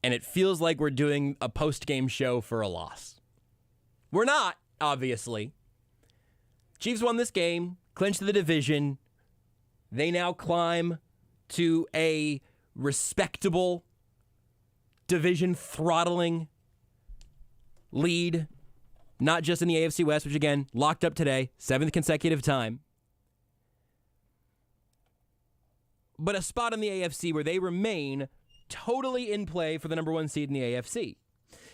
and it feels like we're doing a post-game show for a loss. We're not, obviously. Chiefs won this game, clinched the division. They now climb to a respectable division throttling lead, not just in the AFC West, which again, locked up today, 7th consecutive time, but a spot in the AFC where they remain totally in play for the number 1 seed in the AFC.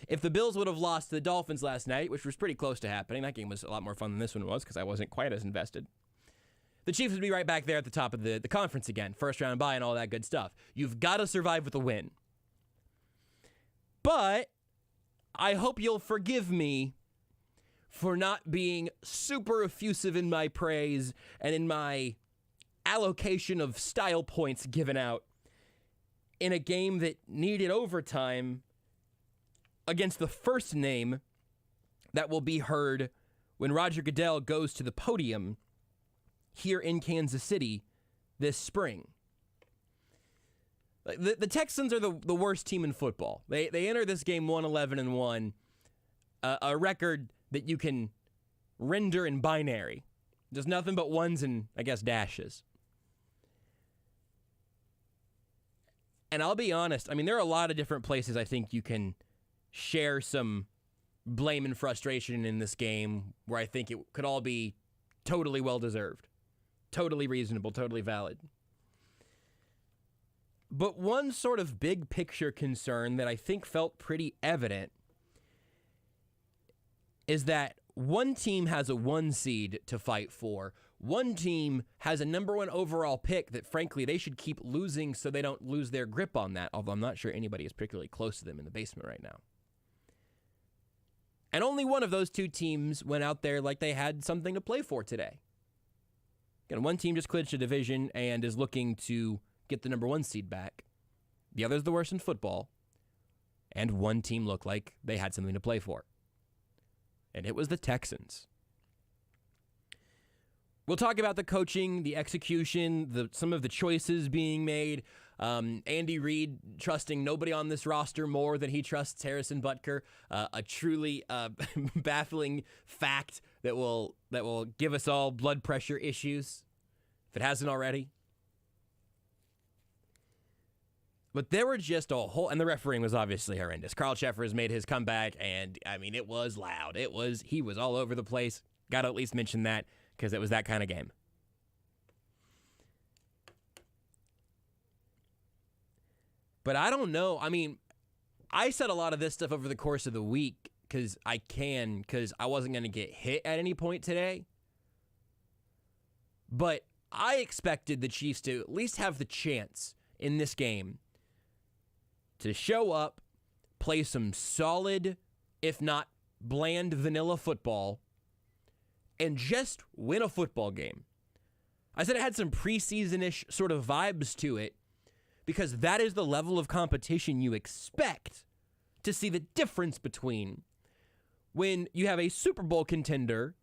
If the Bills would have lost to the Dolphins last night, which was pretty close to happening, that game was a lot more fun than this one was because I wasn't quite as invested, the Chiefs would be right back there at the top of the conference again, first round bye and all that good stuff. You've got to survive with a win. But I hope you'll forgive me for not being super effusive in my praise and in my allocation of style points given out in a game that needed overtime against the first name that will be heard when Roger Goodell goes to the podium here in Kansas City this spring. The Texans are the worst team in football. They enter this game 1-11-1, a record that you can render in binary. There's nothing but ones and, I guess, dashes. And I'll be honest, I mean, there are a lot of different places I think you can share some blame and frustration in this game where I think it could all be totally well-deserved, totally reasonable, totally valid. But one sort of big picture concern that I think felt pretty evident is that one team has a 1 seed to fight for. One team has a number 1 overall pick that, frankly, they should keep losing so they don't lose their grip on that, although I'm not sure anybody is particularly close to them in the basement right now. And only one of those 2 teams went out there like they had something to play for today. Again, one team just clinched a division and is looking to get the number 1 seed back. The other's the worst in football. And one team looked like they had something to play for. And it was the Texans. We'll talk about the coaching, the execution, some of the choices being made. Andy Reid trusting nobody on this roster more than he trusts Harrison Butker. A truly baffling fact that will give us all blood pressure issues, if it hasn't already. But there were just a whole, and the refereeing was obviously horrendous. Carl Sheffer has made his comeback, and I mean, it was loud. He was all over the place. Got to at least mention that because it was that kind of game. But I don't know. I mean, I said a lot of this stuff over the course of the week because I wasn't going to get hit at any point today. But I expected the Chiefs to at least have the chance in this game to show up, play some solid, if not bland, vanilla football, and just win a football game. I said it had some preseason-ish sort of vibes to it because that is the level of competition you expect to see the difference between when you have a Super Bowl contender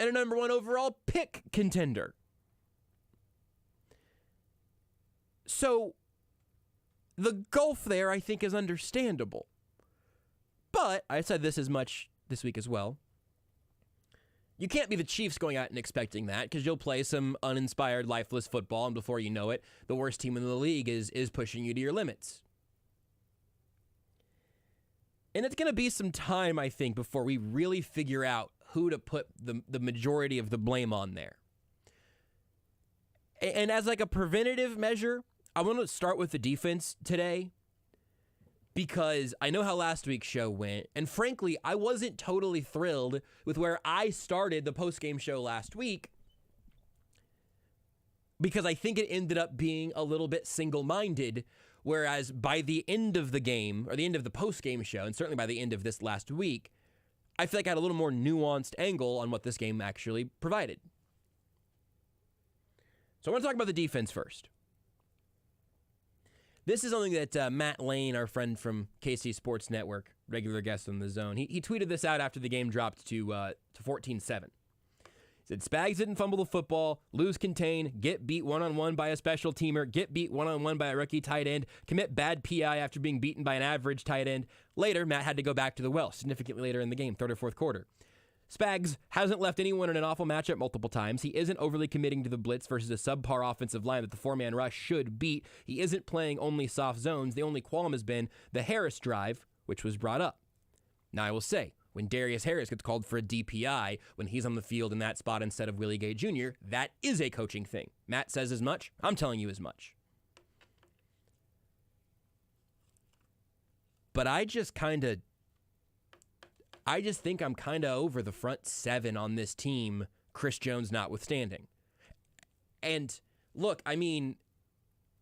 and a number 1 overall pick contender. So the gulf there, I think, is understandable. But I said this as much this week as well. You can't be the Chiefs going out and expecting that because you'll play some uninspired, lifeless football, and before you know it, the worst team in the league is pushing you to your limits. And it's going to be some time, I think, before we really figure out who to put the majority of the blame on there. And as like a preventative measure, I want to start with the defense today because I know how last week's show went, and frankly, I wasn't totally thrilled with where I started the postgame show last week because I think it ended up being a little bit single-minded, whereas by the end of the game, or the end of the postgame show, and certainly by the end of this last week, I feel like I had a little more nuanced angle on what this game actually provided. So I want to talk about the defense first. This is something that Matt Lane, our friend from KC Sports Network, regular guest on The Zone, he tweeted this out after the game dropped to 14-7. Said Spags didn't fumble the football, lose contain, get beat one-on-one by a special teamer, get beat one-on-one by a rookie tight end, commit bad PI after being beaten by an average tight end. Later, Matt had to go back to the well, significantly later in the game, third or fourth quarter. Spags hasn't left anyone in an awful matchup multiple times. He isn't overly committing to the blitz versus a subpar offensive line that the four-man rush should beat. He isn't playing only soft zones. The only qualm has been the Harris drive, which was brought up. Now, I will say, when Darius Harris gets called for a DPI when he's on the field in that spot instead of Willie Gay Jr., that is a coaching thing. Matt says as much. I'm telling you as much. But I just think I'm kind of over the front seven on this team, Chris Jones notwithstanding. And look, I mean,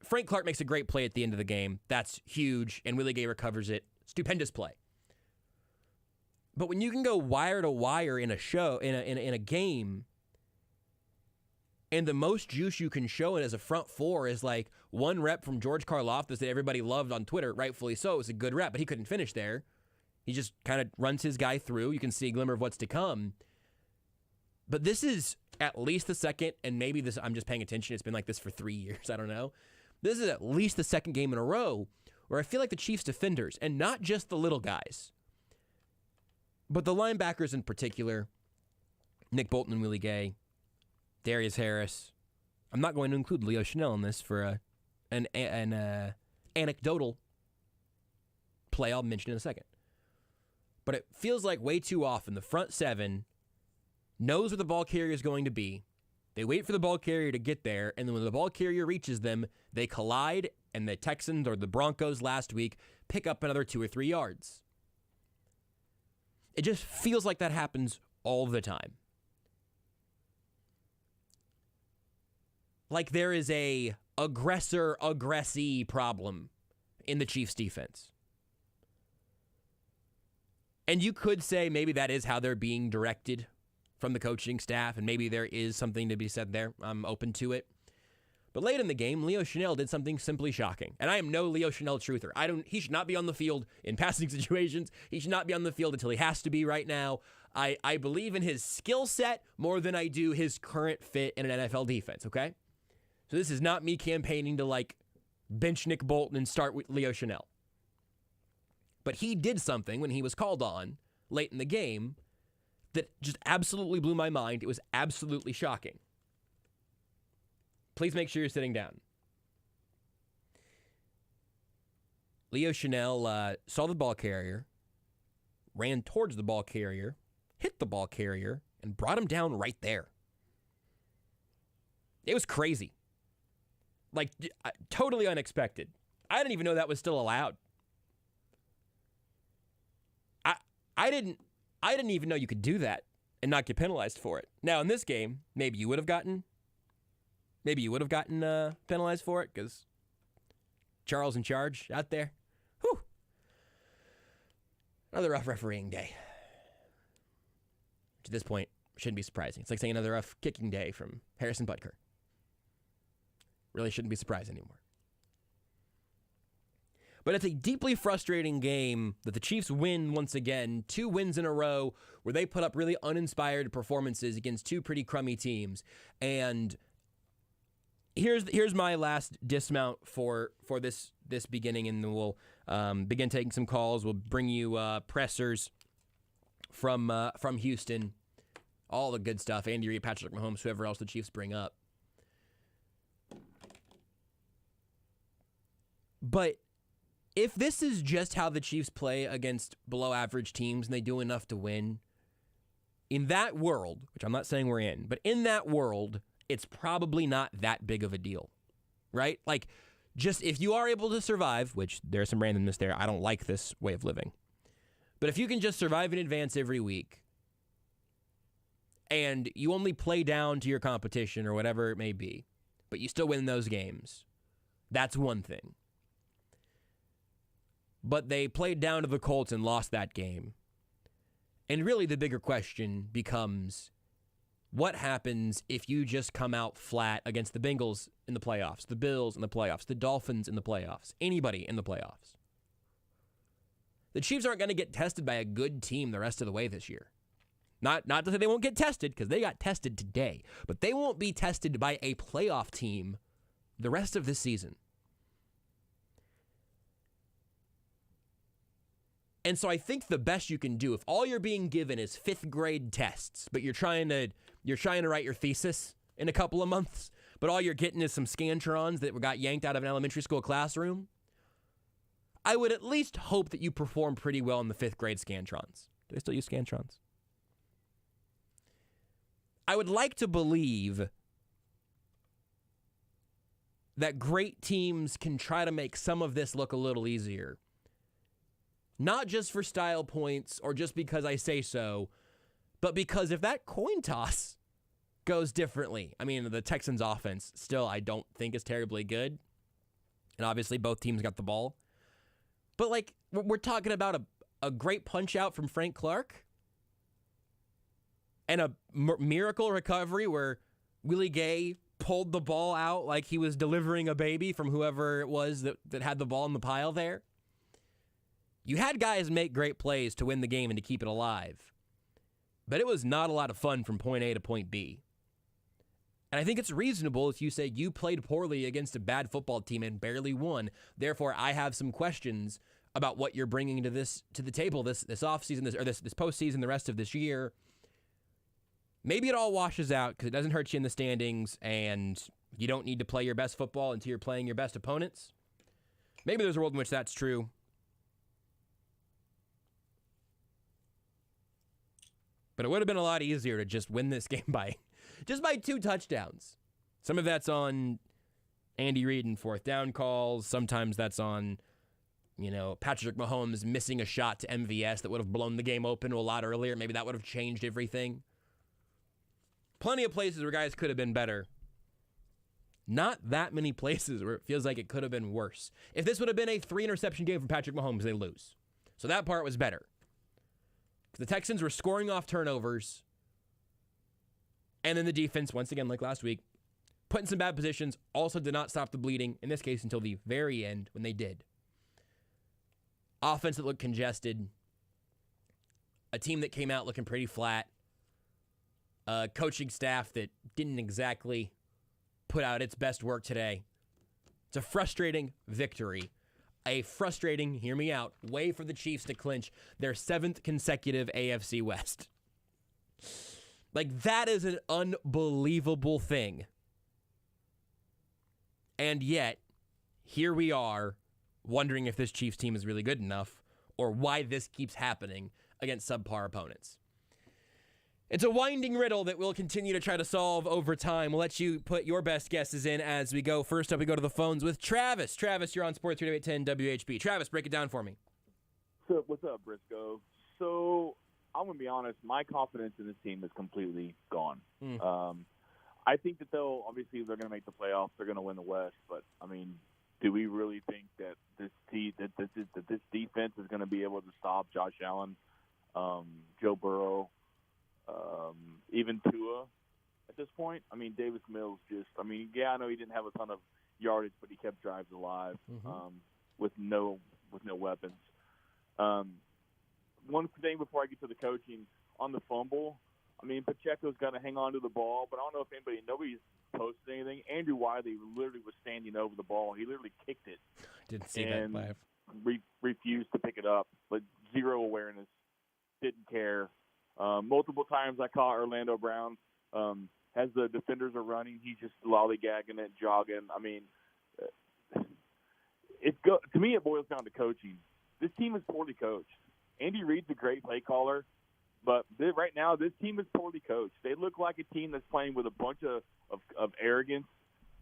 Frank Clark makes a great play at the end of the game. That's huge, and Willie Gay recovers it. Stupendous play. But when you can go wire to wire in a show, in a game, and the most juice you can show it as a front four is like one rep from George Karlaftis that everybody loved on Twitter, rightfully so. It was a good rep, but he couldn't finish there. He just kind of runs his guy through. You can see a glimmer of what's to come. But this is at least the second, and maybe this, I'm just paying attention. It's been like this for 3 years. I don't know. This is at least the second game in a row where I feel like the Chiefs defenders, and not just the little guys, but the linebackers in particular, Nick Bolton and Willie Gay, Darius Harris. I'm not going to include Leo Chenal in this for an anecdotal play I'll mention in a second. But it feels like way too often the front seven knows where the ball carrier is going to be. They wait for the ball carrier to get there, and then when the ball carrier reaches them, they collide, and the Texans or the Broncos last week pick up another 2 or 3 yards. It just feels like that happens all the time. Like there is a aggressor-aggressee problem in the Chiefs' defense. And you could say maybe that is how they're being directed from the coaching staff, and maybe there is something to be said there. I'm open to it. But late in the game, Leo Chenal did something simply shocking. And I am no Leo Chenal truther. He should not be on the field in passing situations. He should not be on the field until he has to be right now. I believe in his skill set more than I do his current fit in an NFL defense, okay? So this is not me campaigning to, like, bench Nick Bolton and start with Leo Chenal. But he did something when he was called on late in the game that just absolutely blew my mind. It was absolutely shocking. Please make sure you're sitting down. Leo Chenal saw the ball carrier, ran towards the ball carrier, hit the ball carrier, and brought him down right there. It was crazy. Like, totally unexpected. I didn't even know that was still allowed. I didn't even know you could do that and not get penalized for it. Now, in this game, maybe you would have gotten penalized for it because Charles in charge out there. Whew. Another rough refereeing day. Which at this point shouldn't be surprising. It's like saying another rough kicking day from Harrison Butker. Really shouldn't be surprised anymore. But it's a deeply frustrating game that the Chiefs win once again. 2 wins in a row where they put up really uninspired performances against 2 pretty crummy teams. And here's my last dismount for this beginning, and then we'll begin taking some calls. We'll bring you pressers from Houston, all the good stuff. Andy Reid, Patrick Mahomes, whoever else the Chiefs bring up. But if this is just how the Chiefs play against below-average teams and they do enough to win, in that world, which I'm not saying we're in, but in that world, it's probably not that big of a deal, right? Like, just if you are able to survive, which there's some randomness there, I don't like this way of living, but if you can just survive in advance every week and you only play down to your competition or whatever it may be, but you still win those games, that's one thing. But they played down to the Colts and lost that game. And really the bigger question becomes, what happens if you just come out flat against the Bengals in the playoffs, the Bills in the playoffs, the Dolphins in the playoffs, anybody in the playoffs? The Chiefs aren't going to get tested by a good team the rest of the way this year. Not to say they won't get tested, because they got tested today, but they won't be tested by a playoff team the rest of this season. And so I think the best you can do, if all you're being given is 5th grade tests, but you're trying to write your thesis in a couple of months, but all you're getting is some Scantrons that got yanked out of an elementary school classroom, I would at least hope that you perform pretty well in the 5th grade Scantrons. Do they still use Scantrons? I would like to believe that great teams can try to make some of this look a little easier. Not just for style points or just because I say so, but because if that coin toss goes differently, I mean, the Texans offense still I don't think is terribly good. And obviously both teams got the ball. But like, we're talking about a great punch out from Frank Clark and a miracle recovery where Willie Gay pulled the ball out like he was delivering a baby from whoever it was that had the ball in the pile there. You had guys make great plays to win the game and to keep it alive. But it was not a lot of fun from point A to point B. And I think it's reasonable if you say you played poorly against a bad football team and barely won. Therefore, I have some questions about what you're bringing to the table this offseason, this postseason, the rest of this year. Maybe it all washes out because it doesn't hurt you in the standings and you don't need to play your best football until you're playing your best opponents. Maybe there's a world in which that's true. But it would have been a lot easier to just win this game by 2 touchdowns. Some of that's on Andy Reid and 4th down calls. Sometimes that's on, Patrick Mahomes missing a shot to MVS that would have blown the game open a lot earlier. Maybe that would have changed everything. Plenty of places where guys could have been better. Not that many places where it feels like it could have been worse. If this would have been a 3-interception game from Patrick Mahomes, they lose. So that part was better. The Texans were scoring off turnovers. And then the defense, once again, like last week, put in some bad positions, also did not stop the bleeding, in this case until the very end when they did. Offense that looked congested. A team that came out looking pretty flat. A coaching staff that didn't exactly put out its best work today. It's a frustrating victory. A frustrating, hear me out, way for the Chiefs to clinch their 7th consecutive AFC West. Like, that is an unbelievable thing. And yet, here we are, wondering if this Chiefs team is really good enough, or why this keeps happening against subpar opponents. It's a winding riddle that we'll continue to try to solve over time. We'll let you put your best guesses in as we go. First up, we go to the phones with Travis. Travis, you're on Sports 3810 WHB. Travis, break it down for me. What's up, Brisco? So, I'm going to be honest. My confidence in this team is completely gone. I think that they're going to make the playoffs. They're going to win the West. But, I mean, do we really think that this defense is going to be able to stop Josh Allen, Joe Burrow, even Tua at this point? I mean, Davis Mills I know he didn't have a ton of yardage, but he kept drives alive with no weapons. One thing before I get to the coaching, on the fumble, I mean, Pacheco's got to hang on to the ball, but I don't know if nobody's posted anything. Andrew Wiley literally was standing over the ball. He literally kicked it. Didn't see that live. Refused to pick it up, but zero awareness, didn't care. Multiple times I caught Orlando Brown. As the defenders are running, he's just lollygagging it, jogging. I mean, to me, it boils down to coaching. This team is poorly coached. Andy Reid's a great play caller, but right now this team is poorly coached. They look like a team that's playing with a bunch of arrogance,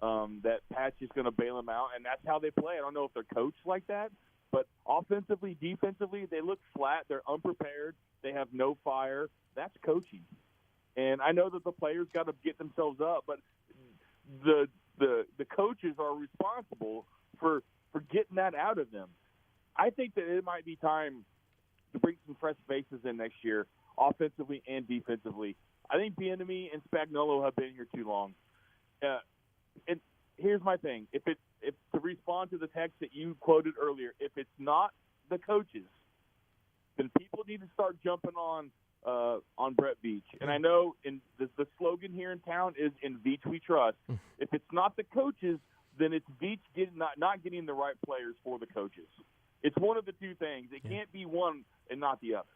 that Pat's just going to bail them out, and that's how they play. I don't know if they're coached like that, but offensively, defensively, they look flat. They're unprepared. They have no fire. That's coaching. And I know that the players got to get themselves up, but the coaches are responsible for getting that out of them. I think that it might be time to bring some fresh faces in next year, offensively and defensively. I think Bieniemy and Spagnuolo have been here too long. And here's my thing: if to respond to the text that you quoted earlier, if it's not the coaches, then people need to start jumping on on Brett Veach. And I know in the slogan here in town is "In Veach we trust." If it's not the coaches, then it's Veach not getting the right players for the coaches. It's one of the two things. It can't be one and not the other.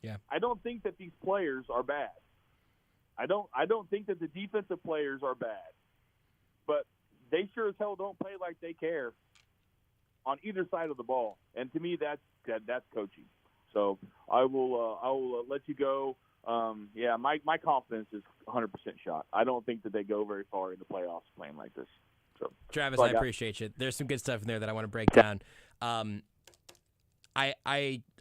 Yeah. I don't think that these players are bad. I don't think that the defensive players are bad. But they sure as hell don't play like they care on either side of the ball. And to me, that's coaching. So I will let you go. My confidence is 100% shot. I don't think that they go very far in the playoffs playing like this. So Travis, I appreciate you. There's some good stuff in there that I want to break down. I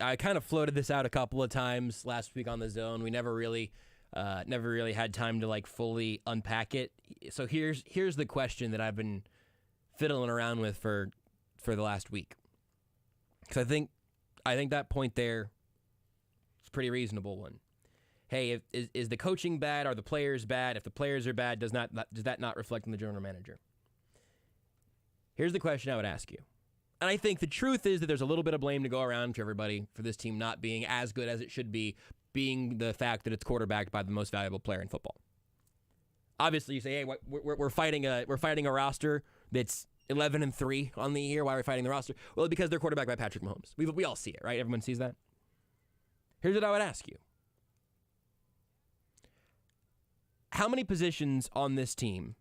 kind of floated this out a couple of times last week on the Zone. We never really had time to like fully unpack it. So here's the question that I've been fiddling around with for the last week. Because I think that point there is a pretty reasonable one. Hey, is the coaching bad? Are the players bad? If the players are bad, does that not reflect on the general manager? Here's the question I would ask you. And I think the truth is that there's a little bit of blame to go around to everybody for this team not being as good as it should be, being the fact that it's quarterbacked by the most valuable player in football. Obviously, you say, hey, we're fighting a roster that's 11-3 on the year. Why are we fighting the roster? Well, because they're quarterbacked by Patrick Mahomes. We all see it, right? Everyone sees that. Here's what I would ask you. How many positions on this team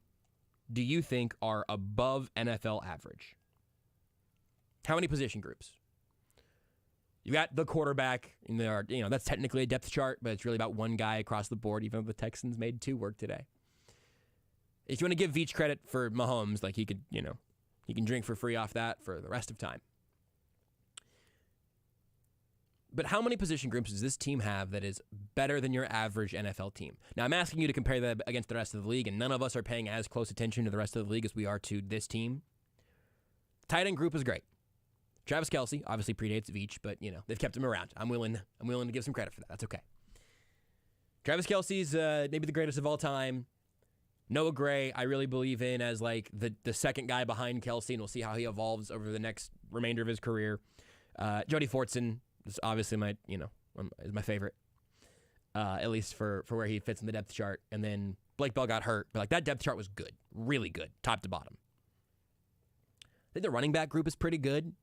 do you think are above NFL average? How many position groups? You got the quarterback, and that's technically a depth chart, but it's really about one guy across the board, even though the Texans made 2 work today. If you want to give Veach credit for Mahomes, like he can drink for free off that for the rest of time. But how many position groups does this team have that is better than your average NFL team? Now, I'm asking you to compare that against the rest of the league, and none of us are paying as close attention to the rest of the league as we are to this team. Tight end group is great. Travis Kelce obviously predates Veach, but they've kept him around. I'm willing to give some credit for that. That's okay. Travis Kelce's maybe the greatest of all time. Noah Gray, I really believe in as like the second guy behind Kelce, and we'll see how he evolves over the next remainder of his career. Jody Fortson is obviously is my favorite, at least for where he fits in the depth chart. And then Blake Bell got hurt, but like that depth chart was good, really good, top to bottom. I think the running back group is pretty good.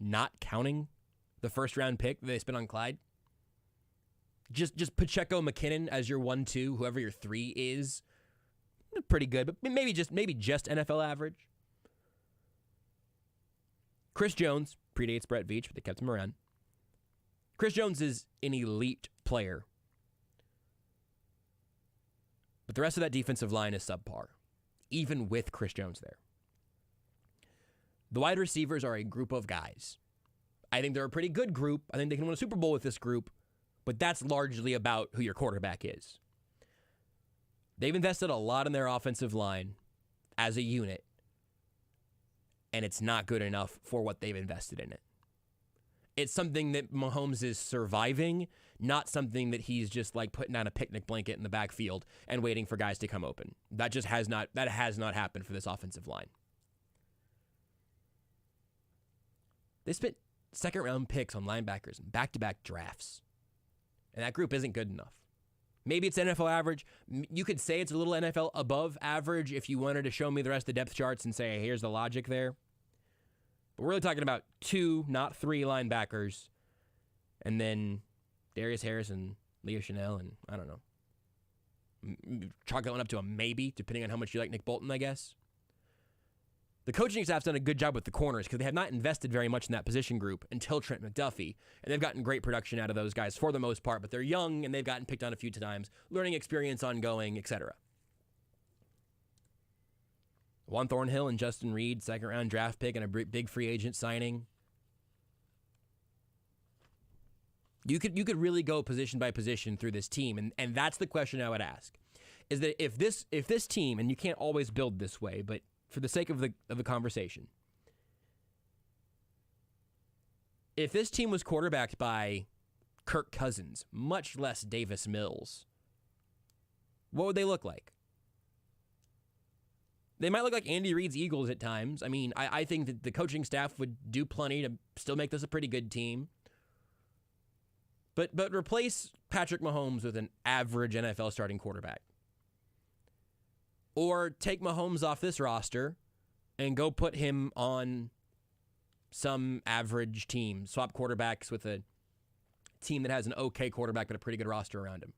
Not counting the first-round pick that they spent on Clyde. Just Pacheco McKinnon as your 1-2, whoever your 3 is, pretty good, but maybe just NFL average. Chris Jones predates Brett Veach, but they kept him around. Chris Jones is an elite player, but the rest of that defensive line is subpar, even with Chris Jones there. The wide receivers are a group of guys. I think they're a pretty good group. I think they can win a Super Bowl with this group, but that's largely about who your quarterback is. They've invested a lot in their offensive line as a unit, and it's not good enough for what they've invested in it. It's something that Mahomes is surviving, not something that he's just like putting down a picnic blanket in the backfield and waiting for guys to come open. That has not happened for this offensive line. They spent second-round picks on linebackers in back-to-back drafts. And that group isn't good enough. Maybe it's NFL average. You could say it's a little NFL above average if you wanted to show me the rest of the depth charts and say, hey, here's the logic there. But we're really talking about 2, not 3 linebackers. And then Darius Harris and Leo Chanel and, I don't know. Chalk that one up to a maybe, depending on how much you like Nick Bolton, I guess. The coaching staff's done a good job with the corners because they have not invested very much in that position group until Trent McDuffie, and they've gotten great production out of those guys for the most part, but they're young and they've gotten picked on a few times, learning experience ongoing, etc. Juan Thornhill and Justin Reed, second-round draft pick and a big free agent signing. You could really go position by position through this team, and that's the question I would ask. Is that if this team, and you can't always build this way, but for the sake of the conversation, if this team was quarterbacked by Kirk Cousins, much less Davis Mills, what would they look like? They might look like Andy Reid's Eagles at times. I mean, I think that the coaching staff would do plenty to still make this a pretty good team. But replace Patrick Mahomes with an average NFL starting quarterback. Or take Mahomes off this roster and go put him on some average team. Swap quarterbacks with a team that has an okay quarterback but a pretty good roster around him.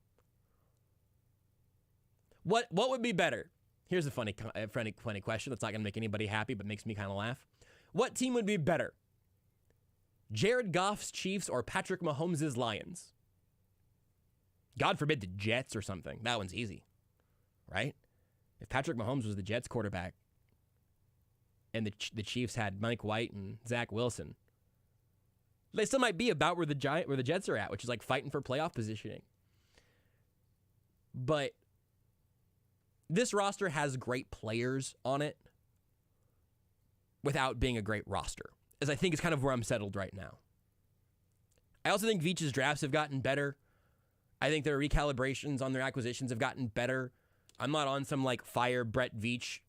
What would be better? Here's a funny question that's not going to make anybody happy but makes me kind of laugh. What team would be better? Jared Goff's Chiefs or Patrick Mahomes' Lions? God forbid the Jets or something. That one's easy, right? If Patrick Mahomes was the Jets quarterback and the Chiefs had Mike White and Zach Wilson, they still might be about where the Jets are at, which is like fighting for playoff positioning. But this roster has great players on it without being a great roster, as I think is kind of where I'm settled right now. I also think Veach's drafts have gotten better. I think their recalibrations on their acquisitions have gotten better. I'm not on some like fire Brett Veach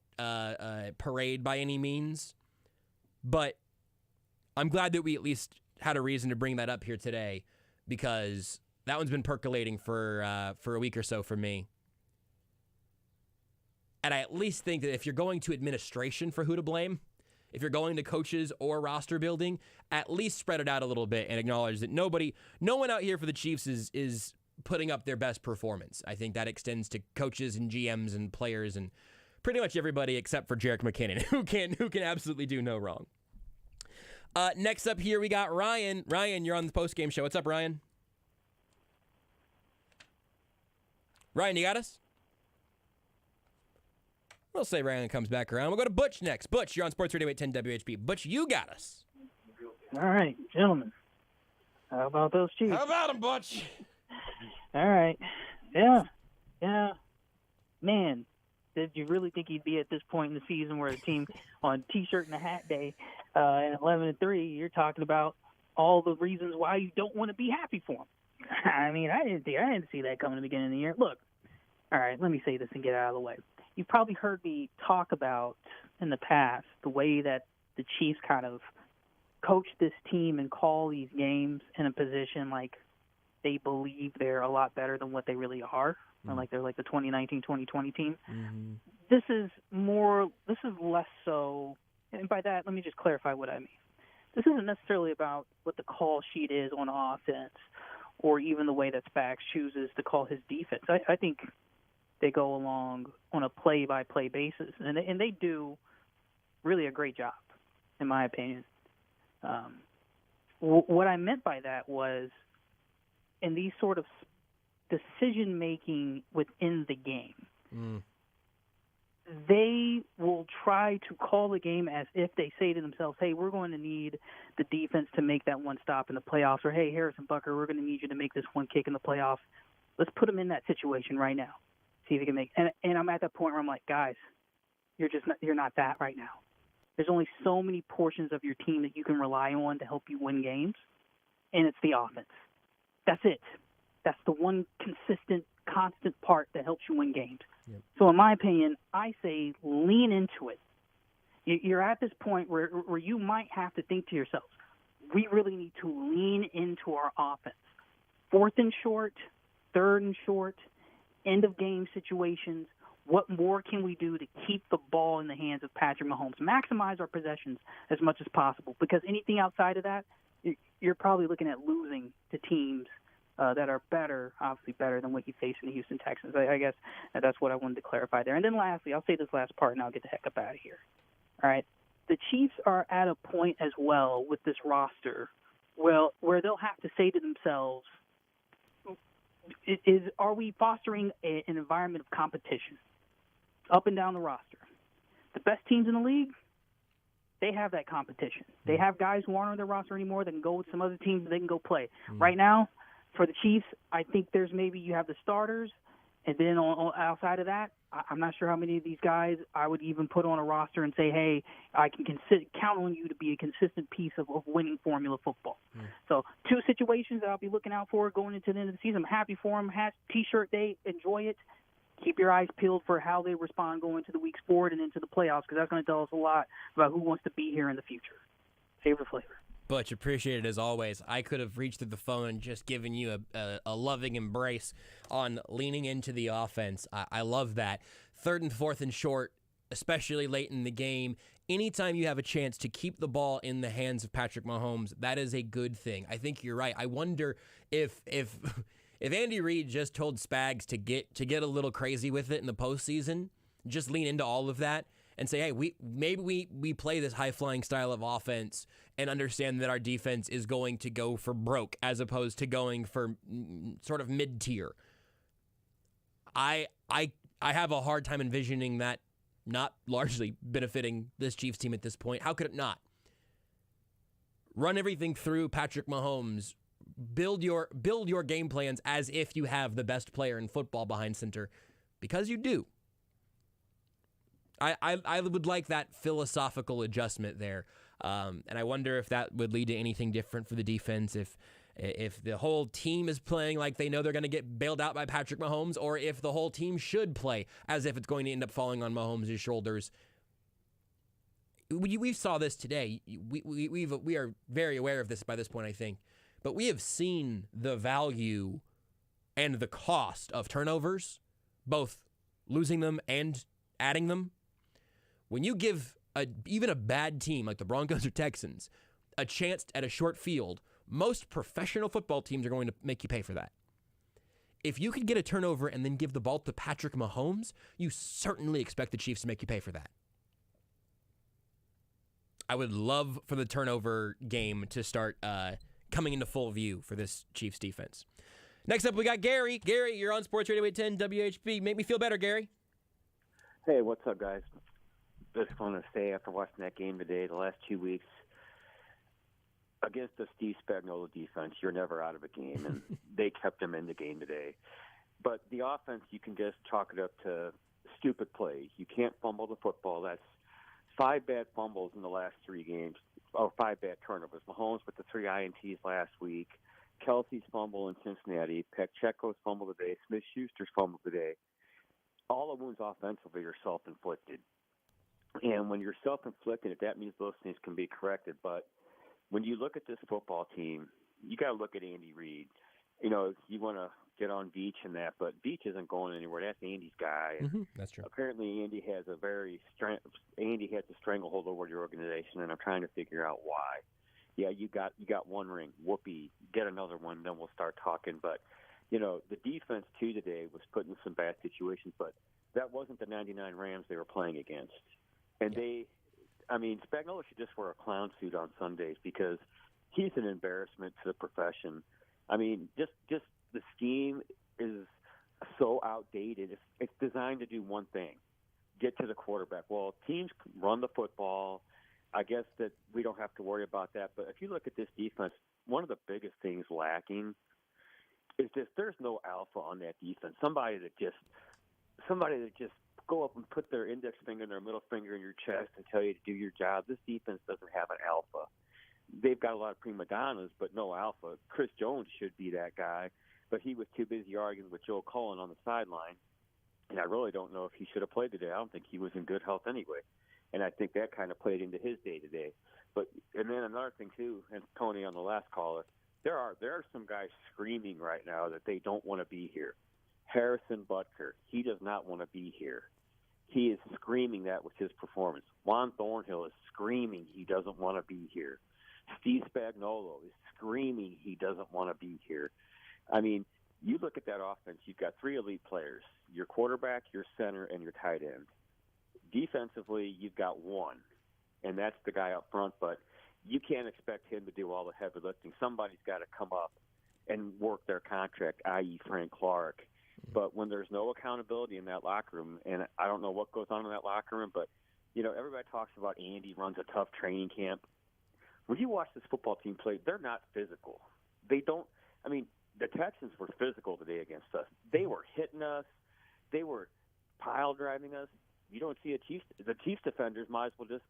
parade by any means, but I'm glad that we at least had a reason to bring that up here today, because that one's been percolating for a week or so for me. And I at least think that if you're going to administration for who to blame, if you're going to coaches or roster building, at least spread it out a little bit and acknowledge that no one out here for the Chiefs is putting up their best performance. I think that extends to coaches and GMs and players and pretty much everybody except for Jerick McKinnon, who can absolutely do no wrong. Next up here, we got Ryan. Ryan, you're on the postgame show. What's up, Ryan? Ryan, you got us? We'll say Ryan comes back around. We'll go to Butch next. Butch, you're on Sports Radio 810 WHB. Butch, you got us. All right, gentlemen. How about those Chiefs? How about them, Butch? All right. Yeah. Man, did you really think you'd be at this point in the season where a team on T-shirt and a hat day at 11-3, you're talking about all the reasons why you don't want to be happy for them? I mean, I didn't see that coming at the beginning of the year. Look, all right, let me say this and get out of the way. You've probably heard me talk about in the past the way that the Chiefs kind of coach this team and call these games in a position like they believe they're a lot better than what they really are, or like they're like the 2019-2020 team. Mm-hmm. This is less so, and by that, let me just clarify what I mean. This isn't necessarily about what the call sheet is on offense or even the way that Spags chooses to call his defense. I think they go along on a play-by-play basis, and they do really a great job, in my opinion. What I meant by that was in these sort of decision-making within the game, they will try to call the game as if they say to themselves, hey, we're going to need the defense to make that one stop in the playoffs, or hey, Harrison Butker, we're going to need you to make this one kick in the playoffs. Let's put them in that situation right now. See if he can make. And I'm at that point where I'm like, guys, you're not that right now. There's only so many portions of your team that you can rely on to help you win games, and it's the offense. That's it. That's the one consistent, constant part that helps you win games. Yep. So in my opinion, I say lean into it. You're at this point where you might have to think to yourself, we really need to lean into our offense. 4th and short, 3rd and short, end of game situations. What more can we do to keep the ball in the hands of Patrick Mahomes? Maximize our possessions as much as possible, because anything outside of that, you're probably looking at losing to teams that are obviously better than what you face in the Houston Texans. I guess that's what I wanted to clarify there. And then lastly, I'll say this last part and I'll get the heck up out of here. All right. The Chiefs are at a point as well with this roster where they'll have to say to themselves, are we fostering an environment of competition up and down the roster? The best teams in the league, they have that competition. They have guys who aren't on their roster anymore that can go with some other teams that they can go play. Right now, for the Chiefs, I think you have the starters, and then on outside of that, I'm not sure how many of these guys I would even put on a roster and say, hey, I can count on you to be a consistent piece of winning formula football. So 2 situations that I'll be looking out for going into the end of the season. I'm happy for them. T-shirt day, enjoy it. Keep your eyes peeled for how they respond going to the weeks forward and into the playoffs, because that's going to tell us a lot about who wants to be here in the future. Favorite flavor. Butch, appreciate it as always. I could have reached through the phone and just given you a loving embrace on leaning into the offense. I love that. 3rd and 4th and short, especially late in the game. Anytime you have a chance to keep the ball in the hands of Patrick Mahomes, that is a good thing. I think you're right. I wonder if Andy Reid just told Spags to get a little crazy with it in the postseason, just lean into all of that and say, hey, we play this high-flying style of offense and understand that our defense is going to go for broke as opposed to going for sort of mid-tier. I have a hard time envisioning that not largely benefiting this Chiefs team at this point. How could it not? Run everything through Patrick Mahomes. Build your game plans as if you have the best player in football behind center, because you do. I would like that philosophical adjustment there, and I wonder if that would lead to anything different for the defense if the whole team is playing like they know they're going to get bailed out by Patrick Mahomes, or if the whole team should play as if it's going to end up falling on Mahomes' shoulders. We saw this today. We are very aware of this by this point, I think. But we have seen the value and the cost of turnovers, both losing them and adding them. When you give even a bad team like the Broncos or Texans a chance at a short field, most professional football teams are going to make you pay for that. If you could get a turnover and then give the ball to Patrick Mahomes, you certainly expect the Chiefs to make you pay for that. I would love for the turnover game to start coming into full view for this Chiefs defense. Next up, we got Gary. Gary, you're on Sports Radio 810 WHB. Make me feel better, Gary. Hey, what's up, guys? Just want to say, after watching that game today, the last 2 weeks, against the Steve Spagnuolo defense, you're never out of a game, and they kept them in the game today. But the offense, you can just chalk it up to stupid plays. You can't fumble the football. That's 5 bad fumbles in the last 3 games, or 5 bad turnovers. Mahomes with the 3 INTs last week, Kelsey's fumble in Cincinnati, Pacheco's fumble today, Smith-Schuster's fumble today. All the wounds offensively are self-inflicted. And when you're self-inflicted, that means those things can be corrected. But when you look at this football team, you got to look at Andy Reid. You know, you want to get on Beach and that, but Beach isn't going anywhere. That's Andy's guy. And that's true. Apparently, Andy has a stranglehold over the organization, and I'm trying to figure out why. Yeah, you got 1 ring. Whoopee, get another one, then we'll start talking. But you know, the defense too today was put in some bad situations, but that wasn't the '99 Rams they were playing against. And Spagnuolo should just wear a clown suit on Sundays because he's an embarrassment to the profession. I mean, just the scheme is so outdated. It's designed to do one thing, get to the quarterback. Well, teams run the football. I guess that we don't have to worry about that. But if you look at this defense, one of the biggest things lacking is just there's no alpha on that defense. Somebody that just go up and put their index finger and their middle finger in your chest and tell you to do your job. This defense doesn't have an alpha. They've got a lot of prima donnas, but no alpha. Chris Jones should be that guy, but he was too busy arguing with Joe Cullen on the sideline, and I really don't know if he should have played today. I don't think he was in good health anyway, and I think that kind of played into his day today. And then another thing too, and Tony on the last caller, there are some guys screaming right now that they don't want to be here. Harrison Butker, he does not want to be here. He is screaming that with his performance. Juan Thornhill is screaming he doesn't want to be here. Steve Spagnuolo is screaming he doesn't want to be here. I mean, you look at that offense, you've got 3 elite players, your quarterback, your center, and your tight end. Defensively, you've got 1, and that's the guy up front, but you can't expect him to do all the heavy lifting. Somebody's got to come up and work their contract, i.e. Frank Clark. But when there's no accountability in that locker room, and I don't know what goes on in that locker room, but, you know, everybody talks about Andy runs a tough training camp. When you watch this football team play, they're not physical. They don't – I mean, the Texans were physical today against us. They were hitting us. They were pile driving us. You don't see the Chiefs defenders might as well just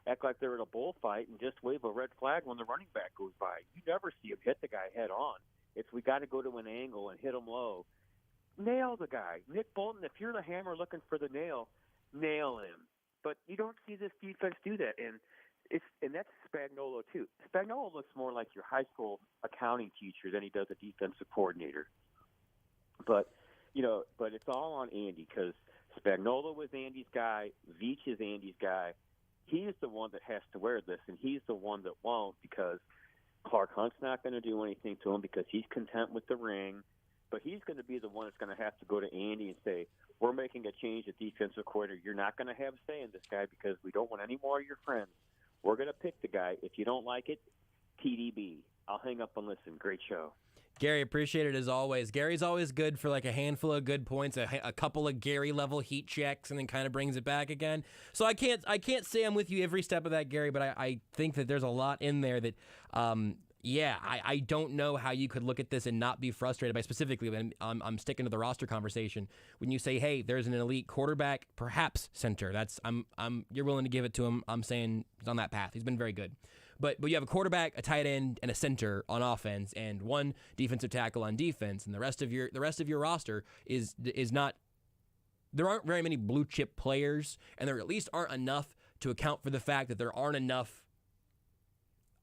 act like they're in a bullfight and just wave a red flag when the running back goes by. You never see him hit the guy head on. It's we got to go to an angle and hit him low. Nail the guy. Nick Bolton, if you're the hammer looking for the nail, nail him. But you don't see this defense do that. And and that's Spagnuolo too. Spagnuolo looks more like your high school accounting teacher than he does a defensive coordinator. But it's all on Andy because Spagnuolo was Andy's guy. Veach is Andy's guy. He's the one that has to wear this, and he's the one that won't because Clark Hunt's not going to do anything to him because he's content with the ring. But he's going to be the one that's going to have to go to Andy and say, we're making a change at defensive coordinator. You're not going to have a say in this guy because we don't want any more of your friends. We're going to pick the guy. If you don't like it, TDB. I'll hang up and listen. Great show. Gary, appreciate it as always. Gary's always good for like a handful of good points, a couple of Gary-level heat checks, and then kind of brings it back again. So I can't say I'm with you every step of that, Gary, but I think that there's a lot in there that, I don't know how you could look at this and not be frustrated by specifically when I'm sticking to the roster conversation. When you say, hey, there's an elite quarterback, perhaps center. You're willing to give it to him. I'm saying he's on that path. He's been very good. But you have a quarterback, a tight end, and a center on offense, and one defensive tackle on defense, and the rest of your roster is not. There aren't very many blue chip players, and there at least aren't enough to account for the fact that there aren't enough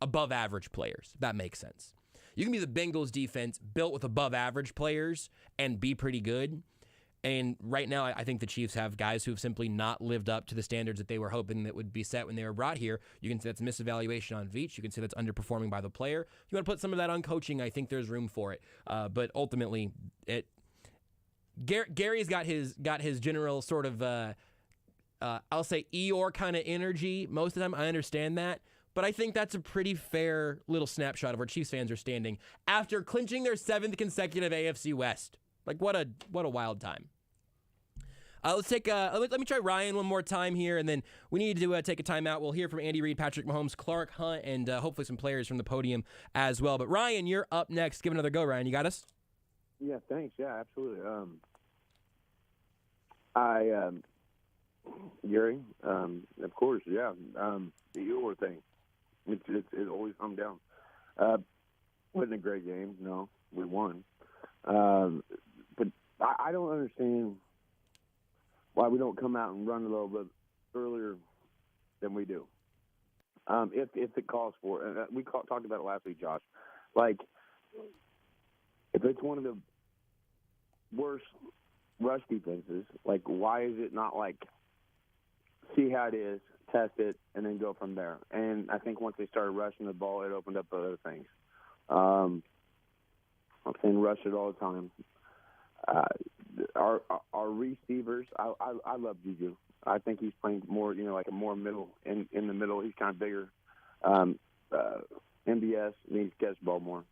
above average players. If that makes sense. You can be the Bengals defense built with above average players and be pretty good. And right now, I think the Chiefs have guys who have simply not lived up to the standards that they were hoping that would be set when they were brought here. You can say that's a misevaluation on Veach. You can say that's underperforming by the player. If you want to put some of that on coaching, I think there's room for it. But ultimately, Gary's got his general sort of, I'll say Eeyore kind of energy most of the time. I understand that. But I think that's a pretty fair little snapshot of where Chiefs fans are standing after clinching their 7th consecutive AFC West. Like, what a wild time. Let's take let me try Ryan one more time here, and then we need to take a timeout. We'll hear from Andy Reid, Patrick Mahomes, Clark Hunt, and hopefully some players from the podium as well. But Ryan, you're up next. Give it another go, Ryan. You got us? Yeah, thanks. Yeah, absolutely. Gary, of course, yeah. The Eeyore thing, it always comes down. Wasn't a great game. No, we won. But I don't understand why we don't come out and run a little bit earlier than we do. If it calls for it. We talked about it last week, Josh. Like, if it's one of the worst rush defenses, like, why is it not like see how it is, test it, and then go from there? And I think once they started rushing the ball, it opened up other things. I'm saying rush it all the time. Our receivers, I love Juju. I think he's playing more, like a more middle, in the middle. He's kind of bigger. MBS needs to catch the ball more.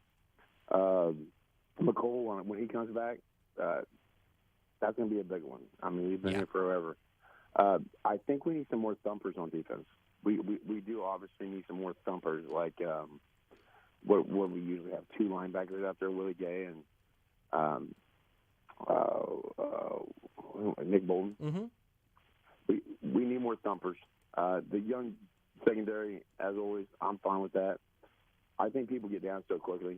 McCole, when he comes back, that's going to be a big one. I mean, he's been here forever. I think we need some more thumpers on defense. We do obviously need some more thumpers, like where we usually have two linebackers out there, Willie Gay and Nick Bolton. Mm-hmm. We need more thumpers. The young secondary, as always, I'm fine with that. I think people get down so quickly.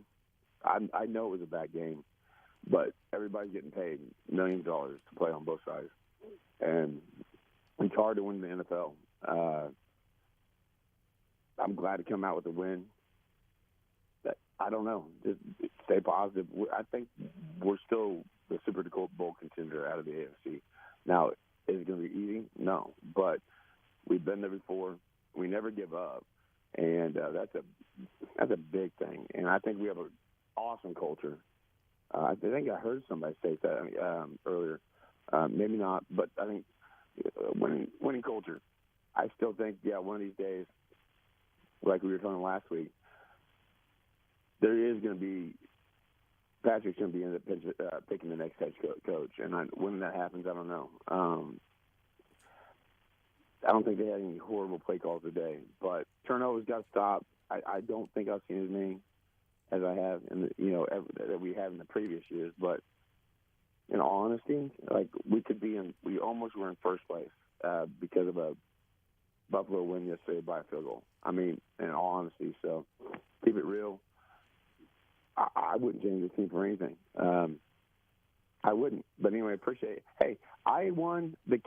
I know it was a bad game, but everybody's getting paid millions of dollars to play on both sides. And it's hard to win the NFL. I'm glad to come out with a win. But I don't know. Just stay positive. I think we're still the Super Bowl contender out of the AFC. Now, is it going to be easy? No. But we've been there before. We never give up. And that's a big thing. And I think we have an awesome culture. I think I heard somebody say that earlier. Maybe not, but I think winning culture. I still think, one of these days, like we were talking last week, there is going to be Patrick's going to be in the picking the next head coach, and when that happens, I don't know. I don't think they had any horrible play calls today, but turnovers got to stop. I don't think I've seen as many as I have that we have in the previous years, but in all honesty, like we almost were in first place because of a Buffalo win yesterday by a field goal. I mean, in all honesty, so keep it real. I wouldn't change the team for anything. I wouldn't. But anyway, appreciate it. Hey, I won the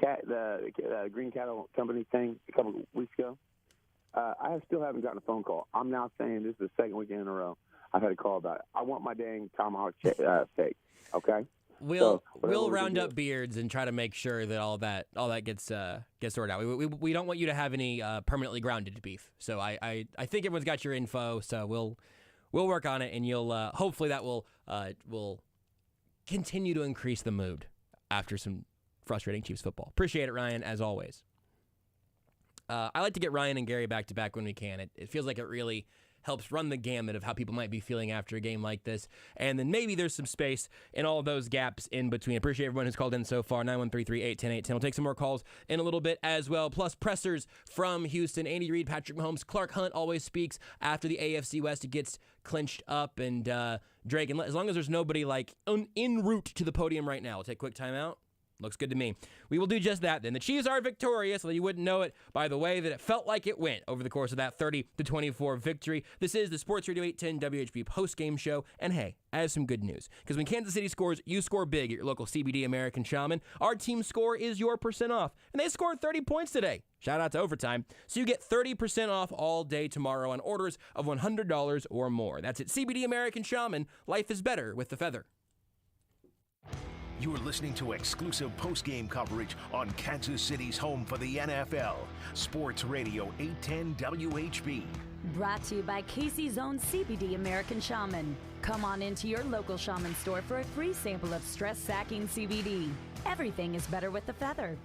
Green Cattle Company thing a couple of weeks ago. I still haven't gotten a phone call. I'm now saying this is the second weekend in a row I've had a call about it. I want my dang tomahawk steak, okay? We'll round up beards and try to make sure that all that gets sorted out. We don't want you to have any permanently grounded beef. So I think everyone's got your info. So we'll work on it, and you'll hopefully that will continue to increase the mood after some frustrating Chiefs football. Appreciate it, Ryan, as always. I like to get Ryan and Gary back to back when we can. It feels like it really helps run the gamut of how people might be feeling after a game like this. And then maybe there's some space in all of those gaps in between. Appreciate everyone who's called in so far. 913-381-1010. We'll take some more calls in a little bit as well. Plus pressers from Houston. Andy Reid, Patrick Mahomes, Clark Hunt always speaks after the AFC West. It gets clinched up. And Drake, and as long as there's nobody like en route to the podium right now, we'll take a quick timeout. Looks good to me. We will do just that then. The Chiefs are victorious, so you wouldn't know it by the way that it felt like it went over the course of that 30-24 victory. This is the Sports Radio 810 WHB postgame show. And hey, I have some good news. Because when Kansas City scores, you score big at your local CBD American Shaman. Our team score is your % off. And they scored 30 points today. Shout out to Overtime. So you get 30% off all day tomorrow on orders of $100 or more. That's at CBD American Shaman. Life is better with the feather. You're listening to exclusive post-game coverage on Kansas City's home for the NFL. Sports Radio 810 WHB. Brought to you by Casey's own CBD American Shaman. Come on into your local Shaman store for a free sample of stress-sacking CBD. Everything is better with the feather.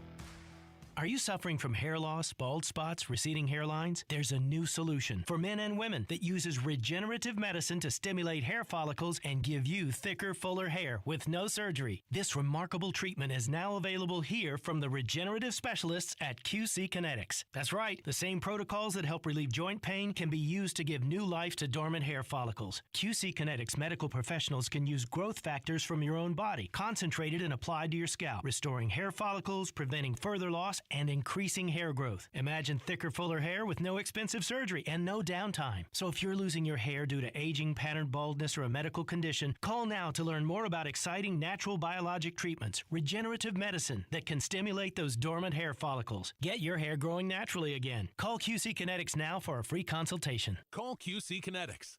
Are you suffering from hair loss, bald spots, receding hairlines? There's a new solution for men and women that uses regenerative medicine to stimulate hair follicles and give you thicker, fuller hair with no surgery. This remarkable treatment is now available here from the regenerative specialists at QC Kinetics. That's right, the same protocols that help relieve joint pain can be used to give new life to dormant hair follicles. QC Kinetics medical professionals can use growth factors from your own body, concentrated and applied to your scalp, restoring hair follicles, preventing further loss, and increasing hair growth. Imagine thicker, fuller hair with no expensive surgery and no downtime. So if you're losing your hair due to aging, pattern baldness, or a medical condition, call now to learn more about exciting natural biologic treatments, regenerative medicine that can stimulate those dormant hair follicles. Get your hair growing naturally again. Call QC Kinetics now for a free consultation. Call QC Kinetics,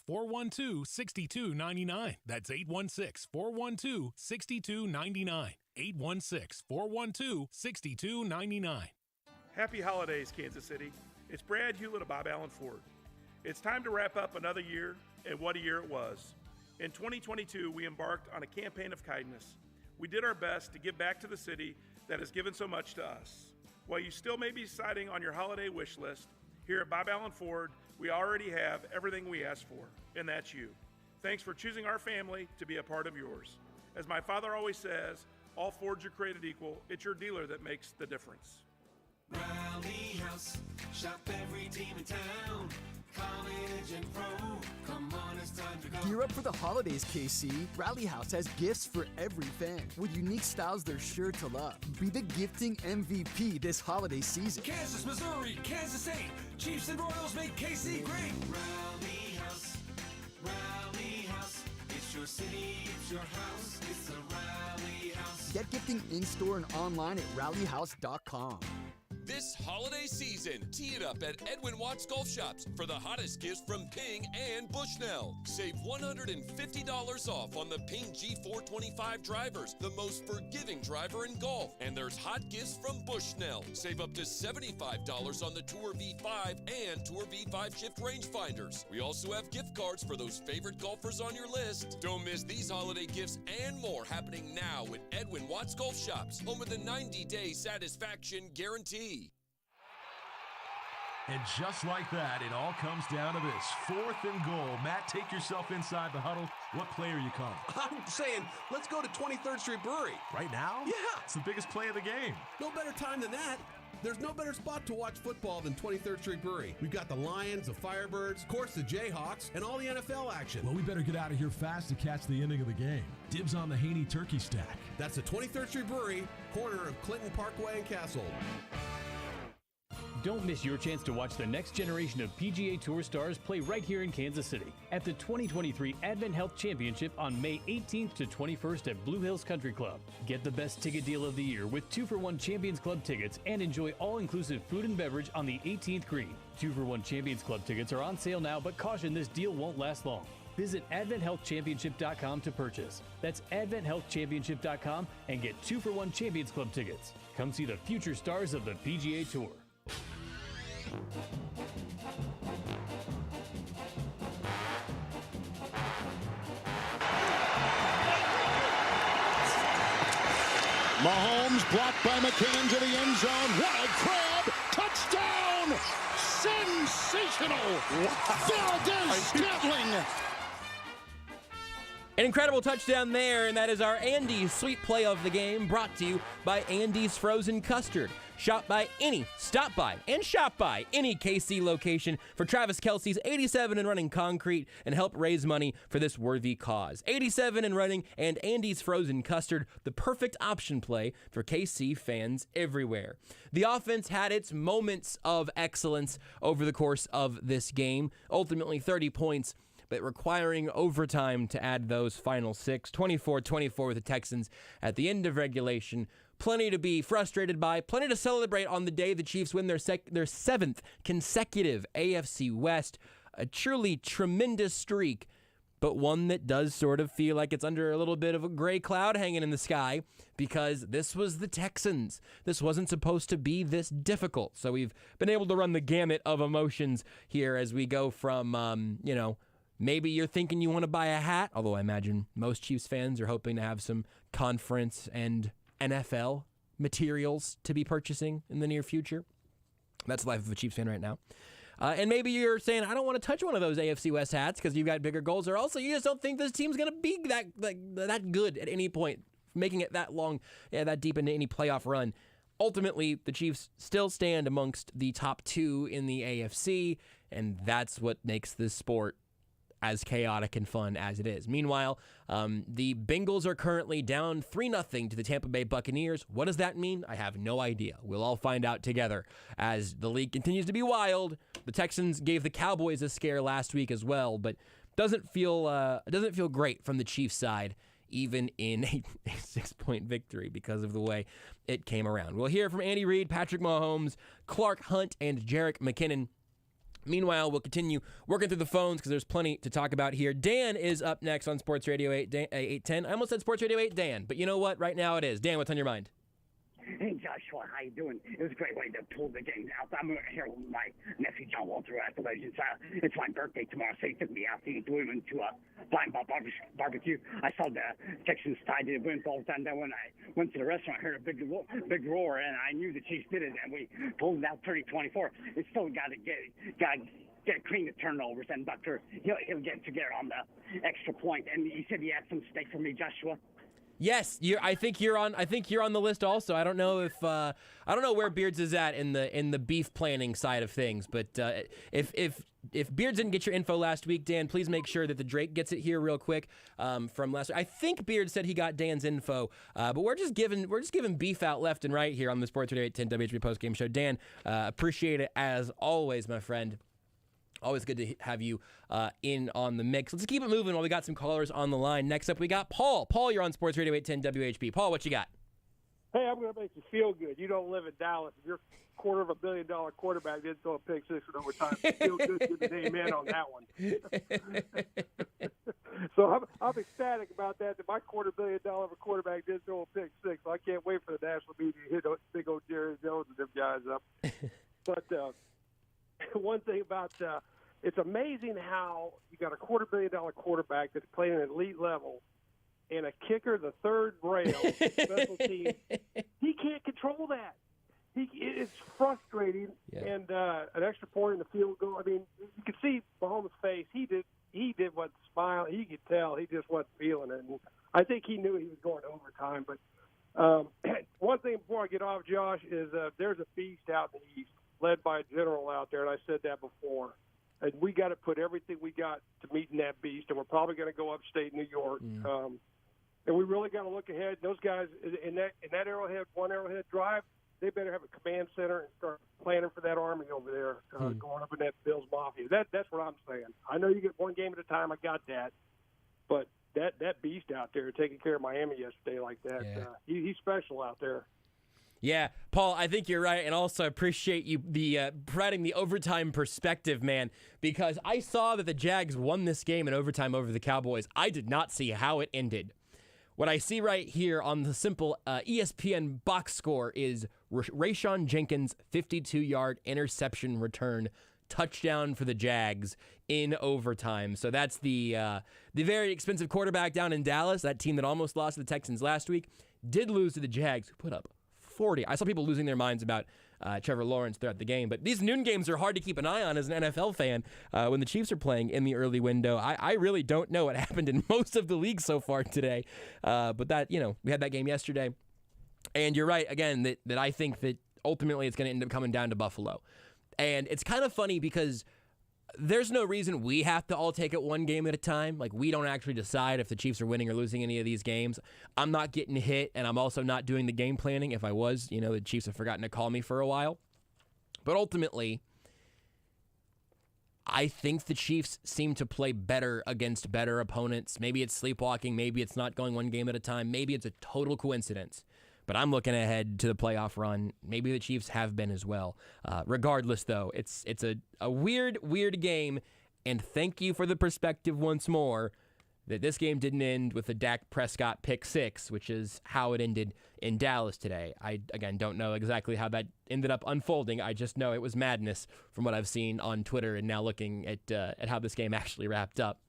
816-412-6299. That's 816-412-6299. 816-412-6299. Happy holidays, Kansas City. It's Brad Hewlett of Bob Allen Ford. It's time to wrap up another year, and what a year it was. In 2022, we embarked on a campaign of kindness. We did our best to give back to the city that has given so much to us. While you still may be deciding on your holiday wish list, here at Bob Allen Ford, we already have everything we asked for, and that's you. Thanks for choosing our family to be a part of yours. As my father always says, all Fords are created equal. It's your dealer that makes the difference. Rally House, shop every team in town. College and pro, come on, it's time to go. Gear up for the holidays, KC. Rally House has gifts for every fan with unique styles they're sure to love. Be the gifting MVP this holiday season. Kansas, Missouri, Kansas State, Chiefs and Royals make KC great. Rally House, it's your city, it's your house, it's the Rally House. Get gifting in-store and online at rallyhouse.com. This holiday season, tee it up at Edwin Watts Golf Shops for the hottest gifts from Ping and Bushnell. Save $150 off on the Ping G425 drivers, the most forgiving driver in golf. And there's hot gifts from Bushnell. Save up to $75 on the Tour V5 and Tour V5 shift rangefinders. We also have gift cards for those favorite golfers on your list. Don't miss these holiday gifts and more happening now at Edwin Watts Golf Shops, home of the 90-day satisfaction guarantee. And just like that, it all comes down to this. 4th and goal. Matt, take yourself inside the huddle. What play are you calling? I'm saying, let's go to 23rd Street Brewery. Right now? Yeah. It's the biggest play of the game. No better time than that. There's no better spot to watch football than 23rd Street Brewery. We've got the Lions, the Firebirds, of course the Jayhawks, and all the NFL action. Well, we better get out of here fast to catch the ending of the game. Dibs on the Haney Turkey Stack. That's the 23rd Street Brewery, corner of Clinton Parkway and Castle. Don't miss your chance to watch the next generation of PGA Tour stars play right here in Kansas City at the 2023 Advent Health Championship on May 18th to 21st at Blue Hills Country Club. Get the best ticket deal of the year with 2-for-1 Champions Club tickets and enjoy all-inclusive food and beverage on the 18th green. 2-for-1 Champions Club tickets are on sale now, but caution, this deal won't last long. Visit AdventHealthChampionship.com to purchase. That's AdventHealthChampionship.com and get 2-for-1 Champions Club tickets. Come see the future stars of the PGA Tour. Mahomes blocked by McKinnon to the end zone. Wild crab. Touchdown. Sensational. Valdez-Scantling. An incredible touchdown there, and that is our Andy's Sweet Play of the Game, brought to you by Andy's Frozen Custard. Stop by any KC location for Travis Kelce's 87 and running concrete and help raise money for this worthy cause. 87 and running and Andy's Frozen Custard, the perfect option play for KC fans everywhere. The offense had its moments of excellence over the course of this game, ultimately 30 points, but requiring overtime to add those final 6. 24-24 with the Texans at the end of regulation. Plenty to be frustrated by, plenty to celebrate on the day the Chiefs win their 7th consecutive AFC West. A truly tremendous streak, but one that does sort of feel like it's under a little bit of a gray cloud hanging in the sky because this was the Texans. This wasn't supposed to be this difficult. So we've been able to run the gamut of emotions here as we go from, maybe you're thinking you want to buy a hat, although I imagine most Chiefs fans are hoping to have some conference and NFL materials to be purchasing in the near future. That's the life of a Chiefs fan right now. And maybe you're saying, I don't want to touch one of those AFC West hats because you've got bigger goals, or also you just don't think this team's going to be that good at any point, making it that long, that deep into any playoff run. Ultimately, the Chiefs still stand amongst the top 2 in the AFC, and that's what makes this sport as chaotic and fun as it is. Meanwhile, the Bengals are currently down 3-0 to the Tampa Bay Buccaneers. What does that mean? I have no idea. We'll all find out together as the league continues to be wild. The Texans gave the Cowboys a scare last week as well, but doesn't feel great from the Chiefs side, even in a 6-point victory because of the way it came around. We'll hear from Andy Reid, Patrick Mahomes, Clark Hunt, and Jerick McKinnon. Meanwhile, we'll continue working through the phones because there's plenty to talk about here. Dan is up next on Sports Radio 810. I almost said Sports Radio 8 Dan, but you know what? Right now it is. Dan, what's on your mind? Hey, Joshua, how you doing? It was a great way to pull the game out. I'm here with my nephew, John Walter, at the Legends. It's my birthday tomorrow, so he took me out to Blooming to a Blind Ball barbecue. I saw the Texans tied to the win balls, and then when I went to the restaurant, I heard a big roar, and I knew the Chiefs did it, and we pulled it out 30-24. It's still got to get clean the turnovers, and Bucker, he'll get together on the extra point. And you said you had some steak for me, Joshua. Yes, I think you're on the list also. I don't know if I don't know where Beards is at in the beef planning side of things, but if Beards didn't get your info last week, Dan, please make sure that the Drake gets it here real quick from last week. I think Beards said he got Dan's info, but we're just giving beef out left and right here on the Sports Radio 810 WHB Postgame Show. Dan, appreciate it as always, my friend. Always good to have you in on the mix. Let's keep it moving while we got some callers on the line. Next up, we got Paul. Paul, you're on Sports Radio 810 WHB. Paul, what you got? Hey, I'm going to make you feel good. You don't live in Dallas. If your $250 million quarterback didn't throw a pick six in overtime, you feel good to the amen on that one. So I'm ecstatic about that my $250 million quarterback didn't throw a pick six. So I can't wait for the national media to hit big old Jerry Jones and them guys up. But one thing about it's amazing how you got a $250 million quarterback that's playing at elite level and a kicker, the third rail, special team. He can't control that. It's frustrating, and an extra point in the field goal. I mean, you could see Mahomes' face. He did what smile. He could tell he just wasn't feeling it. And I think he knew he was going to overtime. But one thing before I get off, Josh, is there's a beast out in the East, led by a general out there, and I said that before. And we got to put everything we got to meeting that beast, and we're probably going to go upstate New York. And we really got to look ahead. Those guys in that Arrowhead drive, they better have a command center and start planning for that army over there going up in that Bills Mafia. That's what I'm saying. I know you get one game at a time. I got that. But that beast out there taking care of Miami yesterday like that, he's special out there. Yeah, Paul, I think you're right, and also appreciate you providing the overtime perspective, man, because I saw that the Jags won this game in overtime over the Cowboys. I did not see how it ended. What I see right here on the simple ESPN box score is Rayshon Jenkins' 52-yard interception return touchdown for the Jags in overtime. So that's the very expensive quarterback down in Dallas, that team that almost lost to the Texans last week, did lose to the Jags, who put up 40. I saw people losing their minds about Trevor Lawrence throughout the game, but these noon games are hard to keep an eye on as an NFL fan when the Chiefs are playing in the early window. I really don't know what happened in most of the league so far today, but that, we had that game yesterday, and you're right, again, that I think that ultimately it's going to end up coming down to Buffalo. And it's kind of funny because there's no reason we have to all take it one game at a time. Like, we don't actually decide if the Chiefs are winning or losing any of these games. I'm not getting hit, and I'm also not doing the game planning. If I was, the Chiefs have forgotten to call me for a while. But ultimately, I think the Chiefs seem to play better against better opponents. Maybe it's sleepwalking. Maybe it's not going one game at a time. Maybe it's a total coincidence. But I'm looking ahead to the playoff run. Maybe the Chiefs have been as well. Regardless, though, it's a weird game. And thank you for the perspective once more that this game didn't end with a Dak Prescott pick six, which is how it ended in Dallas today. I, again, don't know exactly how that ended up unfolding. I just know it was madness from what I've seen on Twitter and now looking at how this game actually wrapped up.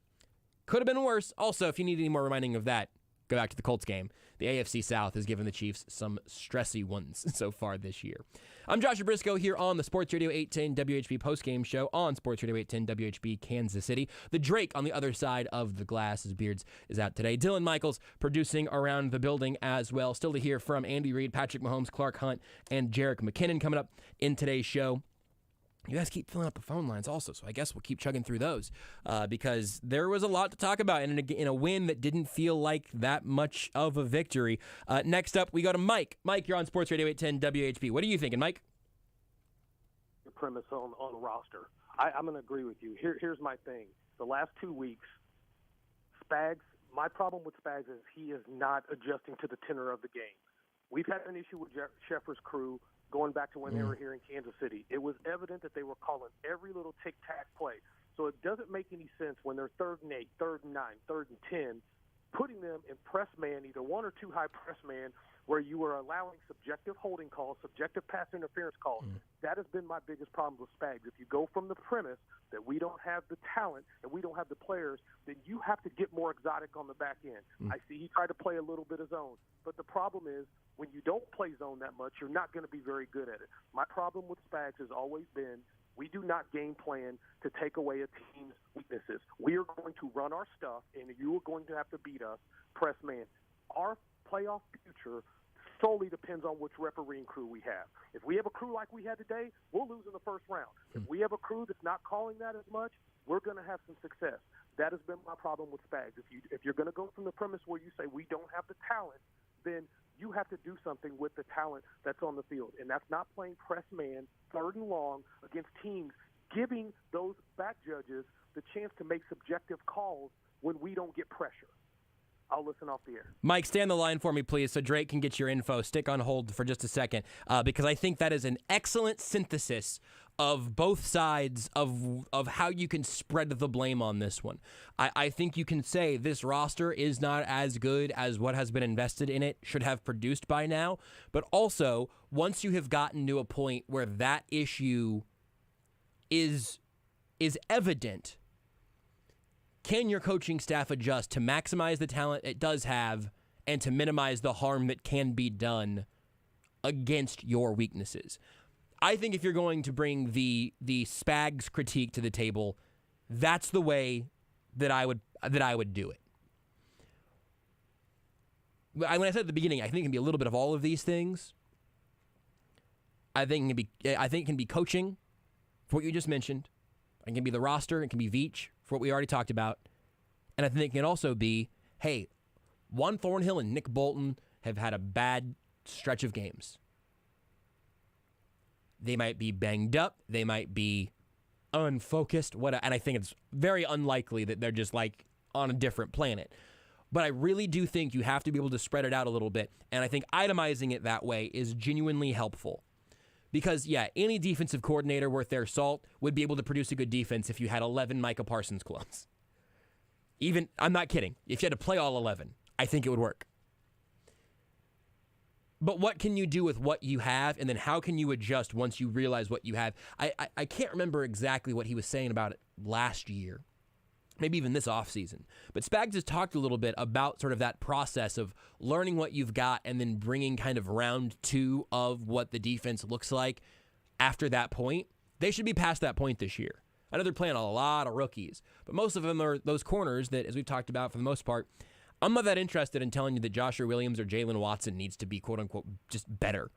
Could have been worse. Also, if you need any more reminding of that, go back to the Colts game. The AFC South has given the Chiefs some stressy ones so far this year. I'm Joshua Brisco here on the Sports Radio 810 WHB postgame show on Sports Radio 810 WHB Kansas City. The Drake on the other side of the glass, his beards, is out today. Dylan Michaels producing around the building as well. Still to hear from Andy Reid, Patrick Mahomes, Clark Hunt, and Jerick McKinnon coming up in today's show. You guys keep filling up the phone lines also, so I guess we'll keep chugging through those because there was a lot to talk about in a win that didn't feel like that much of a victory. Next up, we go to Mike. Mike, you're on Sports Radio 810 WHB. What are you thinking, Mike? Your premise on the roster. I'm going to agree with you. Here's my thing. The last 2 weeks, Spags, my problem with Spags is he is not adjusting to the tenor of the game. We've had an issue with Sheffer's crew going back to when they were here in Kansas City. It was evident that they were calling every little tic-tac play. So it doesn't make any sense when they're 3rd and 8, 3rd and 9, 3rd and 10, putting them in press man, either one or two high press man, where you are allowing subjective holding calls, subjective pass interference calls. That has been my biggest problem with Spags. If you go from the premise that we don't have the talent and we don't have the players, then you have to get more exotic on the back end. I see he tried to play a little bit of zone, but the problem is when you don't play zone that much, you're not going to be very good at it. My problem with Spags has always been we do not game plan to take away a team's weaknesses. We are going to run our stuff, and you are going to have to beat us press man. Our playoff future solely depends on which refereeing crew we have. If we have a crew like we had today, we'll lose in the first round. If we have a crew that's not calling that as much, we're going to have some success. That has been my problem with Spags. If you're going to go from the premise where you say we don't have the talent, then you have to do something with the talent that's on the field. And that's not playing press man, 3rd and long, against teams, giving those back judges the chance to make subjective calls when we don't get pressure. I'll listen off the air. Mike, stay on the line for me, please, so Drake can get your info. Stick on hold for just a second, because I think that is an excellent synthesis of both sides of how you can spread the blame on this one. I think you can say this roster is not as good as what has been invested in it should have produced by now, but also once you have gotten to a point where that issue is evident, can your coaching staff adjust to maximize the talent it does have and to minimize the harm that can be done against your weaknesses? I think if you're going to bring the Spags critique to the table, that's the way that I would do it. When I said at the beginning, I think it can be a little bit of all of these things. I think it can be coaching for what you just mentioned. It can be the roster. It can be Veach for what we already talked about. And I think it can also be, hey, Juan Thornhill and Nick Bolton have had a bad stretch of games. They might be banged up. They might be unfocused. And I think it's very unlikely that they're just like on a different planet. But I really do think you have to be able to spread it out a little bit. And I think itemizing it that way is genuinely helpful. Because, yeah, any defensive coordinator worth their salt would be able to produce a good defense if you had 11 Micah Parsons clones. Even, I'm not kidding. If you had to play all 11, I think it would work. But what can you do with what you have, and then how can you adjust once you realize what you have? I can't remember exactly what he was saying about it last year, maybe even this offseason. But Spags has talked a little bit about sort of that process of learning what you've got and then bringing kind of round two of what the defense looks like after that point. They should be past that point this year. I know they're playing a lot of rookies, but most of them are those corners that, as we've talked about for the most part, I'm not that interested in telling you that Joshua Williams or Jalen Watson needs to be, quote-unquote, just better.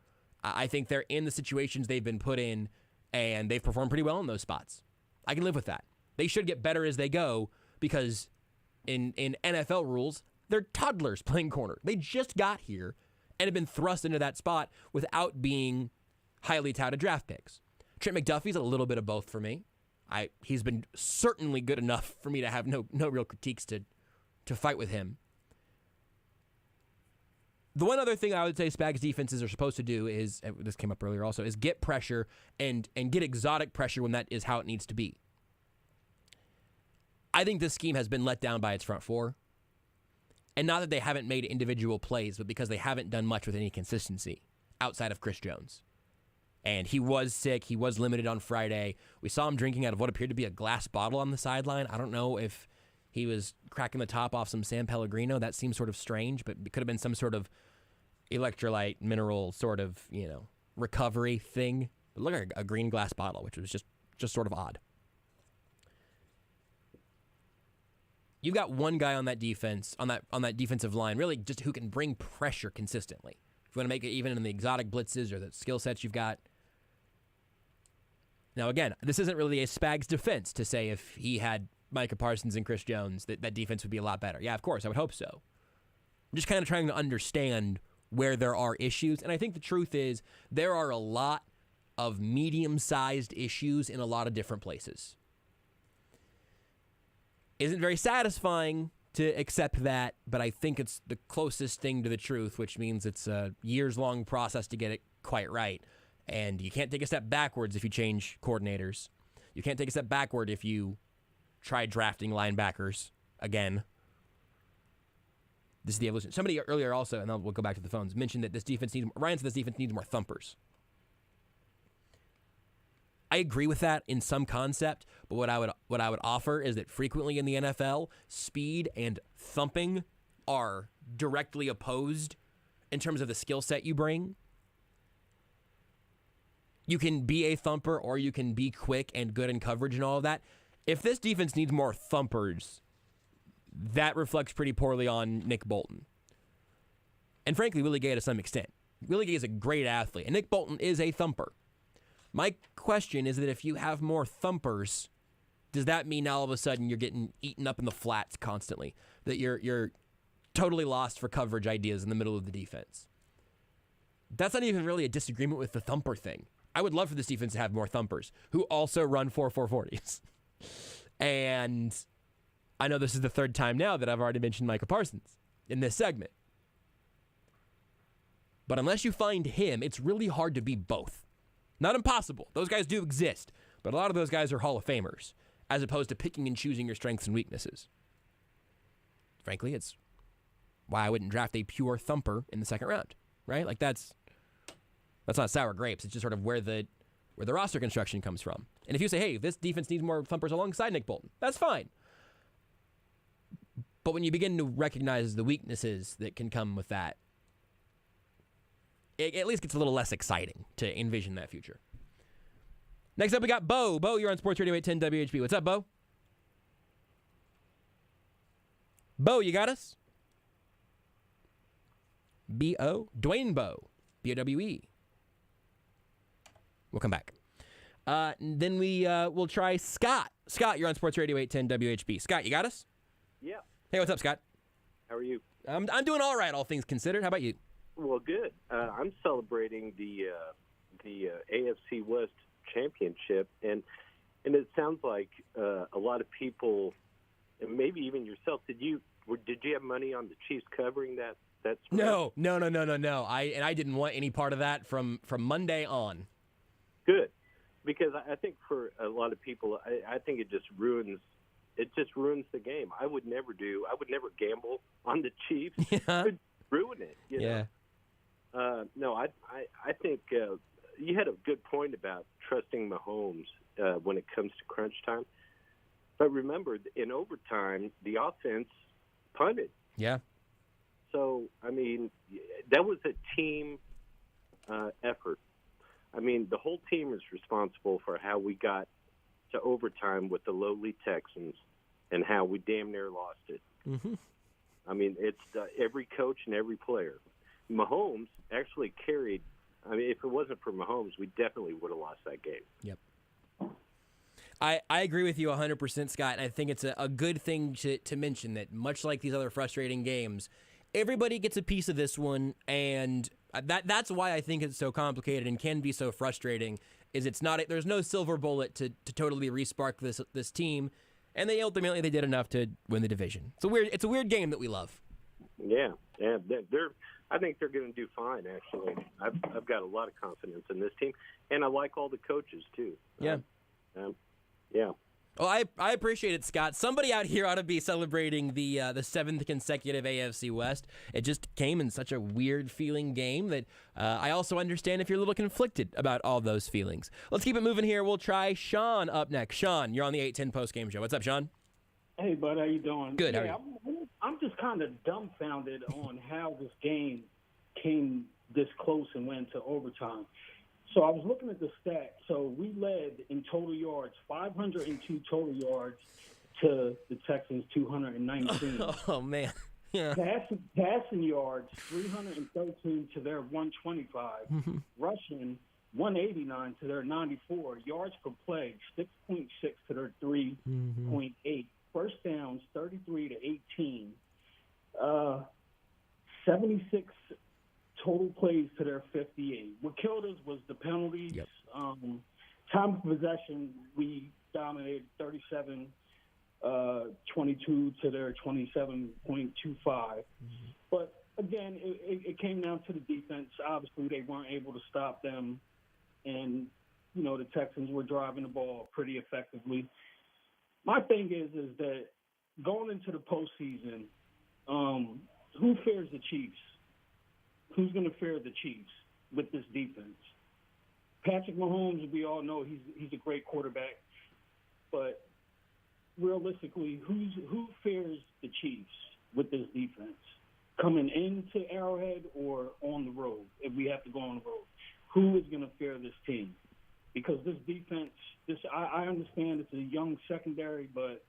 I think they're in the situations they've been put in, and they've performed pretty well in those spots. I can live with that. They should get better as they go because in NFL rules, they're toddlers playing corner. They just got here and have been thrust into that spot without being highly touted draft picks. Trent McDuffie's a little bit of both for me. He's been certainly good enough for me to have no real critiques to fight with him. The one other thing I would say Spags defenses are supposed to do is, this came up earlier also, is get pressure and get exotic pressure when that is how it needs to be. I think this scheme has been let down by its front four. And not that they haven't made individual plays, but because they haven't done much with any consistency outside of Chris Jones. And he was sick. He was limited on Friday. We saw him drinking out of what appeared to be a glass bottle on the sideline. I don't know if he was cracking the top off some San Pellegrino. That seems sort of strange, but it could have been some sort of electrolyte, mineral sort of, recovery thing. It looked like a green glass bottle, which was just sort of odd. You've got one guy on that defense, on that defensive line, really just who can bring pressure consistently. If you want to make it even in the exotic blitzes or the skill sets you've got. Now, again, this isn't really a Spags defense to say if he had Micah Parsons and Chris Jones, that defense would be a lot better. Yeah, of course, I would hope so. I'm just kind of trying to understand where there are issues. And I think the truth is there are a lot of medium-sized issues in a lot of different places. Isn't very satisfying to accept that, but I think it's the closest thing to the truth, which means it's a years-long process to get it quite right. And you can't take a step backwards if you change coordinators. You can't take a step backward if you try drafting linebackers again. This is the evolution. Somebody earlier also, and we'll go back to the phones, mentioned that Ryan said this defense needs more thumpers. I agree with that in some concept, but what I would offer is that frequently in the NFL, speed and thumping are directly opposed in terms of the skill set you bring. You can be a thumper or you can be quick and good in coverage and all of that. If this defense needs more thumpers, that reflects pretty poorly on Nick Bolton. And frankly, Willie Gay to some extent. Willie Gay is a great athlete, and Nick Bolton is a thumper. My question is that if you have more thumpers, does that mean all of a sudden you're getting eaten up in the flats constantly? That you're totally lost for coverage ideas in the middle of the defense? That's not even really a disagreement with the thumper thing. I would love for this defense to have more thumpers who also run 4.40s. And I know this is the third time now that I've already mentioned Micah Parsons in this segment. But unless you find him, it's really hard to be both. Not impossible. Those guys do exist. But a lot of those guys are Hall of Famers, as opposed to picking and choosing your strengths and weaknesses. Frankly, it's why I wouldn't draft a pure thumper in the second round, right? Like that's not sour grapes. It's just sort of where the roster construction comes from. And if you say, hey, this defense needs more thumpers alongside Nick Bolton, that's fine. But when you begin to recognize the weaknesses that can come with that, it at least gets a little less exciting to envision that future. Next up, we got Bo. Bo, you're on Sports Radio 810 WHB. What's up, Bo? Bo, you got us? B-O? Dwayne Bowe. B-O-W-E. We'll come back. Then we'll try Scott. Scott, you're on Sports Radio 810 WHB. Scott, you got us? Yeah. Hey, what's up, Scott? How are you? I'm doing all right, all things considered. How about you? Well, good. I'm celebrating the the AFC West championship, and it sounds like a lot of people, and maybe even yourself, did you have money on the Chiefs covering that spread? No. I didn't want any part of that from Monday on. Good, because I think for a lot of people, I think it just ruins the game. I would never gamble on the Chiefs. Yeah. It would ruin it. You know? No, I think you had a good point about trusting Mahomes when it comes to crunch time. But remember, in overtime, the offense punted. Yeah. So, I mean, that was a team effort. I mean, the whole team is responsible for how we got to overtime with the lowly Texans and how we damn near lost it. Mm-hmm. I mean, it's every coach and every player. Mahomes actually carried. I mean, if it wasn't for Mahomes, we definitely would have lost that game. Yep. I agree with you 100%, Scott, and I think it's a good thing to mention that much like these other frustrating games, everybody gets a piece of this one, and that's why I think it's so complicated and can be so frustrating, is there's no silver bullet to totally respark this team, and they did enough to win the division. It's a weird game that we love. Yeah. I think they're going to do fine, actually. I've got a lot of confidence in this team, and I like all the coaches, too. Yeah. Yeah. Well, I appreciate it, Scott. Somebody out here ought to be celebrating the seventh consecutive AFC West. It just came in such a weird feeling game that I also understand if you're a little conflicted about all those feelings. Let's keep it moving here. We'll try Sean up next. Sean, you're on the 810 Postgame Show. What's up, Sean? Hey, bud, how you doing? Good. Yeah, how are you? I'm just kind of dumbfounded on how this game came this close and went to overtime. So I was looking at the stats. So we led in total yards, 502 total yards to the Texans 219. Oh man. Yeah. Passing yards, 313 to their 125. Mm-hmm. Rushing, 189 to their 94. Yards per play, 6.6 to their 3.8. First downs, 33 to 18. 76 total plays to their 58. What killed us was the penalties. Yep. Time of possession, we dominated 22 to their 27.25. But again, it came down to the defense. Obviously, they weren't able to stop them. And, the Texans were driving the ball pretty effectively. My thing is that going into the postseason, who fears the Chiefs? Who's going to fear the Chiefs with this defense? Patrick Mahomes, we all know he's a great quarterback, but realistically, who fears the Chiefs with this defense? Coming into Arrowhead or on the road, if we have to go on the road? Who is going to fear this team? Because this defense, I understand it's a young secondary, but,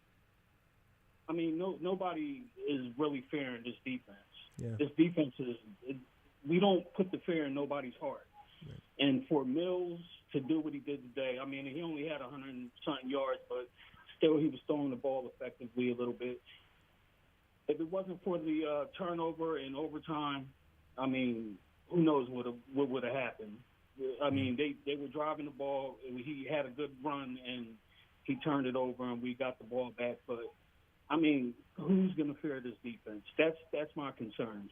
I mean, nobody is really fearing this defense. Yeah. This defense we don't put the fear in nobody's heart. Right. And for Mills to do what he did today, I mean, he only had 100-something yards, but still he was throwing the ball effectively a little bit. If it wasn't for the turnover in overtime, I mean, who knows what would have happened. I mean, they were driving the ball. He had a good run, and he turned it over, and we got the ball back. But, I mean, who's going to fear this defense? That's my concerns.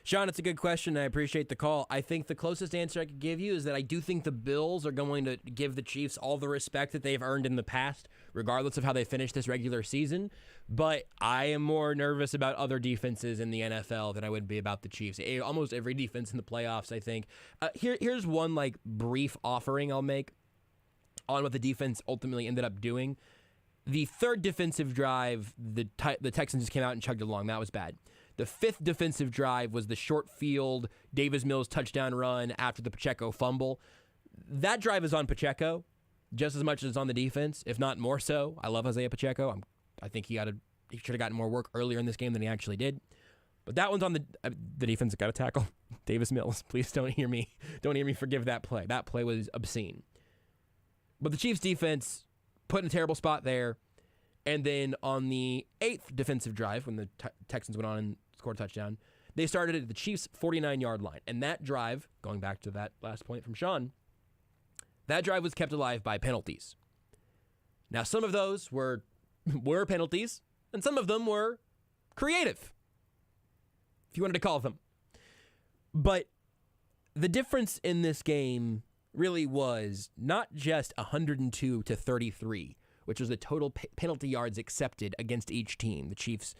Sean, it's a good question. I appreciate the call. I think the closest answer I could give you is that I do think the Bills are going to give the Chiefs all the respect that they've earned in the past, regardless of how they finish this regular season. But I am more nervous about other defenses in the NFL than I would be about the Chiefs. Almost every defense in the playoffs, I think. Here's one brief offering I'll make on what the defense ultimately ended up doing. The third defensive drive, the Texans just came out and chugged along. That was bad. The fifth defensive drive was the short field Davis Mills touchdown run after the Pacheco fumble. That drive is on Pacheco just as much as it's on the defense, if not more so. I love Isaiah Pacheco. I think he should have gotten more work earlier in this game than he actually did. But that one's on the defense that got a tackle. Davis Mills, please don't hear me forgive that play. That play was obscene. But the Chiefs defense put in a terrible spot there. And then on the eighth defensive drive, when the Texans went on and scored a touchdown, they started at the Chiefs' 49-yard line. And that drive, going back to that last point from Sean, That drive was kept alive by penalties. Now, some of those were penalties, and some of them were creative, if you wanted to call them. But the difference in this game really was not just 102 to 33, which was the total penalty yards accepted against each team. The Chiefs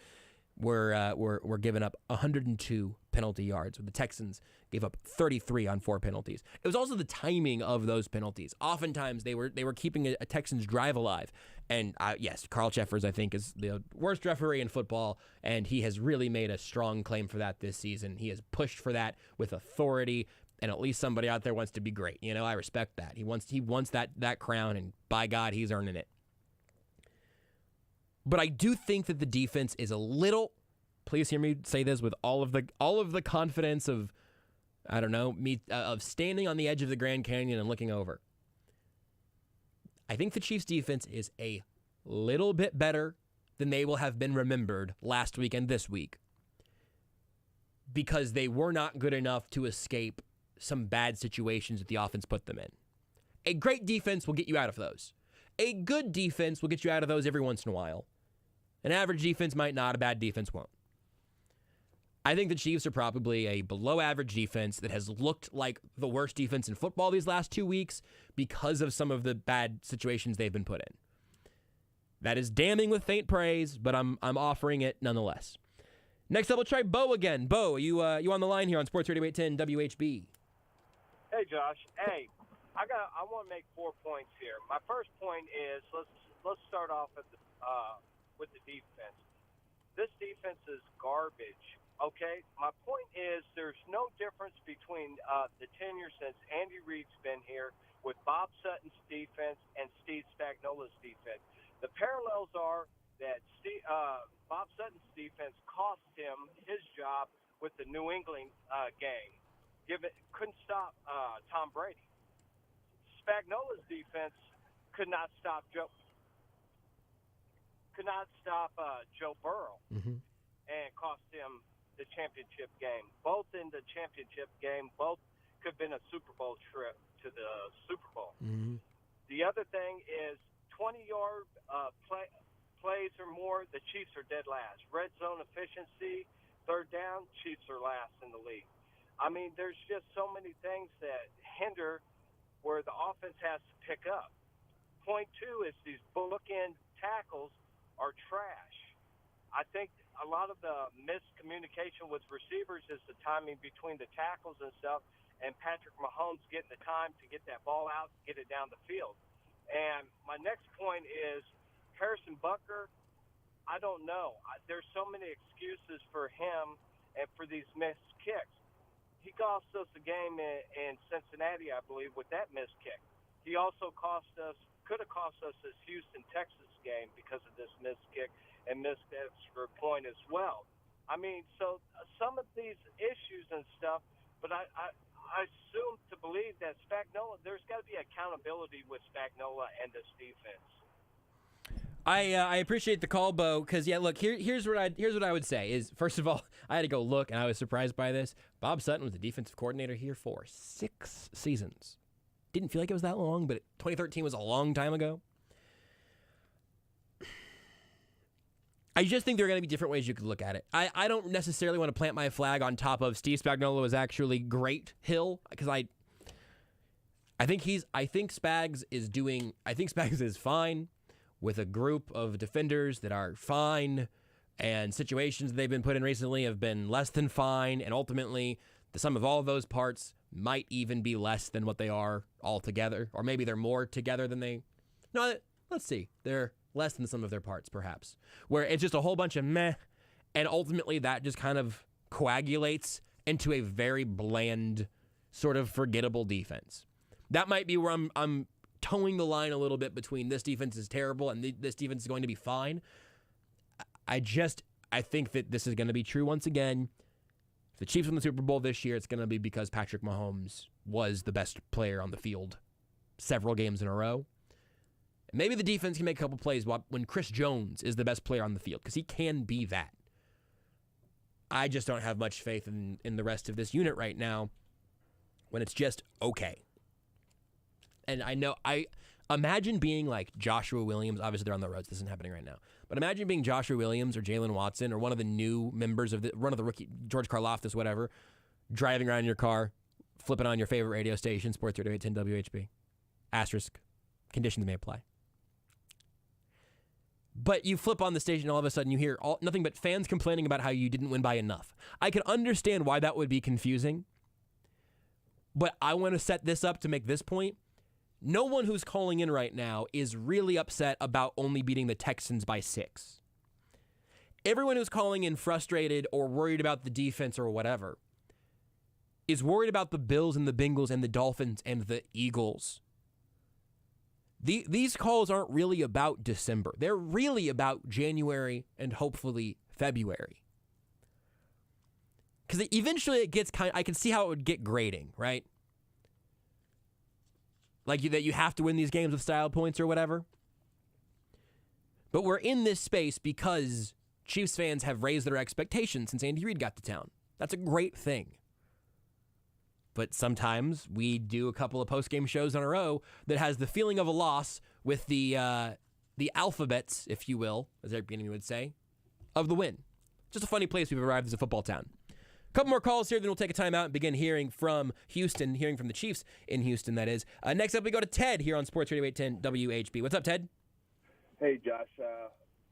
were giving up 102 penalty yards, the Texans gave up 33 on 4 penalties. It was also the timing of those penalties. Oftentimes, they were keeping a Texans drive alive. And yes, Carl Cheffers, I think, is the worst referee in football, and he has really made a strong claim for that this season. He has pushed for that with authority, and at least somebody out there wants to be great. You know, I respect that. He wants that crown, and by God, he's earning it. But I do think that the defense is a little, please hear me say this with all of the confidence of, I don't know, of standing on the edge of the Grand Canyon and looking over. I think the Chiefs defense is a little bit better than they will have been remembered last week and this week, because they were not good enough to escape some bad situations that the offense put them in. A great defense will get you out of those. A good defense will get you out of those every once in a while. An average defense might not, a bad defense won't. I think the Chiefs are probably a below-average defense that has looked like the worst defense in football these last 2 weeks because of some of the bad situations they've been put in. That is damning with faint praise, but I'm offering it nonetheless. Next up, we'll try Bo again. Bo, you on the line here on Sports Radio 810 WHB. Hey, Josh. Hey, I want to make 4 points here. My first point is let's start off with the defense. This defense is garbage. Okay, my point is there's no difference between the tenure since Andy Reid's been here with Bob Sutton's defense and Steve Spagnuolo's defense. The parallels are that Bob Sutton's defense cost him his job with the New England game. Couldn't stop Tom Brady. Spagnuolo's defense could not stop Joe Burrow, and cost him the championship game. Both in the championship game, both could have been a Super Bowl trip to the Super Bowl. Mm-hmm. The other thing is 20-yard plays or more, the Chiefs are dead last. Red zone efficiency, third down, Chiefs are last in the league. I mean, there's just so many things that hinder where the offense has to pick up. Point 2 is these bookend tackles are trash. I think a lot of the miscommunication with receivers is the timing between the tackles and stuff, and Patrick Mahomes getting the time to get that ball out, get it down the field. And my next point is Harrison Butker, I don't know. There's so many excuses for him and for these missed kicks. He cost us a game in Cincinnati, I believe, with that missed kick. He also could have cost us this Houston, Texas game because of this missed kick and missed extra point as well. I mean, so some of these issues and stuff, but I assume to believe that Spagnuolo, there's got to be accountability with Spagnuolo and this defense. I appreciate the call, Bo, because look, here's what I would say is, first of all, I had to go look, and I was surprised by this. Bob Sutton was the defensive coordinator here for 6 seasons. Didn't feel like it was that long, but 2013 was a long time ago. I just think there are going to be different ways you could look at it. I don't necessarily want to plant my flag on top of Steve Spagnuolo is actually great hill, because I think Spags is fine with a group of defenders that are fine, and situations they've been put in recently have been less than fine, and ultimately the sum of all of those parts might even be less than what they are altogether, or maybe they're more together than they... No, let's see. They're less than the sum of their parts, perhaps, where it's just a whole bunch of meh, and ultimately that just kind of coagulates into a very bland, sort of forgettable defense. That might be where I'm towing the line a little bit between this defense is terrible and this defense is going to be fine. I think that this is going to be true once again. If the Chiefs win the Super Bowl this year, it's going to be because Patrick Mahomes was the best player on the field several games in a row. Maybe the defense can make a couple plays when Chris Jones is the best player on the field, because he can be that. I just don't have much faith in the rest of this unit right now when it's just okay. and I imagine being like Joshua Williams. Obviously, they're on the roads. This isn't happening right now. But imagine being Joshua Williams or Jalen Watson or one of the new members of one of the rookie, George Karlaftis, whatever, driving around in your car, flipping on your favorite radio station, Sports Radio 810 WHB. Asterisk, conditions may apply. But you flip on the station and all of a sudden you hear nothing but fans complaining about how you didn't win by enough. I can understand why that would be confusing, but I want to set this up to make this point. No one who's calling in right now is really upset about only beating the Texans by 6. Everyone who's calling in frustrated or worried about the defense or whatever is worried about the Bills and the Bengals and the Dolphins and the Eagles. These calls aren't really about December. They're really about January and hopefully February. Because eventually it gets I can see how it would get grating, right? Like that you have to win these games with style points or whatever. But we're in this space because Chiefs fans have raised their expectations since Andy Reid got to town. That's a great thing. But sometimes we do a couple of post-game shows in a row that has the feeling of a loss with the alphabets, if you will, as Eric Bieniemy would say, of the win. Just a funny place we've arrived as a football town. A couple more calls here, then we'll take a timeout and begin hearing from Houston, hearing from the Chiefs in Houston, that is. Next up, we go to Ted here on Sports Radio 810 WHB. What's up, Ted? Hey, Josh.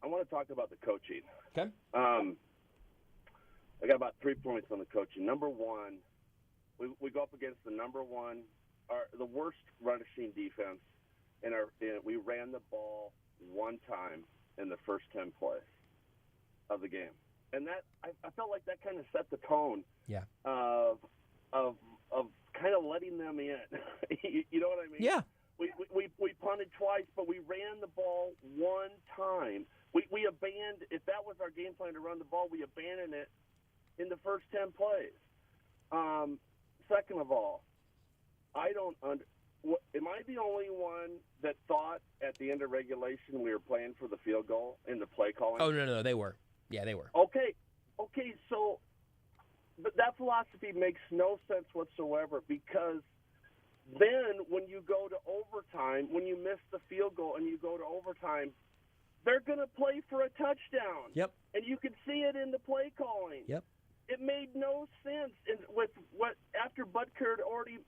I want to talk about the coaching. Okay. I got about 3 points on the coaching. Number one, we go up against the the worst rushing defense, and we ran the ball one time in the first 10 plays of the game. And that I felt like that kind of set the tone of kind of letting them in. You know what I mean? Yeah. We punted twice, but we ran the ball one time. We abandoned, if that was our game plan to run the ball, we abandoned it in the first 10 plays. Second of all, am I the only one that thought at the end of regulation we were playing for the field goal in the play calling? Oh, no, they were. Yeah, they were. Okay, so but that philosophy makes no sense whatsoever, because then when you go to overtime, when you miss the field goal and you go to overtime, they're going to play for a touchdown. Yep. And you can see it in the play calling. Yep. It made no sense. And after Butker had already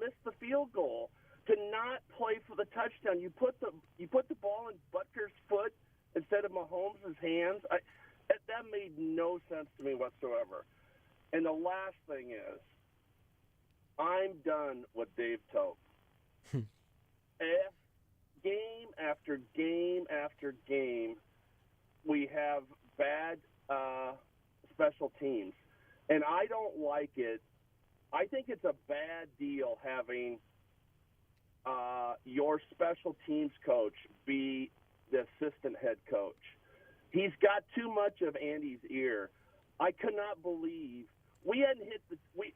missed the field goal, to not play for the touchdown. You put the ball in Butker's foot instead of Mahomes' hands. That made no sense to me whatsoever. And the last thing is, I'm done with Dave Tope. If game after game after game, we have bad special teams, and I don't like it. I think it's a bad deal having your special teams coach be the assistant head coach. He's got too much of Andy's ear. I could not believe we hadn't hit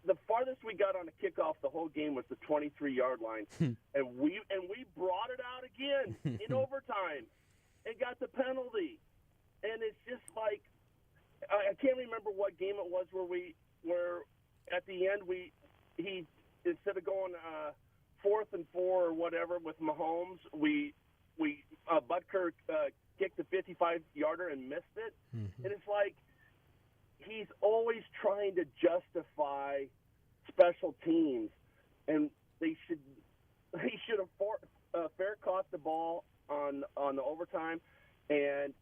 the farthest we got on a kickoff the whole game was the 23-yard line, and we brought it out again in overtime and got the penalty. And it's just like, I can't remember what game it was where at the end he instead of going 4th and 4 or whatever with Mahomes, Butker kicked the 55-yarder and missed it. And it's like he's always trying to justify special teams, and he should have fair caught the ball on the overtime, and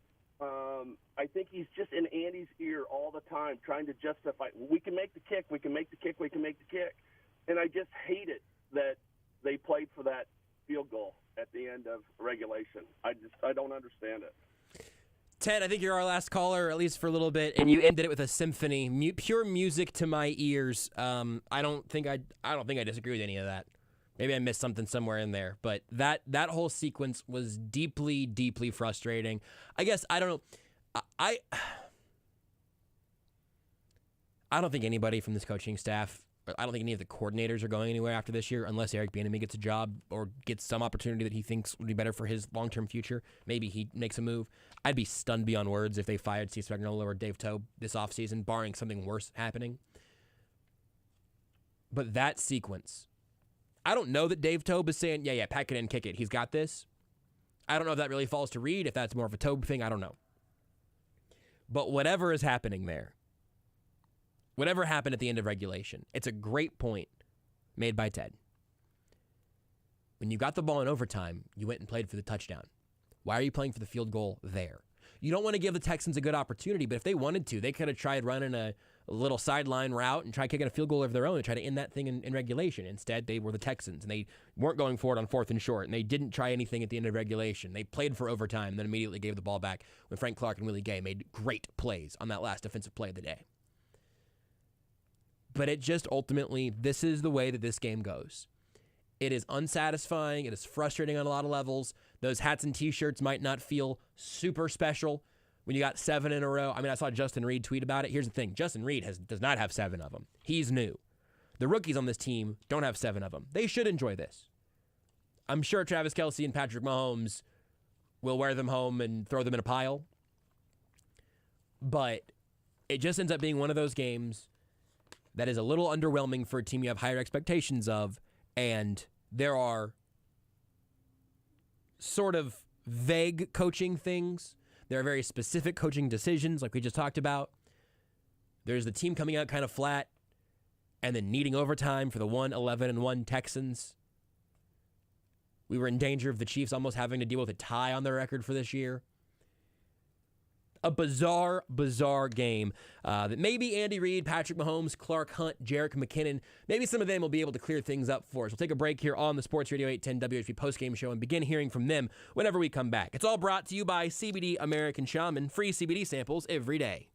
I think he's just in Andy's ear all the time trying to justify, we can make the kick, we can make the kick, we can make the kick. And I just hate it that they played for that field goal at the end of regulation. I don't understand it. Ted, I think you're our last caller, at least for a little bit, and you ended it with a symphony, pure music to my ears. I don't think I disagree with any of that. Maybe I missed something somewhere in there, but that whole sequence was deeply, deeply frustrating. I guess I don't know. I don't think anybody from this coaching staff, I don't think any of the coordinators are going anywhere after this year unless Eric Bieniemy gets a job or gets some opportunity that he thinks would be better for his long-term future. Maybe he makes a move. I'd be stunned beyond words if they fired Steve Spagnuolo or Dave Tope this offseason, barring something worse happening. But that sequence, I don't know that Dave Tobe is saying, yeah, pack it in, kick it. He's got this. I don't know if that really falls to Reid, if that's more of a Tobe thing. I don't know. But whatever is happening there, whatever happened at the end of regulation, it's a great point made by Ted. When you got the ball in overtime, you went and played for the touchdown. Why are you playing for the field goal there? You don't want to give the Texans a good opportunity, but if they wanted to, they could have tried running a little sideline route and tried kicking a field goal of their own and try to end that thing in regulation. Instead, they were the Texans, and they weren't going for it on 4th and short, and they didn't try anything at the end of regulation. They played for overtime and then immediately gave the ball back when Frank Clark and Willie Gay made great plays on that last defensive play of the day. But it just ultimately, this is the way that this game goes. It is unsatisfying. It is frustrating on a lot of levels. Those hats and T-shirts might not feel super special when you got 7 in a row. I mean, I saw Justin Reid tweet about it. Here's the thing. Justin Reid does not have 7 of them. He's new. The rookies on this team don't have 7 of them. They should enjoy this. I'm sure Travis Kelce and Patrick Mahomes will wear them home and throw them in a pile. But it just ends up being one of those games that is a little underwhelming for a team you have higher expectations of, and there are sort of vague coaching things. There are very specific coaching decisions, like we just talked about. There's the team coming out kind of flat and then needing overtime for the 1-11-1 Texans. We were in danger of the Chiefs almost having to deal with a tie on their record for this year. A bizarre, bizarre game that maybe Andy Reid, Patrick Mahomes, Clark Hunt, Jerick McKinnon, maybe some of them will be able to clear things up for us. We'll take a break here on the Sports Radio 810 WHB postgame show and begin hearing from them whenever we come back. It's all brought to you by CBD American Shaman. Free CBD samples every day.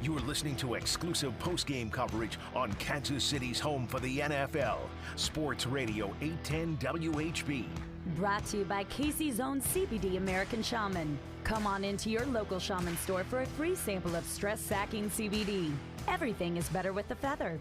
You're listening to exclusive post-game coverage on Kansas City's home for the NFL. Sports Radio 810 WHB. Brought to you by Casey's own CBD American Shaman. Come on into your local Shaman store for a free sample of stress-sacking CBD. Everything is better with the feather.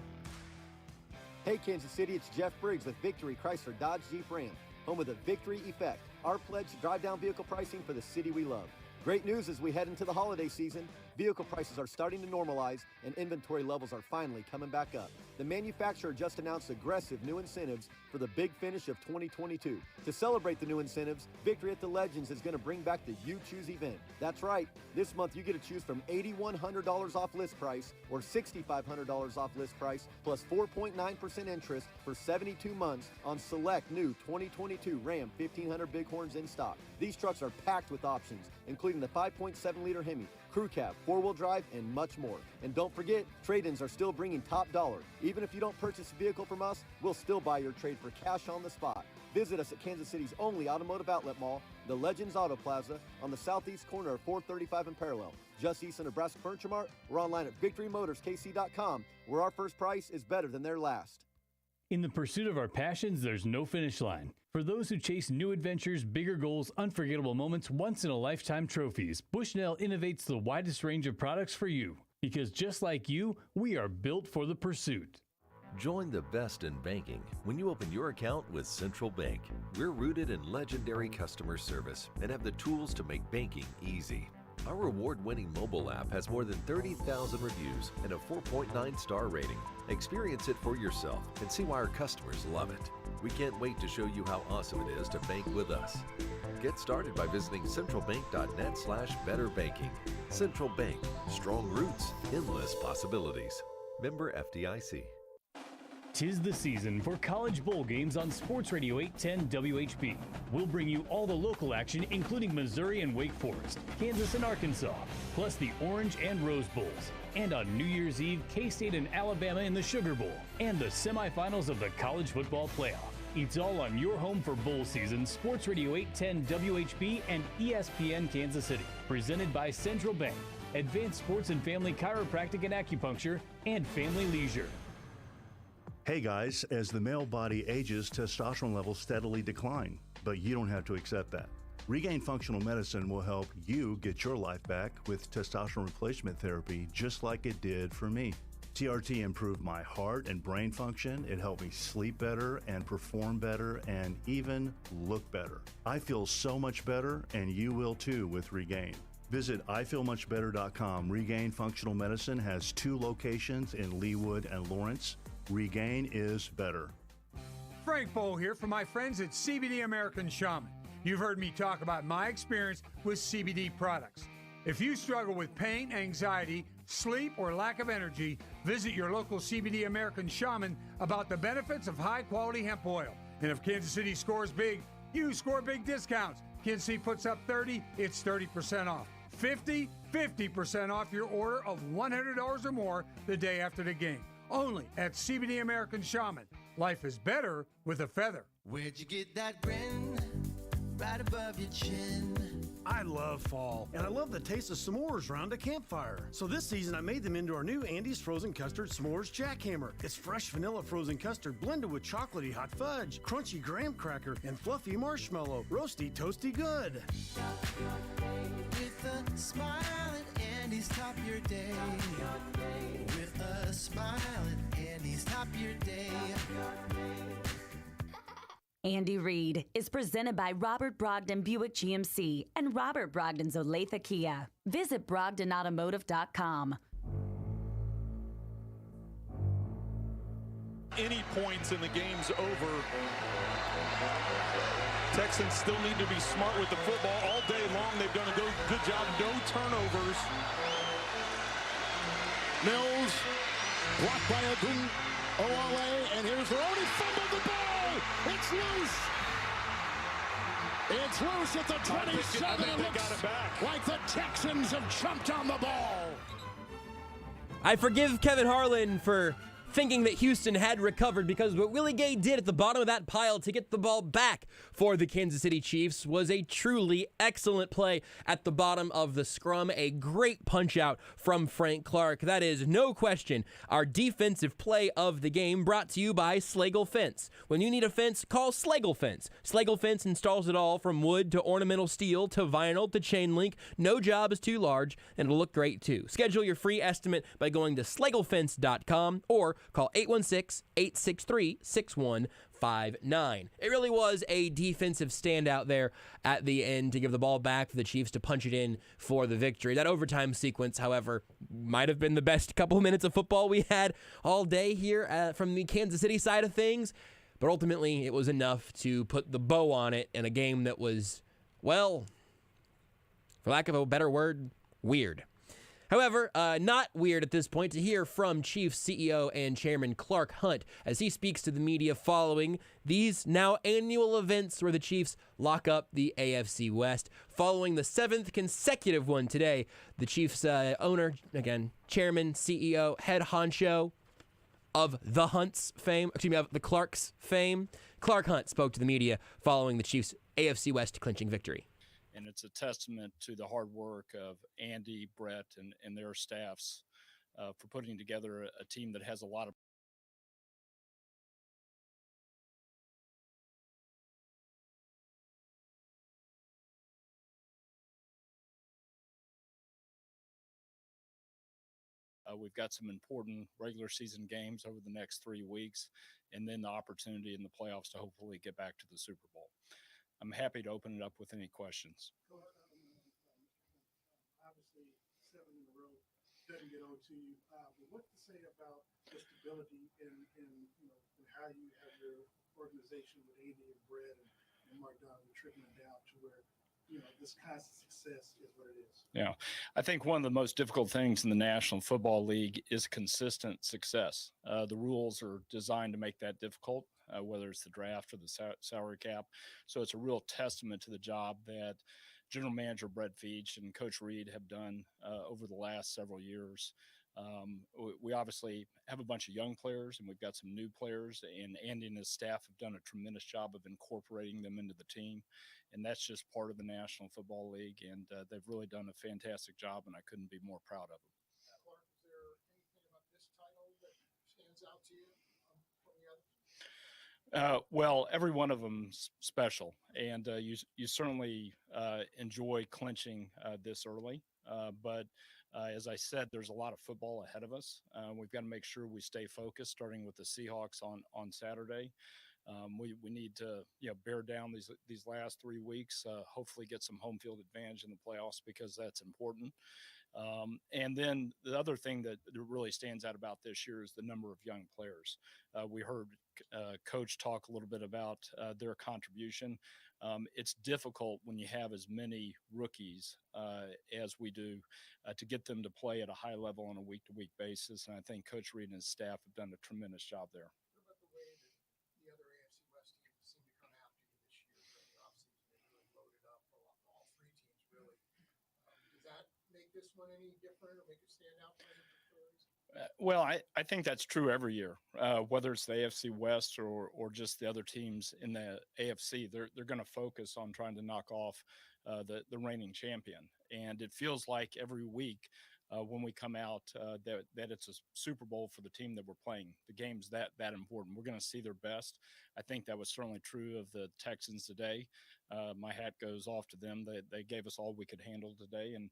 Hey Kansas City, it's Jeff Briggs with Victory Chrysler Dodge Jeep Ram, home of the Victory Effect, our pledge to drive down vehicle pricing for the city we love. Great news as we head into the holiday season. Vehicle prices are starting to normalize and inventory levels are finally coming back up. The manufacturer just announced aggressive new incentives for the big finish of 2022. To celebrate the new incentives, Victory at the Legends is going to bring back the You Choose event. That's right. This month you get to choose from $8,100 off list price or $6,500 off list price plus 4.9% interest for 72 months on select new 2022 Ram 1500 Bighorns in stock. These trucks are packed with options, including the 5.7-liter Hemi, crew cab, four-wheel drive, and much more. And don't forget, trade-ins are still bringing top dollar. Even if you don't purchase a vehicle from us, we'll still buy your trade for cash on the spot. Visit us at Kansas City's only automotive outlet mall, the Legends Auto Plaza, on the southeast corner of 435 and Parallel, just east of Nebraska Furniture Mart. We're online at victorymotorskc.com, where our first price is better than their last. In the pursuit of our passions, there's no finish line. For those who chase new adventures, bigger goals, unforgettable moments, once-in-a-lifetime trophies, Bushnell innovates the widest range of products for you. Because just like you, we are built for the pursuit. Join the best in banking when you open your account with Central Bank. We're rooted in legendary customer service and have the tools to make banking easy. Our award-winning mobile app has more than 30,000 reviews and a 4.9 star rating. Experience it for yourself and see why our customers love it. We can't wait to show you how awesome it is to bank with us. Get started by visiting centralbank.net/betterbanking. Central Bank, strong roots, endless possibilities. Member FDIC. 'Tis the season for college bowl games on Sports Radio 810 WHB. We'll bring you all the local action, including Missouri and Wake Forest, Kansas and Arkansas, plus the Orange and Rose Bowls. And on New Year's Eve, K-State and Alabama in the Sugar Bowl, and the semifinals of the College Football Playoff. It's all on your home for bowl season, Sports Radio 810 WHB and ESPN Kansas City. Presented by Central Bank, Advanced Sports and Family Chiropractic and Acupuncture, and Family Leisure. Hey guys, as the male body ages, testosterone levels steadily decline, but you don't have to accept that. Regain Functional Medicine will help you get your life back with testosterone replacement therapy just like it did for me. TRT improved my heart and brain function. It helped me sleep better and perform better and even look better. I feel so much better, and you will too with Regain. Visit ifeelmuchbetter.com. Regain Functional Medicine has 2 locations in Leawood and Lawrence. Regain is better. Frank Bowl here for my friends at CBD American Shaman. You've heard me talk about my experience with CBD products. If you struggle with pain, anxiety, sleep, or lack of energy, visit your local CBD American Shaman about the benefits of high-quality hemp oil. And if Kansas City scores big, you score big discounts. Kansas City puts up 30, it's 30% off. 50% off your order of $100 or more the day after the game. Only at CBD American Shaman. Life is better with a feather. Where'd you get that grin? Right above your chin. I love fall, and I love the taste of s'mores around a campfire. So this season, I made them into our new Andy's Frozen Custard S'mores Jackhammer. It's fresh vanilla frozen custard blended with chocolatey hot fudge, crunchy graham cracker, and fluffy marshmallow. Roasty, toasty good. With a smile at Andy's, top your day. With a smile at Andy's, top your day. Andy Reid is presented by Robert Brogdon Buick GMC and Robert Brogdon's Olathe Kia. Visit BrogdonAutomotive.com. Any points in the game's over. Texans still need to be smart with the football all day long. They've done a good job. No turnovers. Mills blocked by Agun Owale, and here's Rody, fumbled the ball. It's loose. It's loose at the 27. It looks like the Texans have jumped on the ball. I forgive Kevin Harlan for thinking that Houston had recovered, because what Willie Gay did at the bottom of that pile to get the ball back for the Kansas City Chiefs was a truly excellent play at the bottom of the scrum. A great punch out from Frank Clark. That is no question our defensive play of the game, brought to you by Slagle Fence. When you need a fence, call Slagle Fence. Slagle Fence installs it all from wood to ornamental steel to vinyl to chain link. No job is too large, and it'll look great too. Schedule your free estimate by going to slaglefence.com or call 816-863-6159. It really was a defensive standout there at the end to give the ball back for the Chiefs to punch it in for the victory. That overtime sequence, however, might have been the best couple minutes of football we had all day here from the Kansas City side of things. But ultimately, it was enough to put the bow on it in a game that was, well, for lack of a better word, weird. However, not weird at this point to hear from Chiefs CEO and Chairman Clark Hunt as he speaks to the media following these now annual events where the Chiefs lock up the AFC West. Following the 7th consecutive one today, the Chiefs owner, again, Chairman, CEO, head honcho of the Hunts fame, of the Clarks fame, Clark Hunt spoke to the media following the Chiefs' AFC West clinching victory. And it's a testament to the hard work of Andy, Brett, and their staffs for putting together a team that has a lot of we've got some important regular season games over the next 3 weeks, and then the opportunity in the playoffs to hopefully get back to the Super Bowl. I'm happy to open it up with any questions. Obviously, 7 in a row doesn't get old to you. But what to say about the stability and how you have your organization with Andy and Brett and Mark Donovan trickling down to where this constant success is what it is. Yeah, I think one of the most difficult things in the National Football League is consistent success. The rules are designed to make that difficult, whether it's the draft or the salary cap. So it's a real testament to the job that General Manager Brett Veach and Coach Reid have done over the last several years. We obviously have a bunch of young players, and we've got some new players, and Andy and his staff have done a tremendous job of incorporating them into the team. And that's just part of the National Football League, and they've really done a fantastic job, and I couldn't be more proud of them. Clark, is there anything about this title that stands out to you from the others? Well, every one of them's special, and you certainly enjoy clinching this early. But as I said, there's a lot of football ahead of us. We've got to make sure we stay focused, starting with the Seahawks on Saturday. We need to bear down these last 3 weeks, hopefully get some home field advantage in the playoffs, because that's important. And then the other thing that really stands out about this year is the number of young players. We heard coach talk a little bit about their contribution. It's difficult when you have as many rookies as we do to get them to play at a high level on a week-to-week basis. And I think Coach Reid and his staff have done a tremendous job there. What about the way that the other AFC West teams seem to come after you this year during the offseason? They really loaded up for all three teams, really. Does that make this one any different or make it stand out for any particular reason? Well, I think that's true every year, whether it's the AFC West or just the other teams in the AFC. They're going to focus on trying to knock off the reigning champion, and it feels like every week when we come out that it's a Super Bowl for the team that we're playing. The game's that important. We're going to see their best. I think that was certainly true of the Texans today. My hat goes off to them. They gave us all we could handle today, and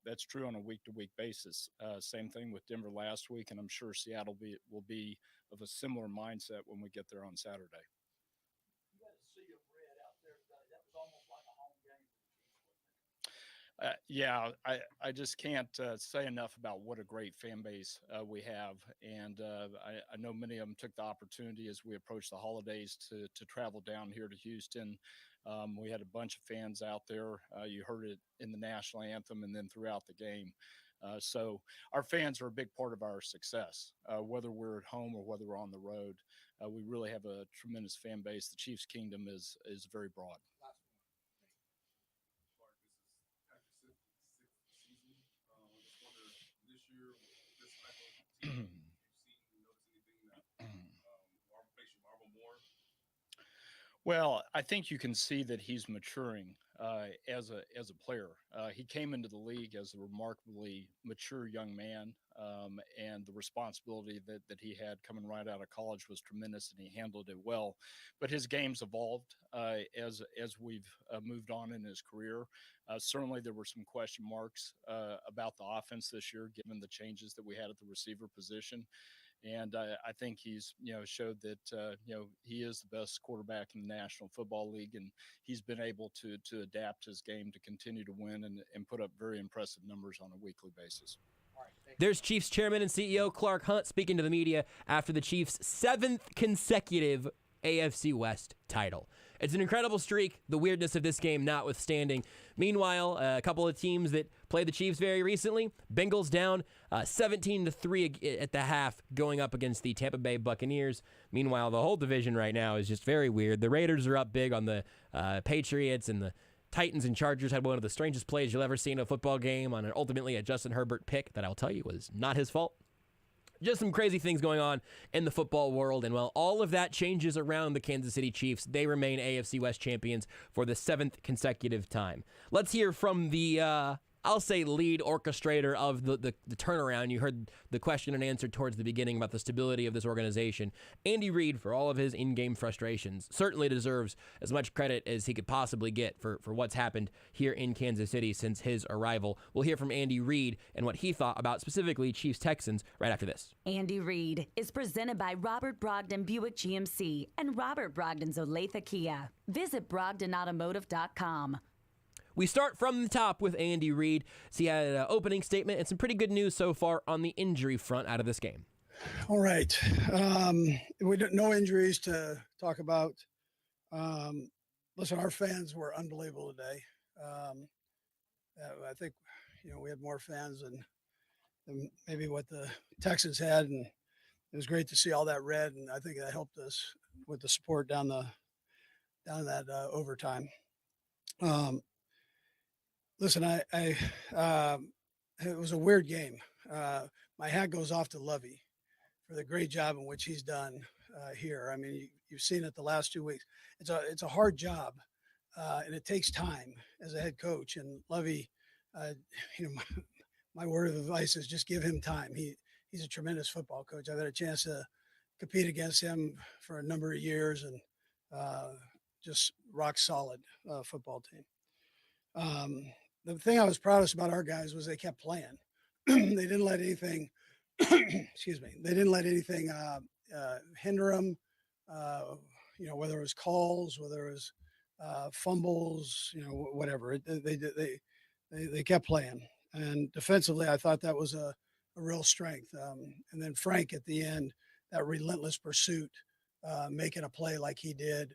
that's true on a week-to-week basis. Same thing with Denver last week, and I'm sure Seattle will be of a similar mindset when we get there on Saturday. You got to see a red out there today. That was almost like a home game. Yeah, I just can't say enough about what a great fan base we have. And I know many of them took the opportunity as we approach the holidays to travel down here to Houston. We had a bunch of fans out there. You heard it in the national anthem and then throughout the game. So our fans are a big part of our success, whether we're at home or whether we're on the road. We really have a tremendous fan base. The Chiefs Kingdom is very broad. Well, I think you can see that he's maturing as a player. He came into the league as a remarkably mature young man, and the responsibility that he had coming right out of college was tremendous, and he handled it well. But his game's evolved as we've moved on in his career. Certainly, there were some question marks about the offense this year, given the changes that we had at the receiver position. And I think he's, showed that, he is the best quarterback in the National Football League, and he's been able to adapt his game to continue to win and put up very impressive numbers on a weekly basis. There's Chiefs chairman and CEO Clark Hunt speaking to the media after the Chiefs' 7th consecutive AFC West title. It's an incredible streak, the weirdness of this game notwithstanding. Meanwhile, a couple of teams that played the Chiefs very recently, Bengals down 17-3 at the half going up against the Tampa Bay Buccaneers. Meanwhile, the whole division right now is just very weird. The Raiders are up big on the Patriots, and the Titans and Chargers had one of the strangest plays you'll ever see in a football game on ultimately a Justin Herbert pick that I'll tell you was not his fault. Just some crazy things going on in the football world. And while all of that changes around the Kansas City Chiefs, they remain AFC West champions for the 7th consecutive time. Let's hear from the, I'll say, lead orchestrator of the turnaround. You heard the question and answer towards the beginning about the stability of this organization. Andy Reid, for all of his in-game frustrations, certainly deserves as much credit as he could possibly get for what's happened here in Kansas City since his arrival. We'll hear from Andy Reid and what he thought about specifically Chiefs-Texans right after this. Andy Reid is presented by Robert Brogdon Buick GMC and Robert Brogdon's Olathe Kia. Visit BrogdonAutomotive.com. We start from the top with Andy Reid. So he had an opening statement and some pretty good news so far on the injury front out of this game. All right. No injuries to talk about. Listen, our fans were unbelievable today. I think, we had more fans than maybe what the Texans had, and it was great to see all that red, and I think that helped us with the support down that overtime. Listen, it was a weird game. My hat goes off to Lovey for the great job in which he's done here. I mean, you've seen it the last 2 weeks. It's a hard job, and it takes time as a head coach. And Lovey, my word of advice is just give him time. He's a tremendous football coach. I've had a chance to compete against him for a number of years, and just rock solid football team. The thing I was proudest about our guys was they kept playing. They didn't let anything, excuse me, they didn't let anything hinder them, whether it was calls, whether it was fumbles, whatever. They kept playing. And defensively, I thought that was a real strength. And then Frank at the end, that relentless pursuit making a play like he did.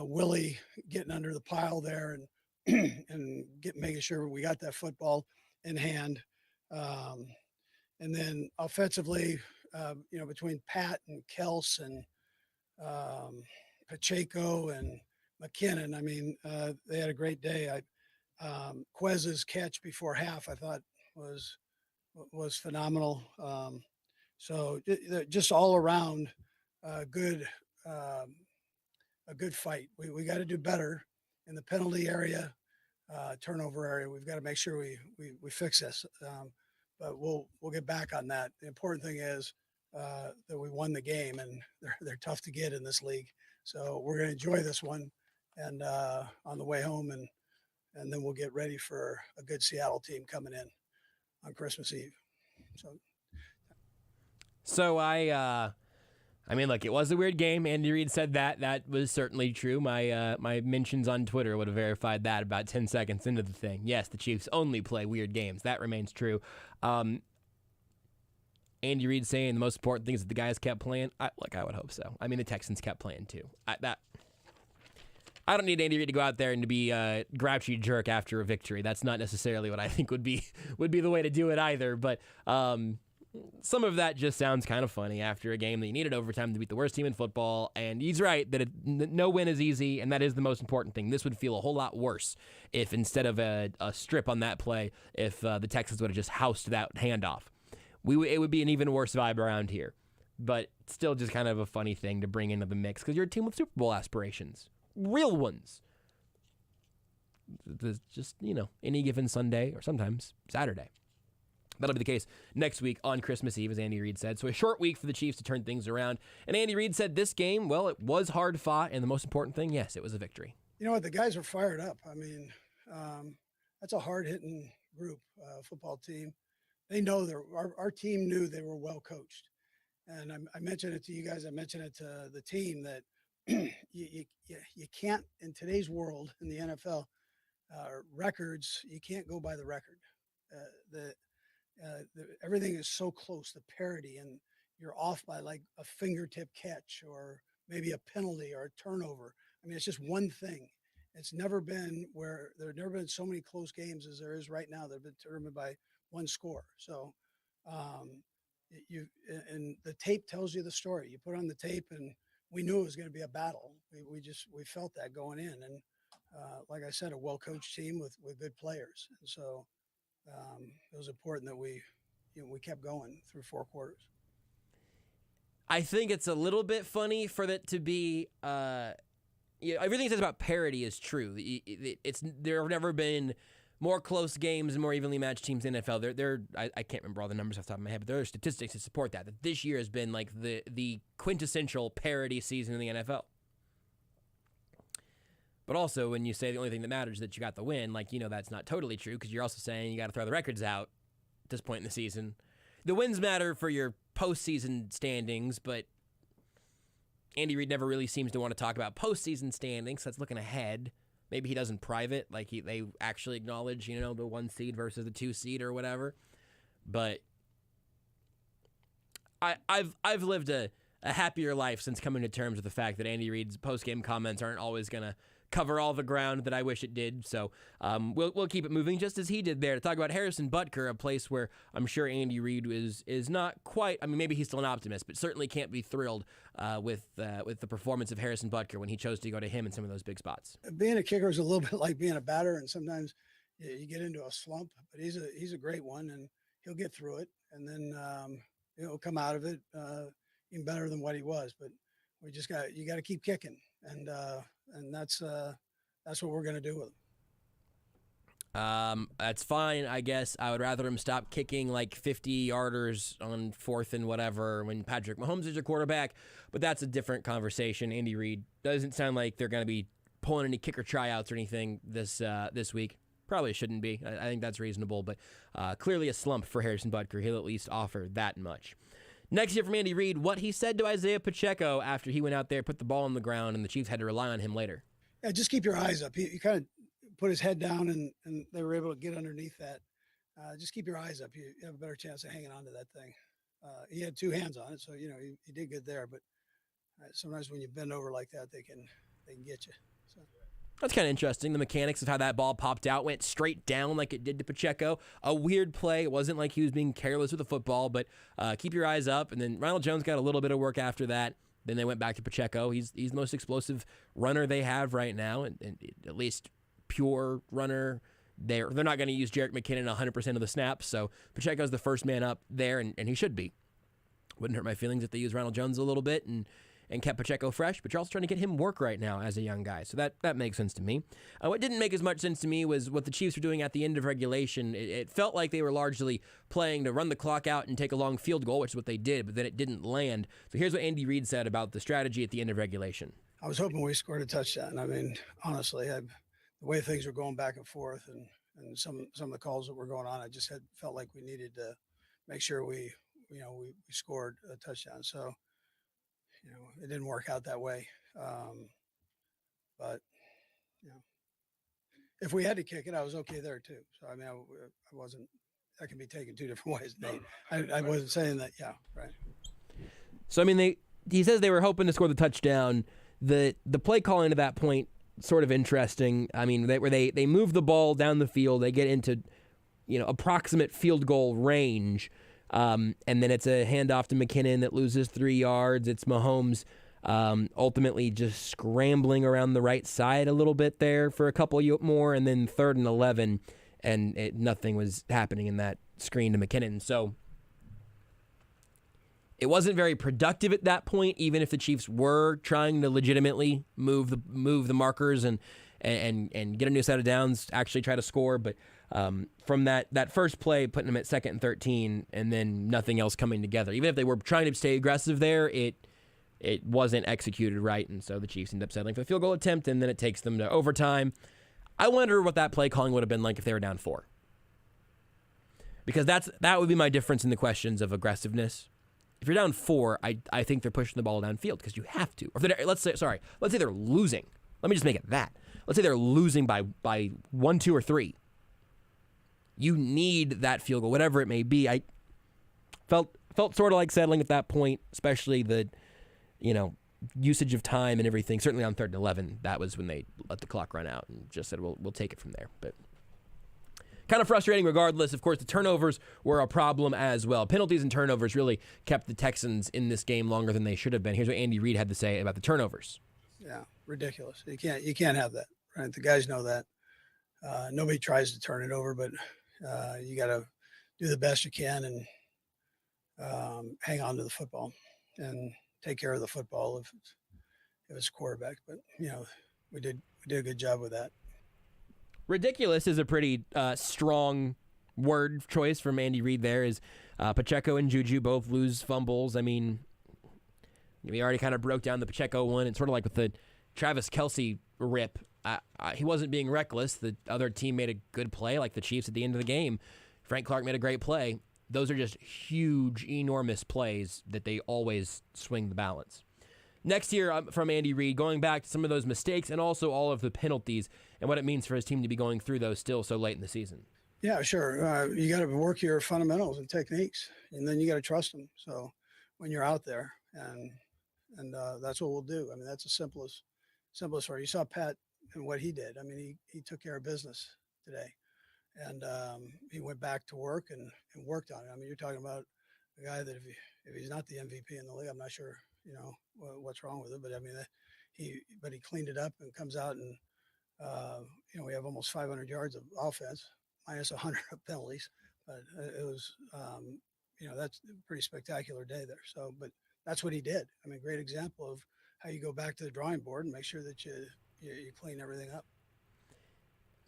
Willie getting under the pile there and and making sure we got that football in hand. And then offensively, between Pat and Kels and Pacheco and McKinnon, I mean, they had a great day. Quez's catch before half, I thought was phenomenal. So just all around, good, a good fight. We got to do better in the penalty area, turnover area. We've got to make sure we fix this. But we'll get back on that. The important thing is that we won the game, and they're tough to get in this league. So we're going to enjoy this one, and on the way home, and then we'll get ready for a good Seattle team coming in on Christmas Eve. So I mean, look, it was a weird game. Andy Reid said that. That was certainly true. My my mentions on Twitter would have verified that about 10 seconds into the thing. Yes, the Chiefs only play weird games. That remains true. Andy Reid saying the most important thing is that the guys kept playing. I would hope so. I mean, the Texans kept playing too. I don't need Andy Reid to go out there and to be a grouchy jerk after a victory. That's not necessarily what I think would be the way to do it either. But some of that just sounds kind of funny after a game that you needed overtime to beat the worst team in football. And he's right that no win is easy, and that is the most important thing. This would feel a whole lot worse if instead of a strip on that play, if the Texans would have just housed that handoff. It would be an even worse vibe around here. But still just kind of a funny thing to bring into the mix because you're a team with Super Bowl aspirations. Real ones. Just, any given Sunday or sometimes Saturday. That'll be the case next week on Christmas Eve, as Andy Reid said. So a short week for the Chiefs to turn things around. And Andy Reid said this game, well, it was hard fought, and the most important thing, yes, it was a victory. You know what? The guys are fired up. I mean, that's a hard-hitting group, football team. They know our team knew they were well coached. And I mentioned it to you guys. I mentioned it to the team that you can't, in today's world, in the NFL, records, you can't go by the record. Everything is so close, the parity, and you're off by like a fingertip catch or maybe a penalty or a turnover. I mean, it's just one thing. It's never been where there have never been so many close games as there is right now that have been determined by one score. So and the tape tells you the story. You put on the tape, and we knew it was going to be a battle. We felt that going in, and like I said, a well-coached team with good players. And so it was important that we kept going through 4 quarters. I think it's a little bit funny for that to be. Everything he says about parity is true. There have never been more close games and more evenly matched teams in the NFL. I can't remember all the numbers off the top of my head, but there are statistics to support that this year has been like the quintessential parity season in the NFL. But also, when you say the only thing that matters is that you got the win, that's not totally true because you're also saying you got to throw the records out at this point in the season. The wins matter for your postseason standings, but Andy Reid never really seems to want to talk about postseason standings. So that's looking ahead. Maybe he does in private, they actually acknowledge, the 1 seed versus the 2 seed or whatever. But I've lived a happier life since coming to terms with the fact that Andy Reid's postgame comments aren't always going to cover all the ground that I wish it did. So we'll keep it moving just as he did there to talk about Harrison Butker, a place where I'm sure Andy Reid is not quite, maybe he's still an optimist, but certainly can't be thrilled with the performance of Harrison Butker when he chose to go to him in some of those big spots. Being a kicker is a little bit like being a batter, and sometimes you get into a slump, but he's a great one, and he'll get through it, and then he'll come out of it even better than what he was. But you got to keep kicking, and that's what we're going to do with him. That's fine, I guess. I would rather him stop kicking like 50-yarders on 4th and whatever when Patrick Mahomes is your quarterback, but that's a different conversation. Andy Reid doesn't sound like they're going to be pulling any kicker tryouts or anything this week. Probably shouldn't be. I think that's reasonable, but clearly a slump for Harrison Butker. He'll at least offer that much. Next year from Andy Reid, what he said to Isaiah Pacheco after he went out there, put the ball on the ground, and the Chiefs had to rely on him later. Yeah, just keep your eyes up. He kind of put his head down, and they were able to get underneath that. Just keep your eyes up. You have a better chance of hanging on to that thing. He had 2 hands on it, so, he did good there. But Sometimes when you bend over like that, they can get you. So. That's kind of interesting. The mechanics of how that ball popped out went straight down like it did to Pacheco. A weird play. It wasn't like he was being careless with the football, but keep your eyes up. And then Ronald Jones got a little bit of work after that. Then they went back to Pacheco. He's the most explosive runner they have right now, and at least pure runner. They're not going to use Jerick McKinnon 100% of the snaps, so Pacheco's the first man up there, and he should be. Wouldn't hurt my feelings if they used Ronald Jones a little bit and kept Pacheco fresh, but you're also trying to get him work right now as a young guy, so that makes sense to me. What didn't make as much sense to me was what the Chiefs were doing at the end of regulation. It felt like they were largely playing to run the clock out and take a long field goal, which is what they did, but then it didn't land. So here's what Andy Reid said about the strategy at the end of regulation. I was hoping we scored a touchdown. I mean, honestly, the way things were going back and forth and some of the calls that were going on, I just felt like we needed to make sure we scored a touchdown. So, it didn't work out that way. But, if we had to kick it, I was okay there too. So, I mean, I wasn't, that can be taken two different ways, Nate. I wasn't saying that. Yeah. Right. So, I mean, he says they were hoping to score the touchdown. The play calling to that point, sort of interesting. I mean, they move the ball down the field, they get into, approximate field goal range, and then it's a handoff to McKinnon that loses 3 yards. It's Mahomes ultimately just scrambling around the right side a little bit there for a couple more, and then 3rd and 11, and nothing was happening in that screen to McKinnon. So it wasn't very productive at that point, even if the Chiefs were trying to legitimately move the markers and get a new set of downs, actually try to score. But from that first play, putting them at 2nd and 13, and then nothing else coming together. Even if they were trying to stay aggressive there, it wasn't executed right, and so the Chiefs end up settling for the field goal attempt, and then it takes them to overtime. I wonder what that play calling would have been like if they were down 4. Because that would be my difference in the questions of aggressiveness. If you're down 4, I think they're pushing the ball downfield because you have to. Or let's say they're losing. Let me just make it that. Let's say they're losing by 1, 2, or 3. You need that field goal, whatever it may be. I felt sort of like settling at that point, especially the, usage of time and everything. Certainly on 3rd and 11, that was when they let the clock run out and just said, we'll take it from there. But kind of frustrating regardless. Of course, the turnovers were a problem as well. Penalties and turnovers really kept the Texans in this game longer than they should have been. Here's what Andy Reid had to say about the turnovers. Yeah, ridiculous. You can't have that, right? The guys know that. Nobody tries to turn it over, but you got to do the best you can and hang on to the football and take care of the football if it's quarterback. But, we did a good job with that. Ridiculous is a pretty strong word choice from Andy Reid there. Is Pacheco and Juju both lose fumbles. I mean, we already kind of broke down the Pacheco one. It's sort of like with the Travis Kelce rip. He wasn't being reckless. The other team made a good play, like the Chiefs at the end of the game. Frank Clark made a great play. Those are just huge, enormous plays that they always swing the balance. Next here from Andy Reid, going back to some of those mistakes and also all of the penalties and what it means for his team to be going through those still so late in the season. Yeah, sure. You got to work your fundamentals and techniques, and then you got to trust them. So when you're out there, and that's what we'll do. I mean, that's the simplest part. You saw Pat and what he did. I mean, he took care of business today, and he went back to work and worked on it. I mean, you're talking about a guy that if he's not the MVP in the league, I'm not sure what's wrong with it, but I mean he cleaned it up and comes out and we have almost 500 yards of offense minus 100 of penalties, but it was that's a pretty spectacular day there. So, but that's what he did. I mean, great example of how you go back to the drawing board and make sure that you clean everything up.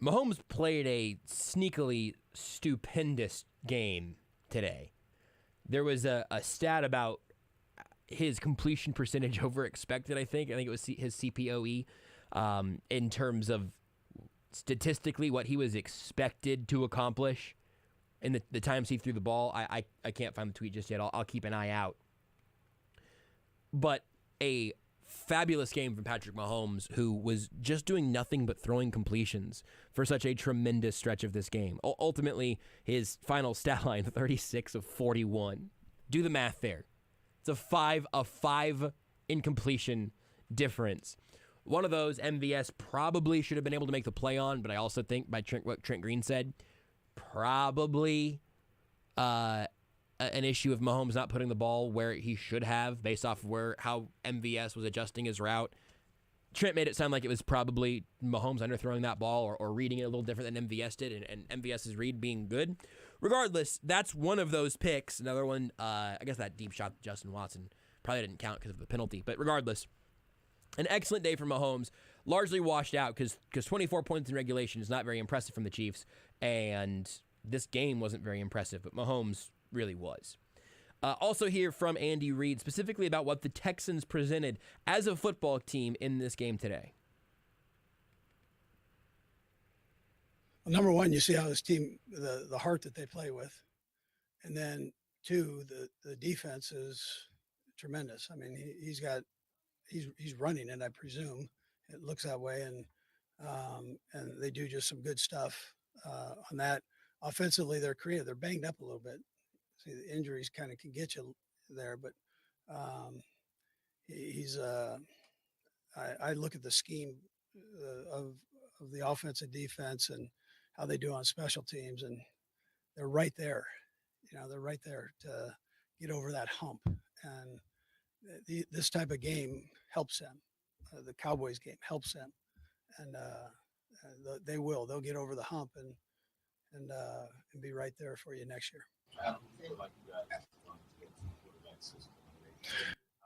Mahomes played a sneakily stupendous game today. There was a stat about his completion percentage over expected, I think it was his CPOE, in terms of statistically what he was expected to accomplish in the times he threw the ball. I can't find the tweet just yet. I'll keep an eye out. But a fabulous game from Patrick Mahomes, who was just doing nothing but throwing completions for such a tremendous stretch of this game. Ultimately, his final stat line, 36 of 41. Do the math there. It's a 5 incompletion difference. One of those, MVS probably should have been able to make the play on, but I also think, by what Trent Green said, probably an issue of Mahomes not putting the ball where he should have based off of how MVS was adjusting his route. Trent made it sound like it was probably Mahomes underthrowing that ball or reading it a little different than MVS did, and MVS's read being good. Regardless, that's one of those picks. Another one, I guess that deep shot to Justin Watson probably didn't count because of the penalty. But regardless, an excellent day for Mahomes. Largely washed out because 24 points in regulation is not very impressive from the Chiefs, and this game wasn't very impressive, but Mahomes really was. Also hear from Andy Reid specifically about what the Texans presented as a football team in this game today. Well, number one, you see how this team, the heart that they play with. And then two, the defense is tremendous. I mean, he's running it, I presume. It looks that way. And they do just some good stuff on that. Offensively, they're creative. They're banged up a little bit. See, the injuries kind of can get you there, but I look at the scheme of the offense and defense and how they do on special teams, and they're right there. They're right there to get over that hump. And this type of game helps them. The Cowboys game helps them, and they'll get over the hump and be right there for you next year.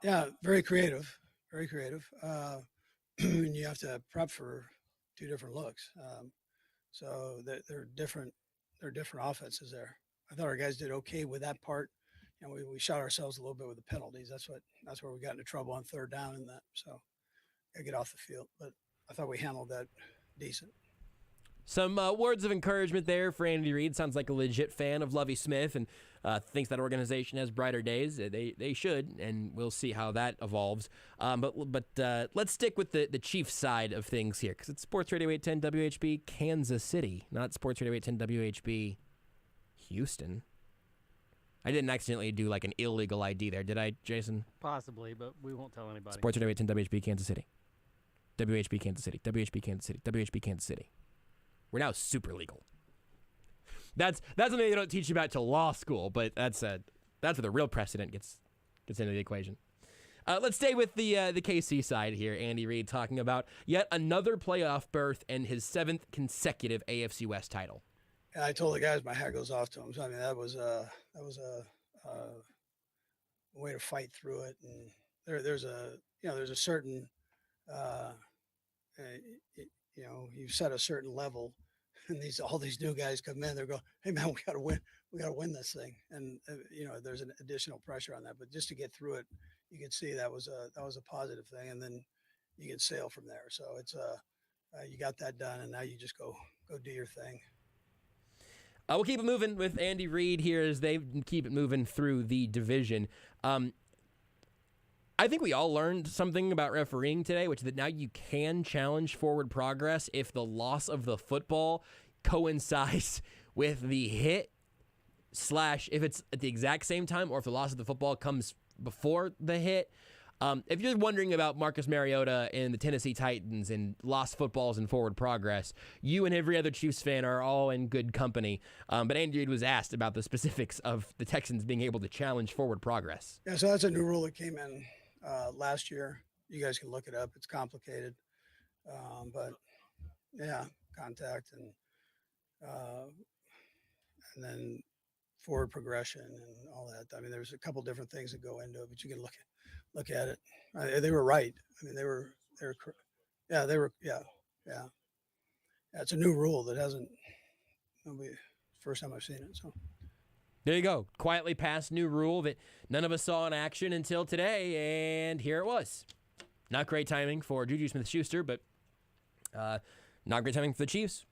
Yeah, very creative, very creative. And you have to prep for two different looks. So they're different. They're different offenses there. I thought our guys did okay with that part. We shot ourselves a little bit with the penalties. That's where we got into trouble on third down in that. So gotta get off the field. But I thought we handled that decent. Some words of encouragement there for Andy Reid. Sounds like a legit fan of Lovie Smith and thinks that organization has brighter days. They should, and we'll see how that evolves. But let's stick with the Chiefs side of things here, because it's Sports Radio 810 WHB Kansas City, not Sports Radio 810 WHB Houston. I didn't accidentally do like an illegal ID there, did I, Jason? Possibly, but we won't tell anybody. Sports Radio 810 WHB Kansas City. WHB Kansas City. WHB Kansas City. WHB Kansas City. We're now super legal. That's something they don't teach you about till law school, but that's where the real precedent gets into the equation. Let's stay with the KC side here. Andy Reid talking about yet another playoff berth and his 7th consecutive AFC West title. And I told the guys my hat goes off to them. So, I mean, that was a way to fight through it. And there's a certain you set a certain level, and all these new guys come in. They're going, "Hey man, we got to win. We got to win this thing." And there's an additional pressure on that. But just to get through it, you can see that was a positive thing, and then you can sail from there. So it's you got that done, and now you just go do your thing. We'll keep it moving with Andy Reid here as they keep it moving through the division. I think we all learned something about refereeing today, which is that now you can challenge forward progress if the loss of the football coincides with the hit / if it's at the exact same time, or if the loss of the football comes before the hit. If you're wondering about Marcus Mariota and the Tennessee Titans and lost footballs and forward progress, you and every other Chiefs fan are all in good company. But Andy Reid was asked about the specifics of the Texans being able to challenge forward progress. Yeah, so that's a new rule that came in last year. You guys can look it up. It's complicated. But, yeah, contact and then forward progression and all that. I mean, there's a couple different things that go into it, but you can look at it. They were right. I mean, they were it's a new rule that first time I've seen it. So there you go. Quietly passed new rule that none of us saw in action until today, and here it was. Not great timing for Juju Smith-Schuster, but not great timing for the Chiefs.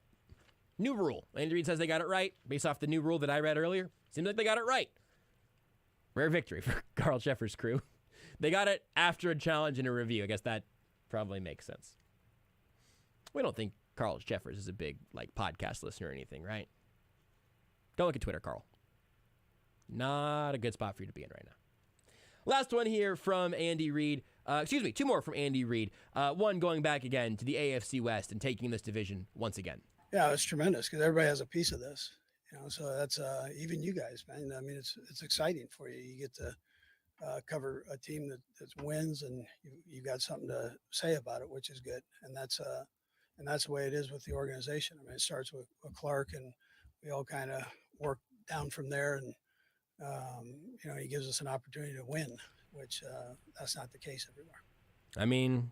New rule. Andy Reid says they got it right. Based off the new rule that I read earlier, seems like they got it right. Rare victory for Carl Sheffer's crew. They got it after a challenge and a review. I guess that probably makes sense. We don't think Carl Sheffers is a big podcast listener or anything, right? Don't look at Twitter, Carl. Not a good spot for you to be in right now. Last one here from Andy Reid. Two more from Andy Reid. One going back again to the AFC West and taking this division once again. Yeah, it's tremendous because everybody has a piece of this. So that's even you guys, man. I mean, it's exciting for you. You get to cover a team that wins, and you got something to say about it, which is good. And that's the way it is with the organization. I mean, it starts with Clark, and we all kind of work down from there. And he gives us an opportunity to win, which that's not the case everywhere. I mean,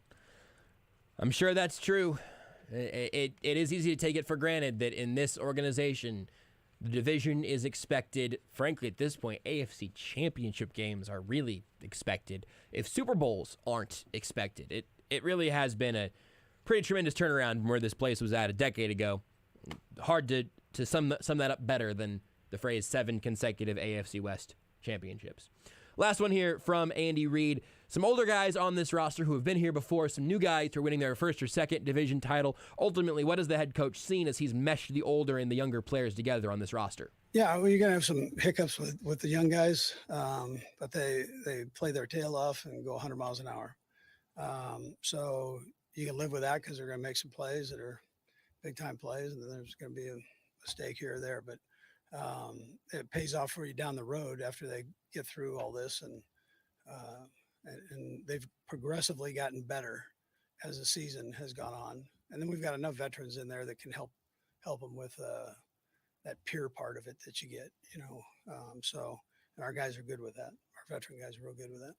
I'm sure that's true. It is easy to take it for granted that in this organization, the division is expected. Frankly, at this point, AFC championship games are really expected. If Super Bowls aren't expected, it really has been a pretty tremendous turnaround from where this place was at a decade ago. Hard to sum that up better than the phrase 7 consecutive AFC West championships. Last one here from Andy Reid. Some older guys on this roster who have been here before, some new guys who are winning their first or second division title. Ultimately, what has the head coach seen as he's meshed the older and the younger players together on this roster? Yeah, well, you're going to have some hiccups with the young guys, but they play their tail off and go 100 miles an hour. So you can live with that because they're going to make some plays that are big-time plays, and then there's going to be a mistake here or there. But it pays off for you down the road after they get through all this, and they've progressively gotten better as the season has gone on. And then we've got enough veterans in there that can help them with that peer part of it that you get, so, and our guys are good with that. Our veteran guys are real good with that.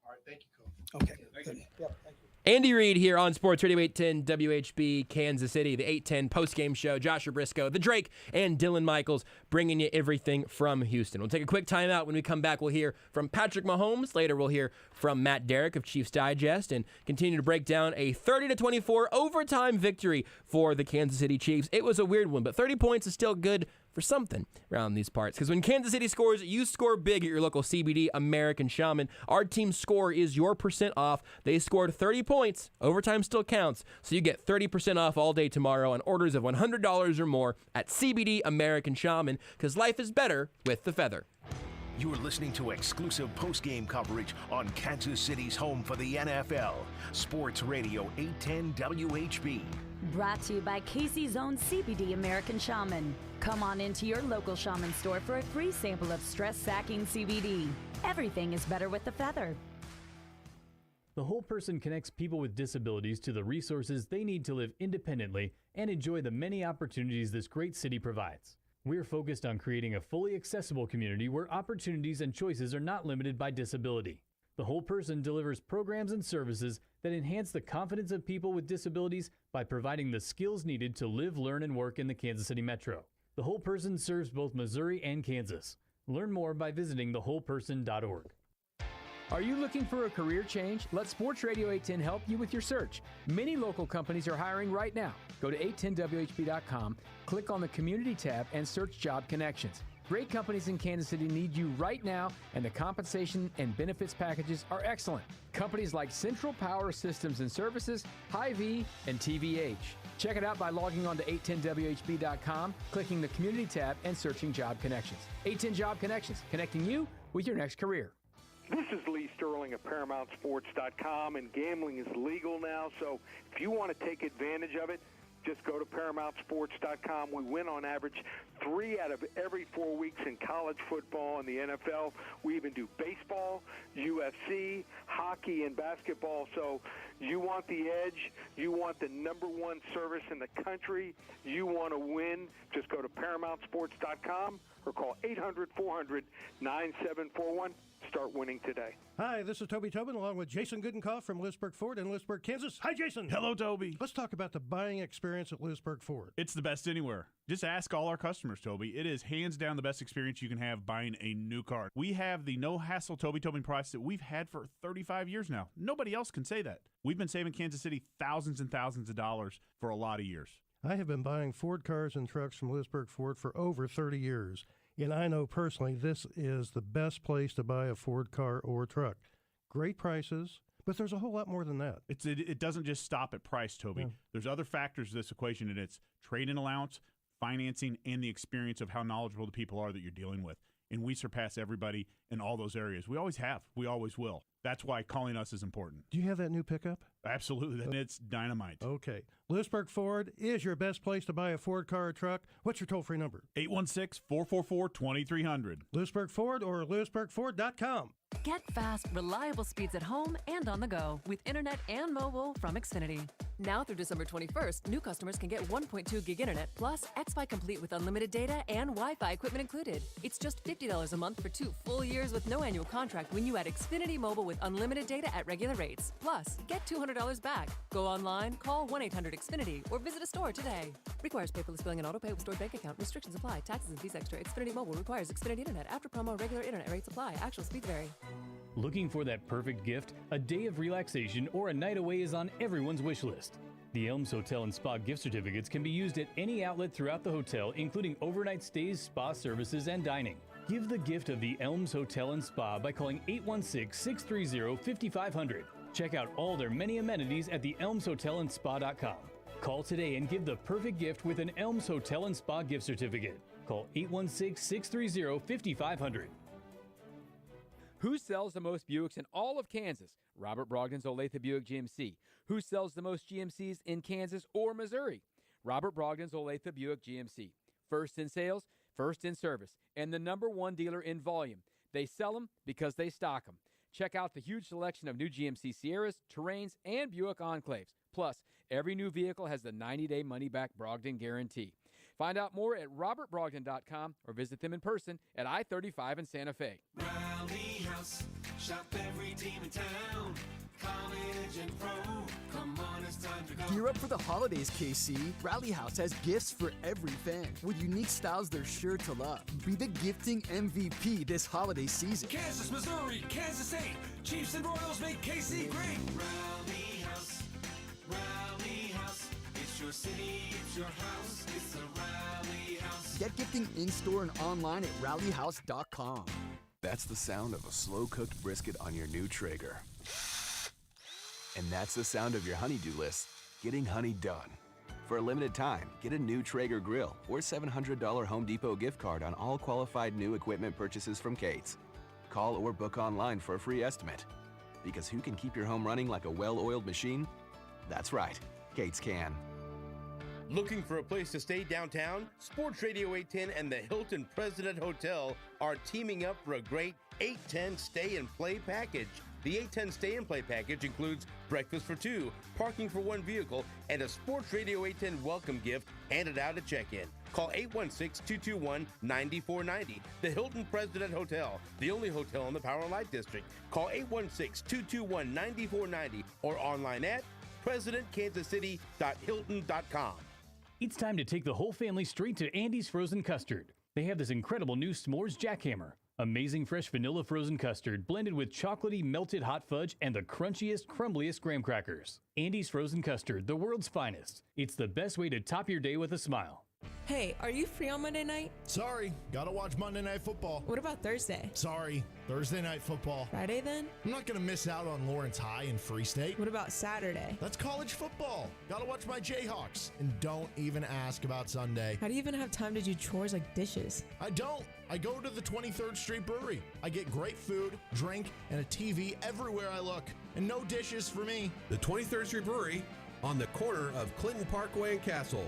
All right, thank you, Coach. Okay, good. Yep, thank you. Andy Reid here on Sports Radio 810 WHB Kansas City, the 810 postgame show. Joshua Brisco, the Drake, and Dylan Michaels bringing you everything from Houston. We'll take a quick timeout. When we come back, we'll hear from Patrick Mahomes. Later, we'll hear from Matt Derrick of Chiefs Digest and continue to break down a 30-24 overtime victory for the Kansas City Chiefs. It was a weird one, but 30 points is still good for something around these parts. Because when Kansas City scores, you score big at your local CBD American Shaman. Our team's score is your % off. They scored 30 points. Overtime still counts. So you get 30% off all day tomorrow on orders of $100 or more at CBD American Shaman. Because life is better with the feather. You're listening to exclusive post-game coverage on Kansas City's home for the NFL. Sports Radio 810 WHB. Brought to you by Casey's own CBD American Shaman. Come on into your local shaman store for a free sample of stress-sacking CBD. Everything is better with the feather. The Whole Person connects people with disabilities to the resources they need to live independently and enjoy the many opportunities this great city provides. We're focused on creating a fully accessible community where opportunities and choices are not limited by disability. The Whole Person delivers programs and services that enhance the confidence of people with disabilities by providing the skills needed to live, learn, and work in the Kansas City Metro. The Whole Person serves both Missouri and Kansas. Learn more by visiting thewholeperson.org. Are you looking for a career change? Let Sports Radio 810 help you with your search. Many local companies are hiring right now. Go to 810WHB.com, click on the Community tab, and search Job Connections. Great companies in Kansas City need you right now, and the compensation and benefits packages are excellent. Companies like Central Power Systems and Services, Hy-Vee, and TVH. Check it out by logging on to 810WHB.com, clicking the Community tab, and searching Job Connections. 810 Job Connections, connecting you with your next career. This is Lee Sterling of ParamountSports.com, and gambling is legal now, so if you want to take advantage of it, just go to ParamountSports.com. We win on average 3 out of every 4 weeks in college football and the NFL. We even do baseball, UFC, hockey, and basketball. So you want the edge. You want the #1 service in the country. You want to win. Just go to ParamountSports.com or call 800-400-9741. Start winning today. Hi, this is Toby Tobin along with Jason Goodenkoff from Lewisburg Ford in Lewisburg, Kansas. Hi, Jason. Hello, Toby. Let's talk about the buying experience at Lewisburg Ford. It's the best anywhere. Just ask all our customers, Toby. It is hands down the best experience you can have buying a new car. We have the no-hassle Toby Tobin price that we've had for 35 years now. Nobody else can say that. We've been saving Kansas City thousands and thousands of dollars for a lot of years. I have been buying Ford cars and trucks from Lewisburg Ford for over 30 years. And I know personally this is the best place to buy a Ford car or truck. Great prices, but there's a whole lot more than that. It doesn't just stop at price, Toby. No. There's other factors to this equation, and it's trade-in allowance, financing, and the experience of how knowledgeable the people are that you're dealing with. and we surpass everybody in all those areas. We always have. We always will. That's why calling us is important. Do you have that new pickup? Absolutely. And it's dynamite. Okay. Lewisburg Ford is your best place to buy a Ford car or truck. What's your toll-free number? 816-444-2300. Lewisburg Ford or lewisburgford.com. Get fast, reliable speeds at home and on the go with internet and mobile from Xfinity. Now through December 21st, new customers can get 1.2 gig internet plus XFi Complete with unlimited data and Wi-Fi equipment included. It's just $50 a month for 2 full years with no annual contract when you add Xfinity Mobile with unlimited data at regular rates. Plus, get $200 back. Go online, call 1-800-XFINITY or visit a store today. Requires paperless billing and autopay with stored bank account. Restrictions apply. Taxes and fees extra. Xfinity Mobile requires Xfinity Internet. After promo, regular internet rates apply. Actual speeds vary. Looking for that perfect gift? A day of relaxation or a night away is on everyone's wish list. The Elms Hotel and Spa gift certificates can be used at any outlet throughout the hotel, including overnight stays, spa services, and dining. Give the gift of the Elms Hotel and Spa by calling 816-630-5500. Check out all their many amenities at theelmshotelandspa.com. Call today and give the perfect gift with an Elms Hotel and Spa gift certificate. Call 816-630-5500. Who sells the most Buicks in all of Kansas? Robert Brogdon's Olathe Buick GMC. Who sells the most GMCs in Kansas or Missouri? Robert Brogdon's Olathe Buick GMC. First in sales, first in service, and the #1 dealer in volume. They sell them because they stock them. Check out the huge selection of new GMC Sierras, Terrains, and Buick Enclaves. Plus, every new vehicle has the 90-day money-back Brogdon guarantee. Find out more at robertbrogdon.com or visit them in person at I-35 in Santa Fe. Rally House, shop every team in town. College and pro, come on, it's time to go. Gear up for the holidays, KC. Rally House has gifts for every fan with unique styles they're sure to love. Be the gifting MVP this holiday season. Kansas, Missouri, Kansas State, Chiefs and Royals make KC great. Rally House, Rally House. It's your city, it's your house, it's a Rally House. Get gifting in-store and online at rallyhouse.com. That's the sound of a slow-cooked brisket on your new Traeger. And that's the sound of your honey-do list getting honey done. For a limited time, get a new Traeger grill or $700 Home Depot gift card on all qualified new equipment purchases from Kate's. Call or book online for a free estimate. Because who can keep your home running like a well-oiled machine? That's right, Kate's can. Looking for a place to stay downtown? Sports Radio 810 and the Hilton President Hotel are teaming up for a great 810 Stay and Play package. The 810 Stay and Play package includes breakfast for 2, parking for 1 vehicle, and a Sports Radio 810 welcome gift handed out at check-in. Call 816-221-9490. The Hilton President Hotel, the only hotel in the Power and Light District. Call 816-221-9490 or online at presidentkansascity.hilton.com. It's time to take the whole family straight to Andy's Frozen Custard. They have this incredible new s'mores jackhammer. Amazing fresh vanilla frozen custard blended with chocolatey melted hot fudge and the crunchiest, crumbliest graham crackers. Andy's Frozen Custard, the world's finest. It's the best way to top your day with a smile. Hey, are you free on Monday night? Sorry, gotta watch Monday Night Football. What about Thursday? Sorry, Thursday Night Football. Friday then? I'm not gonna miss out on Lawrence High and Free State. What about Saturday? That's college football. Gotta watch my Jayhawks. And don't even ask about Sunday. How do you even have time to do chores like dishes? I don't. I go to the 23rd Street Brewery. I get great food, drink, and a TV everywhere I look. And no dishes for me. The 23rd Street Brewery on the corner of Clinton Parkway and Castle.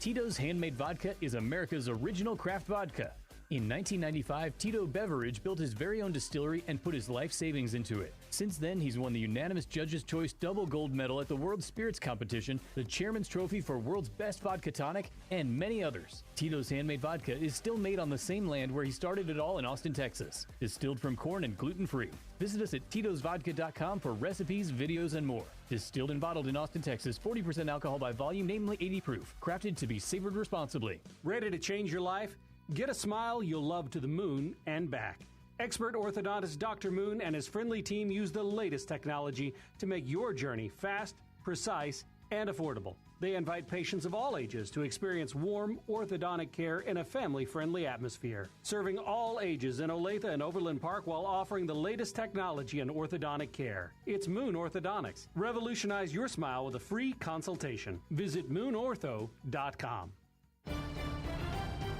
Tito's Handmade Vodka is America's original craft vodka. In 1995, Tito Beveridge built his very own distillery and put his life savings into it. Since then, he's won the unanimous Judges' Choice double gold medal at the World Spirits Competition, the Chairman's Trophy for World's Best Vodka Tonic, and many others. Tito's Handmade Vodka is still made on the same land where he started it all in Austin, Texas. Distilled from corn and gluten-free. Visit us at titosvodka.com for recipes, videos, and more. Distilled and bottled in Austin, Texas, 40% alcohol by volume, namely 80 proof. Crafted to be savored responsibly. Ready to change your life? Get a smile you'll love to the moon and back. Expert orthodontist Dr. Moon and his friendly team use the latest technology to make your journey fast, precise, and affordable. They invite patients of all ages to experience warm orthodontic care in a family-friendly atmosphere, serving all ages in Olathe and Overland Park while offering the latest technology in orthodontic care. It's Moon Orthodontics. Revolutionize your smile with a free consultation. Visit moonortho.com.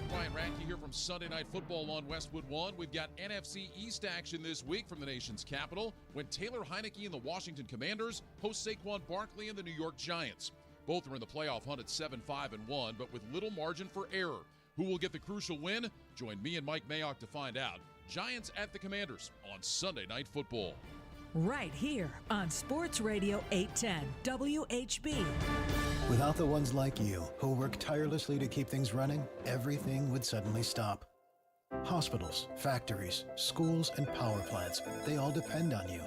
Brian Radke here from Sunday Night Football on Westwood One. We've got NFC East action this week from the nation's capital when Taylor Heineke and the Washington Commanders host Saquon Barkley and the New York Giants. Both are in the playoff hunt at 7-5-1, but with little margin for error. Who will get the crucial win? Join me and Mike Mayock to find out. Giants at the Commanders on Sunday Night Football. Right here on Sports Radio 810 WHB. Without the ones like you, who work tirelessly to keep things running, everything would suddenly stop. Hospitals, factories, schools, and power plants, they all depend on you.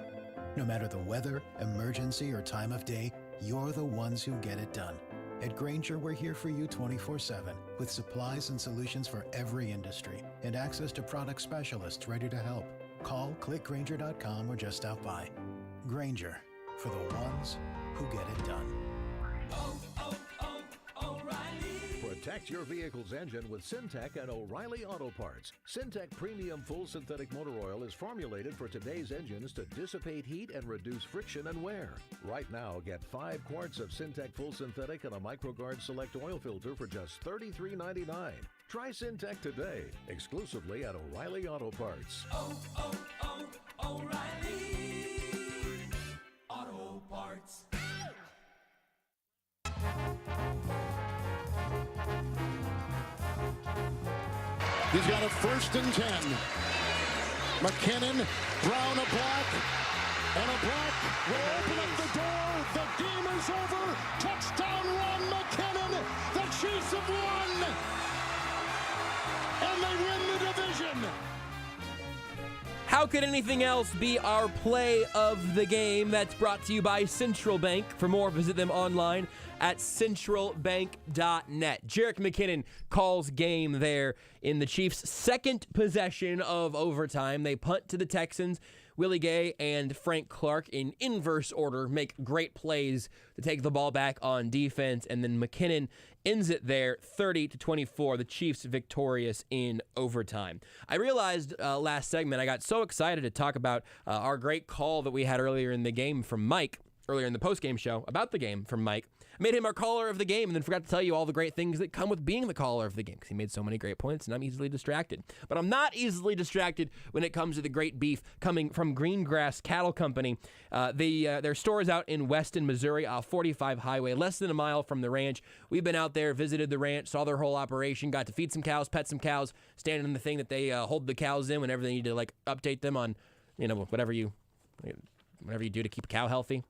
No matter the weather, emergency, or time of day, you're the ones who get it done. At Grainger, we're here for you 24/7 with supplies and solutions for every industry and access to product specialists ready to help. Call, click Grainger.com, or just stop by. Grainger, for the ones who get it done. Protect your vehicle's engine with Syntec and O'Reilly Auto Parts. Syntec Premium Full Synthetic Motor Oil is formulated for today's engines to dissipate heat and reduce friction and wear. Right now, get 5 quarts of Syntec Full Synthetic and a MicroGuard Select Oil Filter for just $33.99. Try Syntec today, exclusively at O'Reilly Auto Parts. O'Reilly Auto Parts. He's got a 1st and 10. McKinnon, Brown a block, and a block will open up the door. The game is over. Touchdown run, McKinnon. The Chiefs have won. And they win the division. How could anything else be our play of the game? That's brought to you by Central Bank. For more, visit them online at centralbank.net. Jerick McKinnon calls game there in the Chiefs' second possession of overtime. They punt to the Texans. Willie Gay and Frank Clark in inverse order make great plays to take the ball back on defense, and then McKinnon ends it there 30-24. The Chiefs victorious in overtime. I realized last segment I got so excited to talk about our great call that we had earlier in the game from Mike, earlier in the postgame show about the game from Mike. I made him our caller of the game and then forgot to tell you all the great things that come with being the caller of the game because he made so many great points and I'm easily distracted. But I'm not easily distracted when it comes to the great beef coming from Greengrass Cattle Company. Their store is out in Weston, Missouri, off 45 Highway, less than a mile from the ranch. We've been out there, visited the ranch, saw their whole operation, got to feed some cows, pet some cows, stand in the thing that they hold the cows in whenever they need to update them on, whatever you do to keep a cow healthy.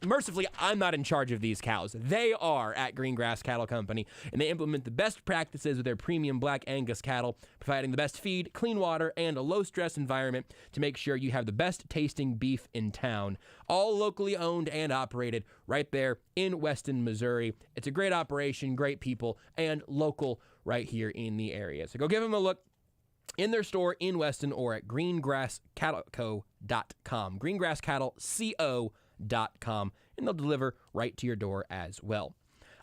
Mercifully, I'm not in charge of these cows. They are at Greengrass Cattle Company, and they implement the best practices with their premium Black Angus cattle, providing the best feed, clean water, and a low-stress environment to make sure you have the best-tasting beef in town. All locally owned and operated right there in Weston, Missouri. It's a great operation, great people, and local right here in the area. So go give them a look in their store in Weston or at greengrasscattleco.com. greengrasscattleco.com. And they'll deliver right to your door as well.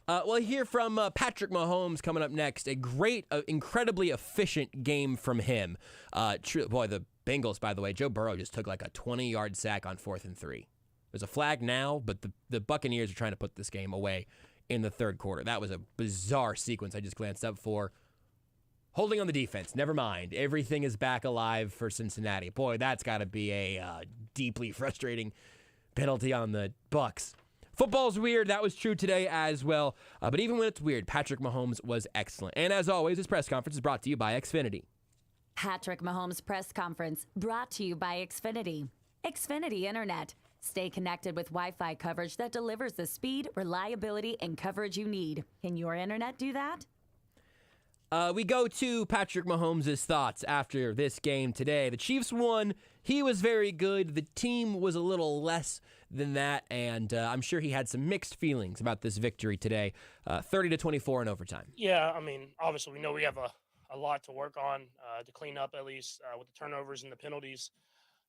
We'll hear from Patrick Mahomes coming up next. A great, incredibly efficient game from him. The Bengals, by the way, Joe Burrow just took like a 20-yard sack on 4th and 3. There's a flag now, but the Buccaneers are trying to put this game away in the third quarter. That was a bizarre sequence I just glanced up for. Holding on the defense, never mind. Everything is back alive for Cincinnati. Boy, that's got to be a deeply frustrating penalty on the Bucs. Football's weird. That was true today as well. But even when it's weird, Patrick Mahomes was excellent. And as always, this press conference is brought to you by Xfinity. Patrick Mahomes press conference brought to you by Xfinity. Xfinity Internet. Stay connected with Wi-Fi coverage that delivers the speed, reliability, and coverage you need. Can your internet do that? We go to Patrick Mahomes' thoughts after this game today. The Chiefs won. He was very good. The team was a little less than that, and I'm sure he had some mixed feelings about this victory today, 30-24 in overtime. Yeah, I mean, obviously we know we have a lot to work on to clean up, at least with the turnovers and the penalties.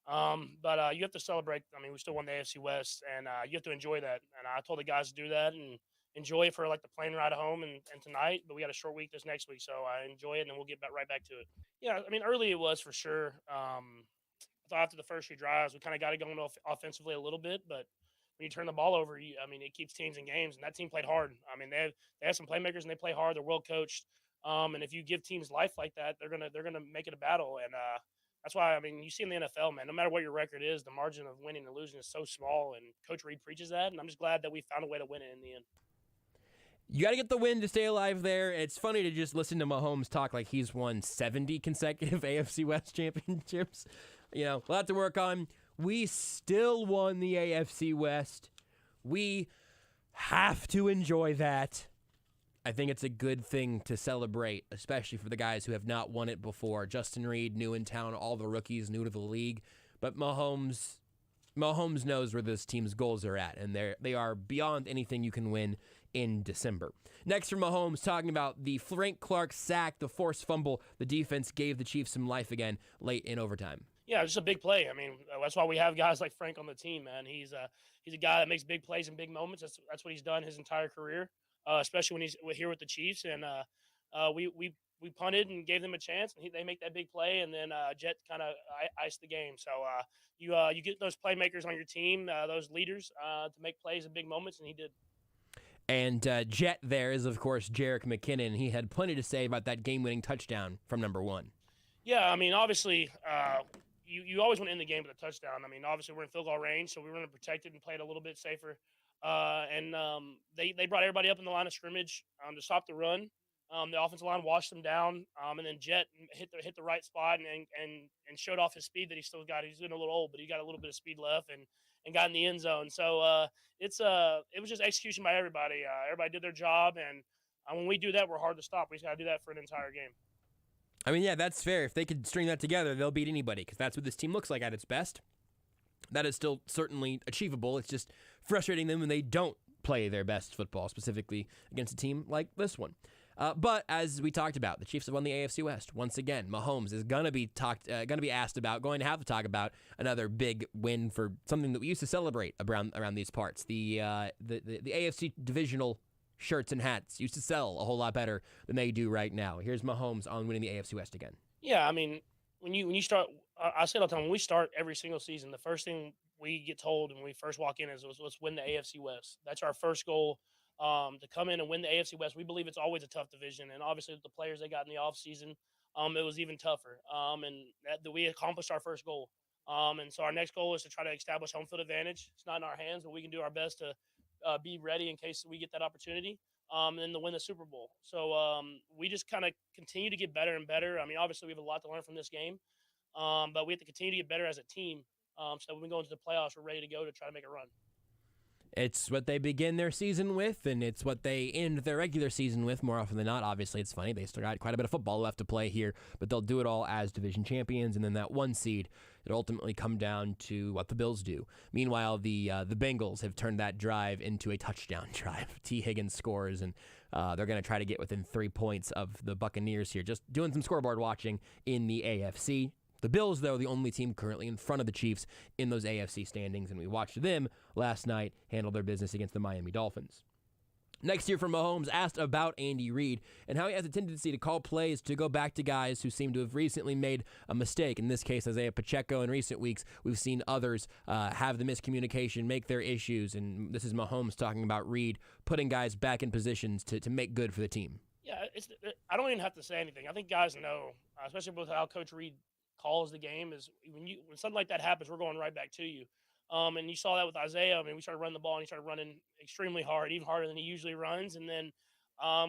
But you have to celebrate. I mean, we still won the AFC West, and you have to enjoy that. And I told the guys to do that and enjoy it for like the plane ride home and tonight. But we got a short week this next week, so I enjoy it, and then we'll get right back to it. Yeah, I mean, early it was for sure. I thought after the first few drives, we kind of got it going offensively a little bit, but when you turn the ball over, it keeps teams in games, and that team played hard. I mean, they have some playmakers, and they play hard. They're well coached. And if you give teams life like that, they're gonna make it a battle. And that's why, I mean, you see in the NFL, man, no matter what your record is, the margin of winning and losing is so small. And Coach Reid preaches that, and I'm just glad that we found a way to win it in the end. You got to get the win to stay alive there. It's funny to just listen to Mahomes talk like he's won 70 consecutive AFC West championships. You know, a lot to work on. We still won the AFC West. We have to enjoy that. I think it's a good thing to celebrate, especially for the guys who have not won it before. Justin Reid, new in town, all the rookies new to the league. But Mahomes knows where this team's goals are at, and they are beyond anything you can win in December. Next from Mahomes, talking about the Frank Clark sack, the forced fumble. The defense gave the Chiefs some life again late in overtime. Yeah, just a big play. I mean, that's why we have guys like Frank on the team, man. He's a guy that makes big plays in big moments. That's what he's done his entire career, especially when he's here with the Chiefs. And we punted and gave them a chance, and they make that big play, and then Jet kind of iced the game. So you get those playmakers on your team, those leaders, to make plays in big moments, and he did. And Jet there is, of course, Jerick McKinnon. He had plenty to say about that game-winning touchdown from number one. Yeah, I mean, obviously, you always want to end the game with a touchdown. I mean, obviously, we're in field goal range, so we were going to protect it and play it a little bit safer. And they brought everybody up in the line of scrimmage to stop the run. The offensive line washed them down, and then Jet hit the right spot and showed off his speed that he still got. He's getting a little old, but he got a little bit of speed left and got in the end zone. So it was just execution by everybody. Everybody did their job, and when we do that, we're hard to stop. We just got to do that for an entire game. I mean, yeah, that's fair. If they could string that together, they'll beat anybody because that's what this team looks like at its best. That is still certainly achievable. It's just frustrating them when they don't play their best football, specifically against a team like this one. But as we talked about, the Chiefs have won the AFC West once again. Mahomes is going to be asked about, going to have to talk about another big win for something that we used to celebrate around these parts. The AFC divisional shirts and hats used to sell a whole lot better than they do right now. Here's Mahomes on winning the AFC West again. Yeah, I mean, when you start, I say all the time, when we start every single season, the first thing we get told when we first walk in is let's win the AFC West. That's our first goal. To come in and win the AFC West. We believe it's always a tough division, and obviously with the players they got in the offseason, it was even tougher. And that we accomplished our first goal. And so our next goal is to try to establish home field advantage. It's not in our hands, but we can do our best to be ready in case we get that opportunity, and then to win the Super Bowl. So we just kind of continue to get better and better. I mean, obviously we have a lot to learn from this game, but we have to continue to get better as a team, so that when we go into the playoffs, we're ready to go to try to make a run. It's what they begin their season with, and it's what they end their regular season with more often than not. Obviously, it's funny. They still got quite a bit of football left to play here, but they'll do it all as division champions, and then that one seed, it'll ultimately come down to what the Bills do. Meanwhile, the Bengals have turned that drive into a touchdown drive. T. Higgins scores, and they're going to try to get within 3 points of the Buccaneers here. Just doing some scoreboard watching in the AFC. The Bills, though, the only team currently in front of the Chiefs in those AFC standings, and we watched them last night handle their business against the Miami Dolphins. Next year from Mahomes, asked about Andy Reid and how he has a tendency to call plays to go back to guys who seem to have recently made a mistake. In this case, Isaiah Pacheco. In recent weeks, we've seen others have the miscommunication, make their issues, and this is Mahomes talking about Reid putting guys back in positions to make good for the team. Yeah, I don't even have to say anything. I think guys know, especially with how Coach Reid calls the game, is when something like that happens, we're going right back to you. And you saw that with Isaiah. I mean, we started running the ball, and he started running extremely hard, even harder than he usually runs. And then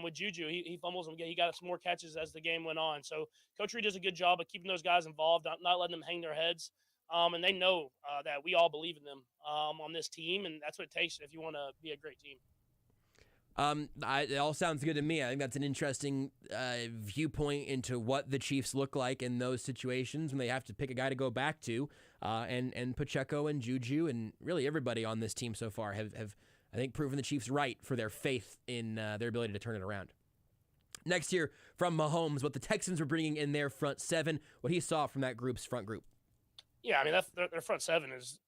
with Juju, he fumbles and he got some more catches as the game went on. So Coach Reid does a good job of keeping those guys involved, not letting them hang their heads. And they know that we all believe in them on this team, and that's what it takes if you want to be a great team. It all sounds good to me. I think that's an interesting viewpoint into what the Chiefs look like in those situations when they have to pick a guy to go back to. And Pacheco and Juju and really everybody on this team so far have I think, proven the Chiefs right for their faith in their ability to turn it around. Next year from Mahomes, what the Texans were bringing in their front seven, what he saw from that group's front group. Yeah, I mean, their front seven is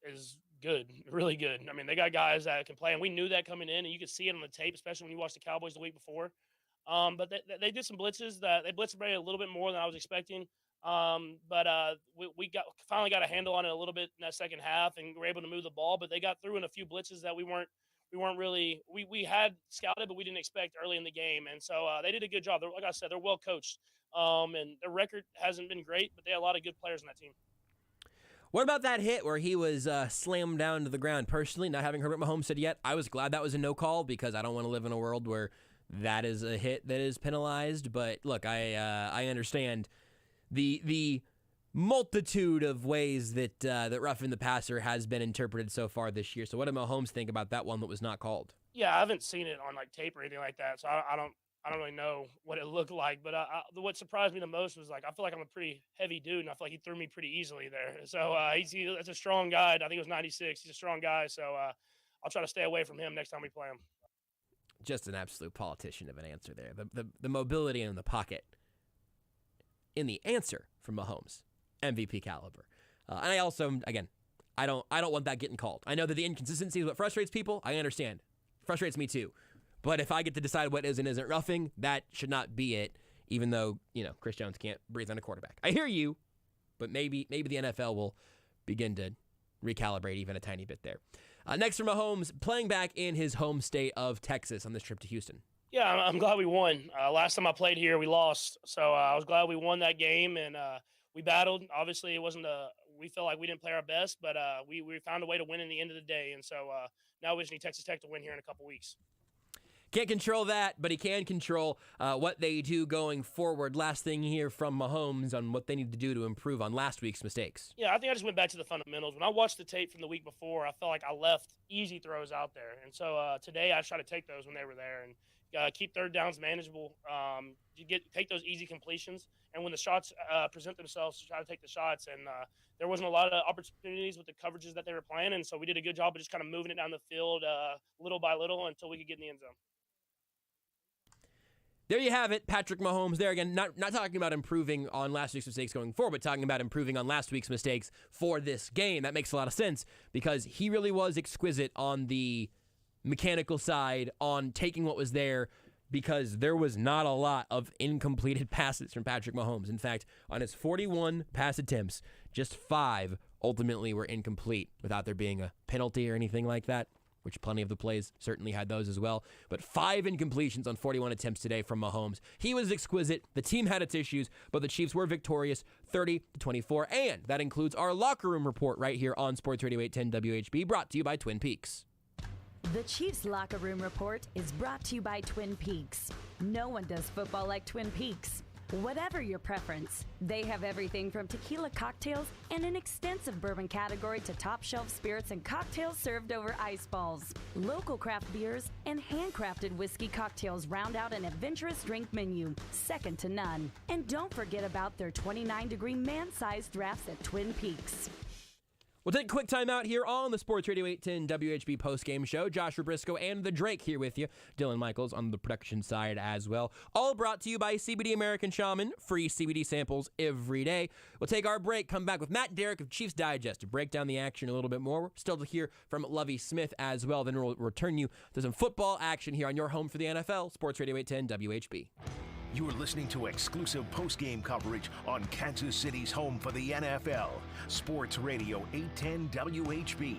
good, really good. I mean, they got guys that can play, and we knew that coming in, and you could see it on the tape, especially when you watched the Cowboys the week before. But they did some blitzes. They blitzed a little bit more than I was expecting. But we finally got a handle on it a little bit in that second half, and were able to move the ball. But they got through in a few blitzes that we weren't we weren't really we had scouted, but we didn't expect early in the game, and so they did a good job. Like I said, they're well coached, and their record hasn't been great, but they have a lot of good players on that team. What about that hit where he was slammed down to the ground? Personally, not having heard what Mahomes said yet, I was glad that was a no call because I don't want to live in a world where that is a hit that is penalized. But look, I understand the multitude of ways that roughing the passer has been interpreted so far this year. So what did Mahomes think about that one that was not called? Yeah, I haven't seen it on like tape or anything like that, so I don't really know what it looked like. But what surprised me the most was like I feel like I'm a pretty heavy dude, and I feel like he threw me pretty easily there. So that's a strong guy. I think it was 96. He's a strong guy, so I'll try to stay away from him next time we play him. Just an absolute politician of an answer there. The mobility in the pocket in the answer from Mahomes, MVP caliber. And I also, again, I don't want that getting called. I know that the inconsistency is what frustrates people. I understand. Frustrates me too. But if I get to decide what is and isn't roughing, that should not be it, even though, Chris Jones can't breathe on a quarterback. I hear you, but maybe the NFL will begin to recalibrate even a tiny bit there. Next from Mahomes, playing back in his home state of Texas on this trip to Houston. Yeah, I'm glad we won. Last time I played here, we lost. So I was glad we won that game, and we battled. Obviously, it wasn't we felt like we didn't play our best, but we found a way to win in the end of the day. And so now we just need Texas Tech to win here in a couple weeks. Can't control that, but he can control what they do going forward. Last thing here from Mahomes on what they need to do to improve on last week's mistakes. Yeah, I think I just went back to the fundamentals. When I watched the tape from the week before, I felt like I left easy throws out there. And so today I tried to take those when they were there and keep third downs manageable. Take those easy completions. And when the shots present themselves, try to take the shots. And there wasn't a lot of opportunities with the coverages that they were playing. And so we did a good job of just kind of moving it down the field little by little until we could get in the end zone. There you have it, Patrick Mahomes. There again, not talking about improving on last week's mistakes going forward, but talking about improving on last week's mistakes for this game. That makes a lot of sense because he really was exquisite on the mechanical side, on taking what was there, because there was not a lot of incompleted passes from Patrick Mahomes. In fact, on his 41 pass attempts, just 5 ultimately were incomplete without there being a penalty or anything like that, which plenty of the plays certainly had those as well. But 5 incompletions on 41 attempts today from Mahomes. He was exquisite. The team had its issues, but the Chiefs were victorious 30-24. And that includes our locker room report right here on Sports Radio 810 WHB, brought to you by Twin Peaks. The Chiefs Locker Room Report is brought to you by Twin Peaks. No one does football like Twin Peaks. Whatever your preference, they have everything from tequila cocktails and an extensive bourbon category to top shelf spirits and cocktails served over ice balls. Local craft beers and handcrafted whiskey cocktails round out an adventurous drink menu, second to none. And don't forget about their 29-degree man-sized drafts at Twin Peaks. We'll take a quick time out here on the Sports Radio 810 WHB postgame show. Joshua Brisco and the Drake here with you. Dylan Michaels on the production side as well. All brought to you by CBD American Shaman. Free CBD samples every day. We'll take our break, come back with Matt Derrick of Chiefs Digest to break down the action a little bit more. We're still to hear from Lovie Smith as well. Then we'll return you to some football action here on your home for the NFL, Sports Radio 810 WHB. You are listening to exclusive post-game coverage on Kansas City's home for the NFL, Sports Radio 810 WHB.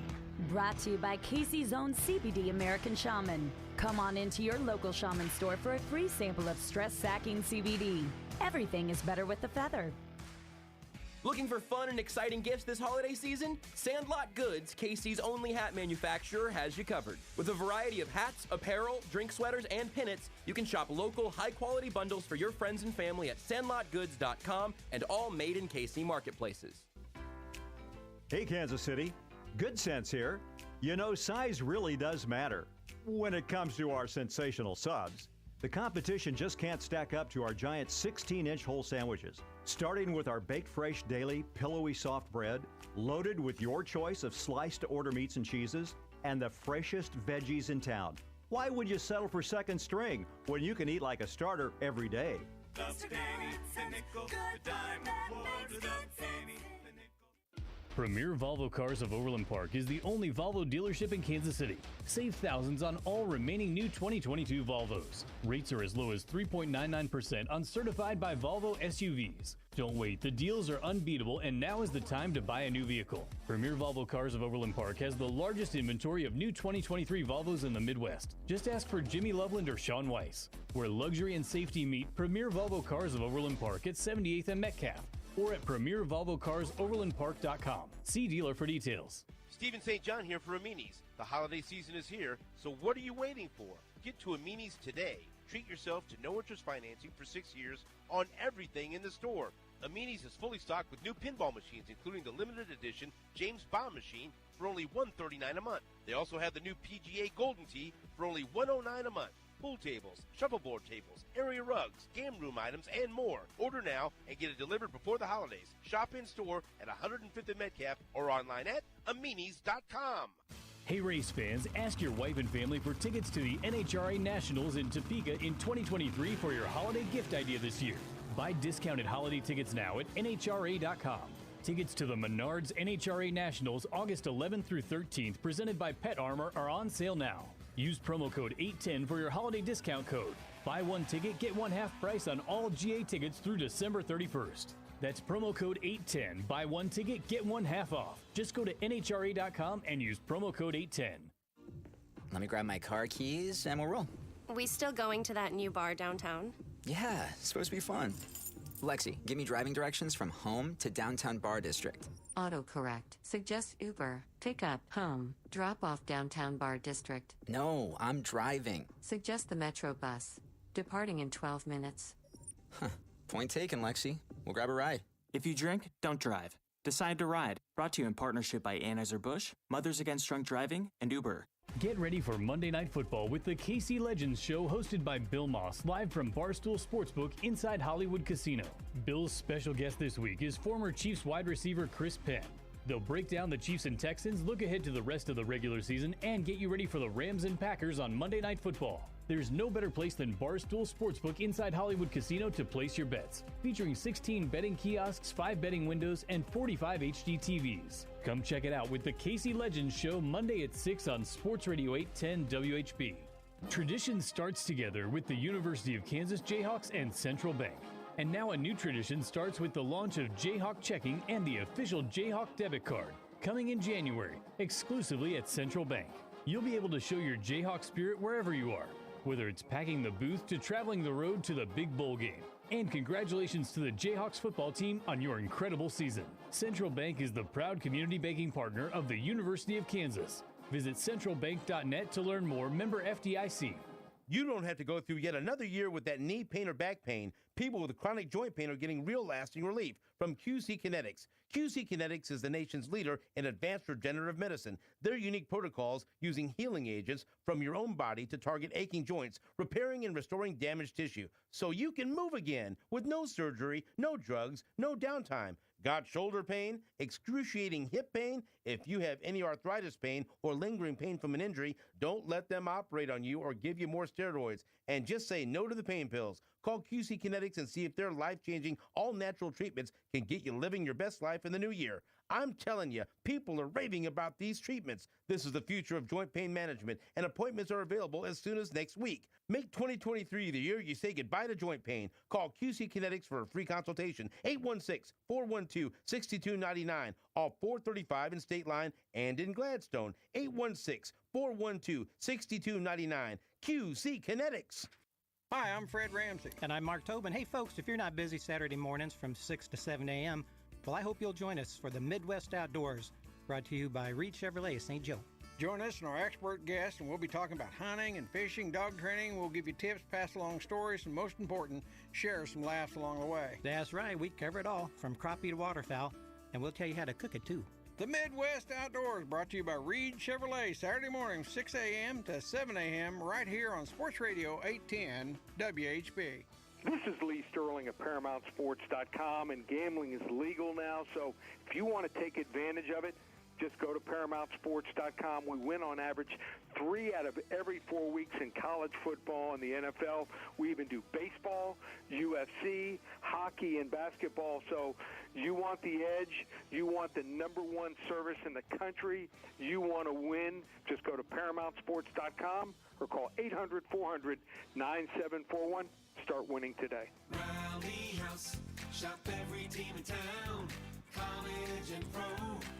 Brought to you by Casey's own CBD American Shaman. Come on into your local shaman store for a free sample of stress-sacking CBD. Everything is better with the feather. Looking for fun and exciting gifts this holiday season? Sandlot Goods, Casey's only hat manufacturer, has you covered. With a variety of hats, apparel, drink sweaters, and pennants, you can shop local, high-quality bundles for your friends and family at sandlotgoods.com and all made in Casey marketplaces. Hey, Kansas City. Good sense here. You know, size really does matter when it comes to our sensational subs. The competition just can't stack up to our giant 16-inch whole sandwiches. Starting with our Baked Fresh Daily Pillowy Soft Bread, loaded with your choice of sliced-to-order meats and cheeses, and the freshest veggies in town. Why would you settle for second string when you can eat like a starter every day? Premier Volvo Cars of Overland Park is the only Volvo dealership in Kansas City. Save thousands on all remaining new 2022 Volvos. Rates are as low as 3.99% on certified by Volvo SUVs. Don't wait, the deals are unbeatable, and now is the time to buy a new vehicle. Premier Volvo Cars of Overland Park has the largest inventory of new 2023 Volvos in the Midwest. Just ask for Jimmy Loveland or Sean Weiss. Where luxury and safety meet, Premier Volvo Cars of Overland Park at 78th and Metcalf, or at PremierVolvoCarsOverlandPark.com. See dealer for details. Stephen St. John here for Amini's. The holiday season is here, so what are you waiting for? Get to Amini's today. Treat yourself to no interest financing for 6 years on everything in the store. Amini's is fully stocked with new pinball machines, including the limited edition James Bond machine for only $139 a month. They also have the new PGA Golden Tee for only $109 a month. Pool tables, shuffleboard tables, area rugs, game room items, and more. Order now and get it delivered before the holidays. Shop in store at 105th Metcalf or online at aminis.com. Hey race fans, ask your wife and family for tickets to the NHRA Nationals in Topeka in 2023 for your holiday gift idea this year. Buy discounted holiday tickets now at NHRA.com. Tickets to the Menards NHRA Nationals August 11th through 13th, presented by Pet Armor, are on sale now. Use promo code 810 for your holiday discount code. Buy one ticket, get one half price on all GA tickets through December 31st. That's promo code 810. Buy one ticket, get one half off. Just go to NHRA.com and use promo code 810. Let me grab my car keys and we'll roll. We still going to that new bar downtown? Yeah, it's supposed to be fun. Lexi, give me driving directions from home to downtown bar district. Autocorrect. Suggest Uber. Pick up, home. Drop off downtown bar district. No, I'm driving. Suggest the Metro bus. Departing in 12 minutes. Huh. Point taken, Lexi. We'll grab a ride. If you drink, don't drive. Decide to ride. Brought to you in partnership by Anheuser-Busch, Mothers Against Drunk Driving, and Uber. Get ready for Monday Night Football with the KC Legends Show hosted by Bill Moss, live from Barstool Sportsbook inside Hollywood Casino. Bill's special guest this week is former Chiefs wide receiver Chris Penn. They'll break down the Chiefs and Texans, look ahead to the rest of the regular season, and get you ready for the Rams and Packers on Monday Night Football. There's no better place than Barstool Sportsbook inside Hollywood Casino to place your bets. Featuring 16 betting kiosks, 5 betting windows, and 45 HD TVs. Come check it out with the KC Legends Show Monday at 6 on Sports Radio 810 WHB. Tradition starts together with the University of Kansas Jayhawks and Central Bank. And now a new tradition starts with the launch of Jayhawk Checking and the official Jayhawk debit card, coming in January, exclusively at Central Bank. You'll be able to show your Jayhawk spirit wherever you are, whether it's packing the booth to traveling the road to the big bowl game. And congratulations to the Jayhawks football team on your incredible season. Central Bank is the proud community banking partner of the University of Kansas. Visit centralbank.net to learn more. Member FDIC. You don't have to go through yet another year with that knee pain or back pain. People with chronic joint pain are getting real lasting relief from QC Kinetics. QC Kinetics is the nation's leader in advanced regenerative medicine. Their unique protocols using healing agents from your own body to target aching joints, repairing and restoring damaged tissue, so you can move again with no surgery, no drugs, no downtime. Got shoulder pain, excruciating hip pain? If you have any arthritis pain or lingering pain from an injury, don't let them operate on you or give you more steroids. And just say no to the pain pills. Call QC Kinetics and see if their life-changing, all-natural treatments can get you living your best life in the new year. I'm telling you, people are raving about these treatments. This is the future of joint pain management, and appointments are available as soon as next week. Make 2023 the year you say goodbye to joint pain. Call QC Kinetics for a free consultation. 816-412-6299. Off 435 in State Line and in Gladstone. 816-412-6299. QC Kinetics. Hi, I'm Fred Ramsey. And I'm Mark Tobin. Hey, folks, if you're not busy Saturday mornings from 6 to 7 a.m., well, I hope you'll join us for the Midwest Outdoors, brought to you by Reed Chevrolet St. Joe. Join us and our expert guests, and we'll be talking about hunting and fishing, dog training. We'll give you tips, pass along stories, and most important, share some laughs along the way. That's right. We cover it all, from crappie to waterfowl, and we'll tell you how to cook it, too. The Midwest Outdoors, brought to you by Reed Chevrolet, Saturday morning, 6 a.m. to 7 a.m., right here on Sports Radio 810 WHB. This is Lee Sterling of ParamountSports.com, and gambling is legal now, so if you want to take advantage of it, Just go to ParamountSports.com. We win on average 3 out of every 4 weeks in college football and the NFL. We even do baseball, UFC, hockey, and basketball. So you want the edge. You want the #1 service in the country. You want to win. Just go to ParamountSports.com or call 800-400-9741. Start winning today. Rally House, shop every team in town. College and pro,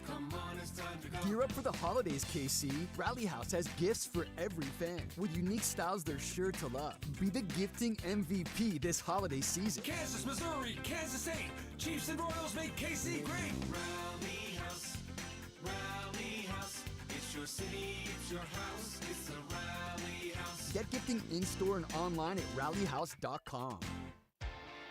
come on, it's time to go. Gear up for the holidays, KC. Rally House has gifts for every fan with unique styles they're sure to love. Be the gifting MVP this holiday season. Kansas, Missouri, Kansas State, Chiefs and Royals make KC great. Rally House, it's your city, it's your house, it's the Rally House. Get gifting in-store and online at rallyhouse.com.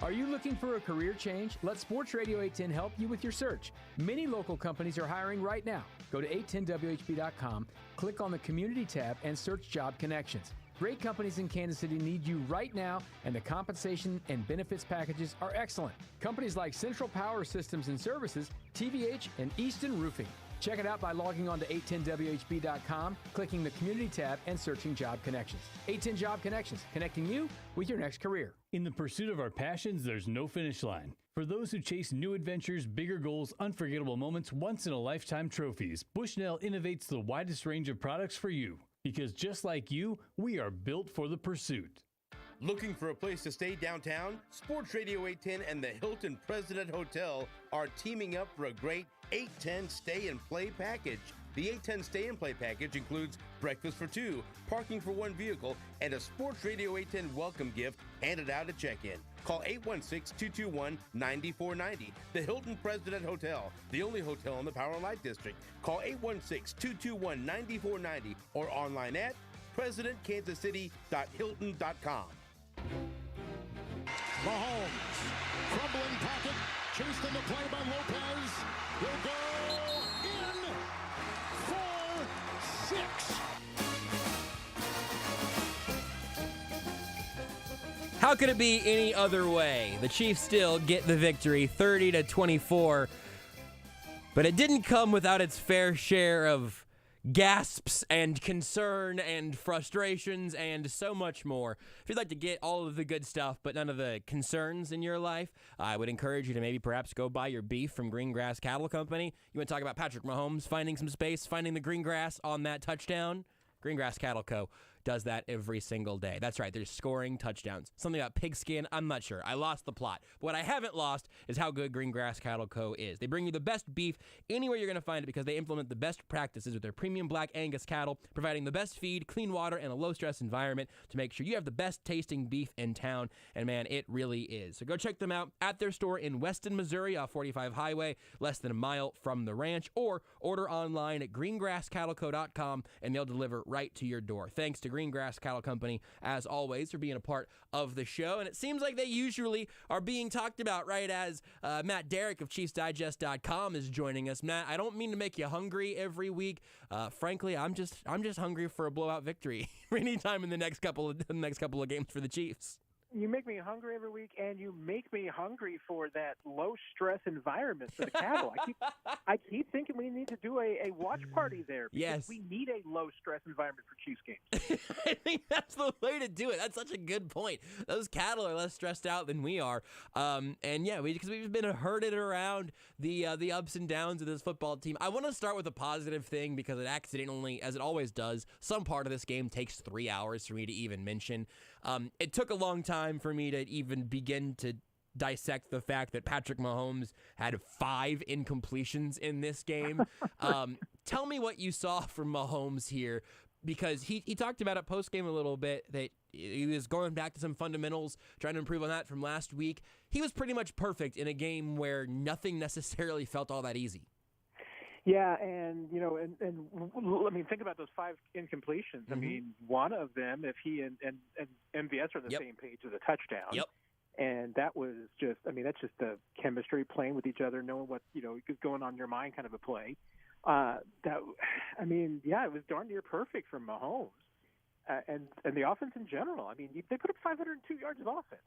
Are you looking for a career change? Let Sports Radio 810 help you with your search. Many local companies are hiring right now. Go to 810WHB.com, click on the Community tab, and search Job Connections. Great companies in Kansas City need you right now, and the compensation and benefits packages are excellent. Companies like Central Power Systems and Services, TVH, and Easton Roofing. Check it out by logging on to 810WHB.com, clicking the Community tab, and searching Job Connections. 810 Job Connections, connecting you with your next career. In the pursuit of our passions, there's no finish line. For those who chase new adventures, bigger goals, unforgettable moments, once-in-a-lifetime trophies, Bushnell innovates the widest range of products for you. Because just like you, we are built for the pursuit. Looking for a place to stay downtown? Sports Radio 810 and the Hilton President Hotel are teaming up for a great 810 Stay and Play package. The 810 Stay and Play package includes breakfast for 2, parking for 1 vehicle, and a Sports Radio 810 welcome gift handed out at check-in. Call 816-221-9490. The Hilton President Hotel, the only hotel in the Power and Light District. Call 816-221-9490 or online at presidentkansascity.hilton.com. Mahomes, crumbling pocket, chased into play by Lopez. Will go in for 6. How could it be any other way? The Chiefs still get the victory, 30-24. But it didn't come without its fair share of gasps and concern and frustrations and so much more. If you'd like to get all of the good stuff but none of the concerns in your life, I would encourage you to maybe perhaps go buy your beef from Greengrass Cattle Company. You want to talk about Patrick Mahomes finding some space, finding the green grass on that touchdown? Greengrass Cattle Co. does that every single day. That's right, they're scoring touchdowns. Something about pigskin, I'm not sure. I lost the plot. But what I haven't lost is how good Greengrass Cattle Co. is. They bring you the best beef anywhere you're going to find it because they implement the best practices with their premium Black Angus cattle, providing the best feed, clean water, and a low-stress environment to make sure you have the best-tasting beef in town. And man, it really is. So go check them out at their store in Weston, Missouri, off 45 Highway, less than a mile from the ranch, or order online at greengrasscattleco.com, and they'll deliver right to your door. Thanks to Greengrass Cattle Company, as always, for being a part of the show. And it seems like they usually are being talked about right as Matt Derrick of ChiefsDigest.com is joining us. Matt, I don't mean to make you hungry every week. Frankly, I'm just hungry for a blowout victory anytime in the next couple of games for the Chiefs. You make me hungry every week, and you make me hungry for that low-stress environment for the cattle. I keep thinking we need to do a watch party there. Because we need a low-stress environment for Chiefs games. I think that's the way to do it. That's such a good point. Those cattle are less stressed out than we are. And yeah, because we've been herded around the ups and downs of this football team. I want to start with a positive thing because it accidentally, as it always does, some part of this game takes 3 hours for me to even mention. It took a long time for me to even begin to dissect the fact that Patrick Mahomes had 5 incompletions in this game. Tell me what you saw from Mahomes here, because he talked about it post-game a little bit, that he was going back to some fundamentals, trying to improve on that from last week. He was pretty much perfect in a game where nothing necessarily felt all that easy. Yeah, and I mean, think about those 5 incompletions. I mean, one of them, if he and MVS are on the same page, is a touchdown. Yep. And that was just, I mean, that's just the chemistry, playing with each other, knowing what is going on in your mind, kind of a play. It was darn near perfect for Mahomes, and the offense in general. I mean, they put up 502 yards of offense.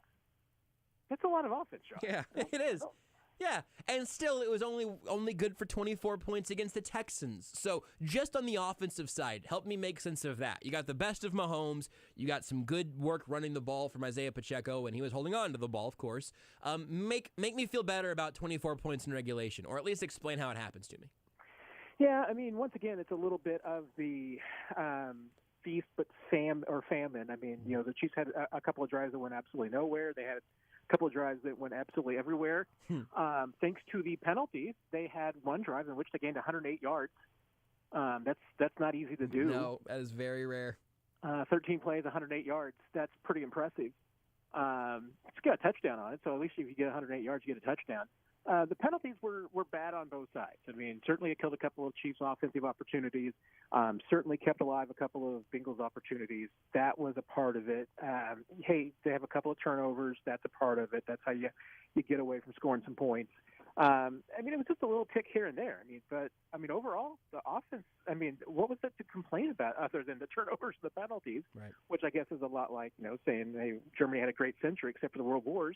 That's a lot of offense, Josh. Yeah, it is. Yeah, and still it was only good for 24 points against the Texans. So just on the offensive side, help me make sense of that. You got the best of Mahomes. You got some good work running the ball from Isaiah Pacheco, and he was holding on to the ball, of course. Make me feel better about 24 points in regulation, or at least explain how it happens to me. Yeah, I mean, once again, it's a little bit of the feast but famine. I mean, the Chiefs had a couple of drives that went absolutely nowhere. They had a couple of drives that went absolutely everywhere. Thanks to the penalties, they had one drive in which they gained 108 yards. That's not easy to do. No, that is very rare. 13 plays, 108 yards. That's pretty impressive. It's got a touchdown on it, so at least if you get 108 yards, you get a touchdown. The penalties were bad on both sides. I mean, certainly it killed a couple of Chiefs' offensive opportunities, certainly kept alive a couple of Bengals opportunities. That was a part of it. Hey, they have a couple of turnovers. That's a part of it. That's how you get away from scoring some points. I mean, it was just a little tick here and there. But overall, the offense, what was it to complain about other than the turnovers and the penalties, right? Which I guess is a lot like, saying, hey, Germany had a great century except for the World Wars.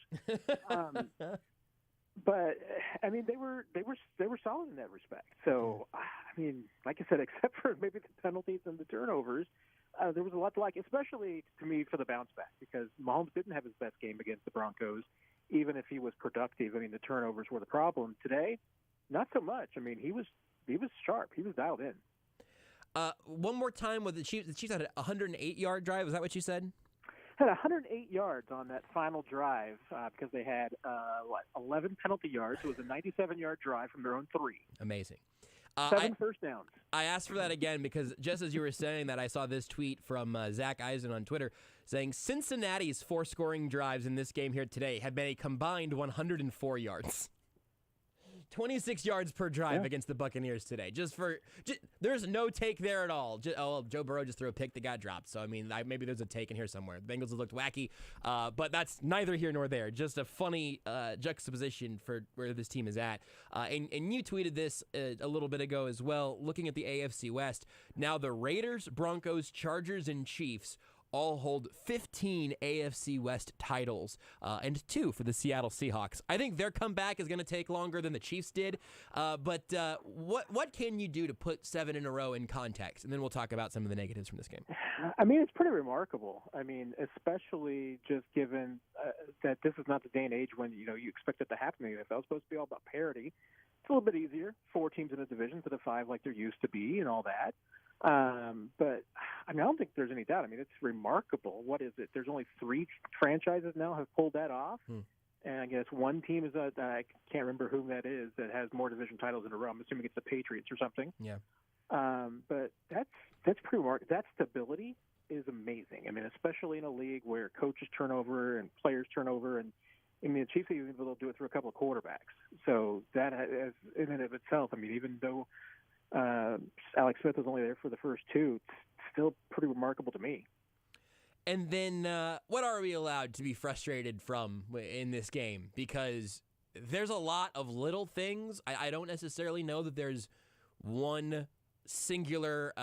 But they were solid in that respect. So like I said, except for maybe the penalties and the turnovers, there was a lot to like, especially to me for the bounce back, because Mahomes didn't have his best game against the Broncos, even if he was productive. The turnovers were the problem. Today, not so much. He was sharp. He was dialed in. One more time with the Chiefs. The Chiefs had a 108-yard drive. Is that what you said? Had 108 yards on that final drive because they had 11 penalty yards. It was a 97-yard drive from their own 3. Amazing. 7 first downs. I asked for that again because just as you were saying that, I saw this tweet from Zach Eisen on Twitter saying Cincinnati's 4 scoring drives in this game here today have been a combined 104 yards. 26 yards per drive against the Buccaneers today. There's no take there at all. Joe Burrow just threw a pick that got dropped. So, maybe there's a take in here somewhere. The Bengals have looked wacky, but that's neither here nor there. Just a funny juxtaposition for where this team is at. And you tweeted this a little bit ago as well, looking at the AFC West. Now the Raiders, Broncos, Chargers, and Chiefs all hold 15 AFC West titles and 2 for the Seattle Seahawks. I think their comeback is going to take longer than the Chiefs did, but what can you do to put 7 in a row in context? And then we'll talk about some of the negatives from this game. It's pretty remarkable. Especially just given that this is not the day and age when you expect it to happen in the NFL. It's supposed to be all about parity. It's a little bit easier, 4 teams in a division instead of 5 like there used to be and all that. But I don't think there's any doubt. It's remarkable. What is it? There's only 3 franchises now have pulled that off. And I guess one team is I can't remember whom that is that has more division titles in a row. I'm assuming it's the Patriots or something. Yeah. But that's pretty remarkable. That stability is amazing. Especially in a league where coaches turn over and players turn over, and the Chiefs are even able to do it through a couple of quarterbacks. So that is in and of itself. Even though Alex Smith was only there for the first 2, it's still pretty remarkable to me. And then what are we allowed to be frustrated from in this game? Because there's a lot of little things. I don't necessarily know that there's one singular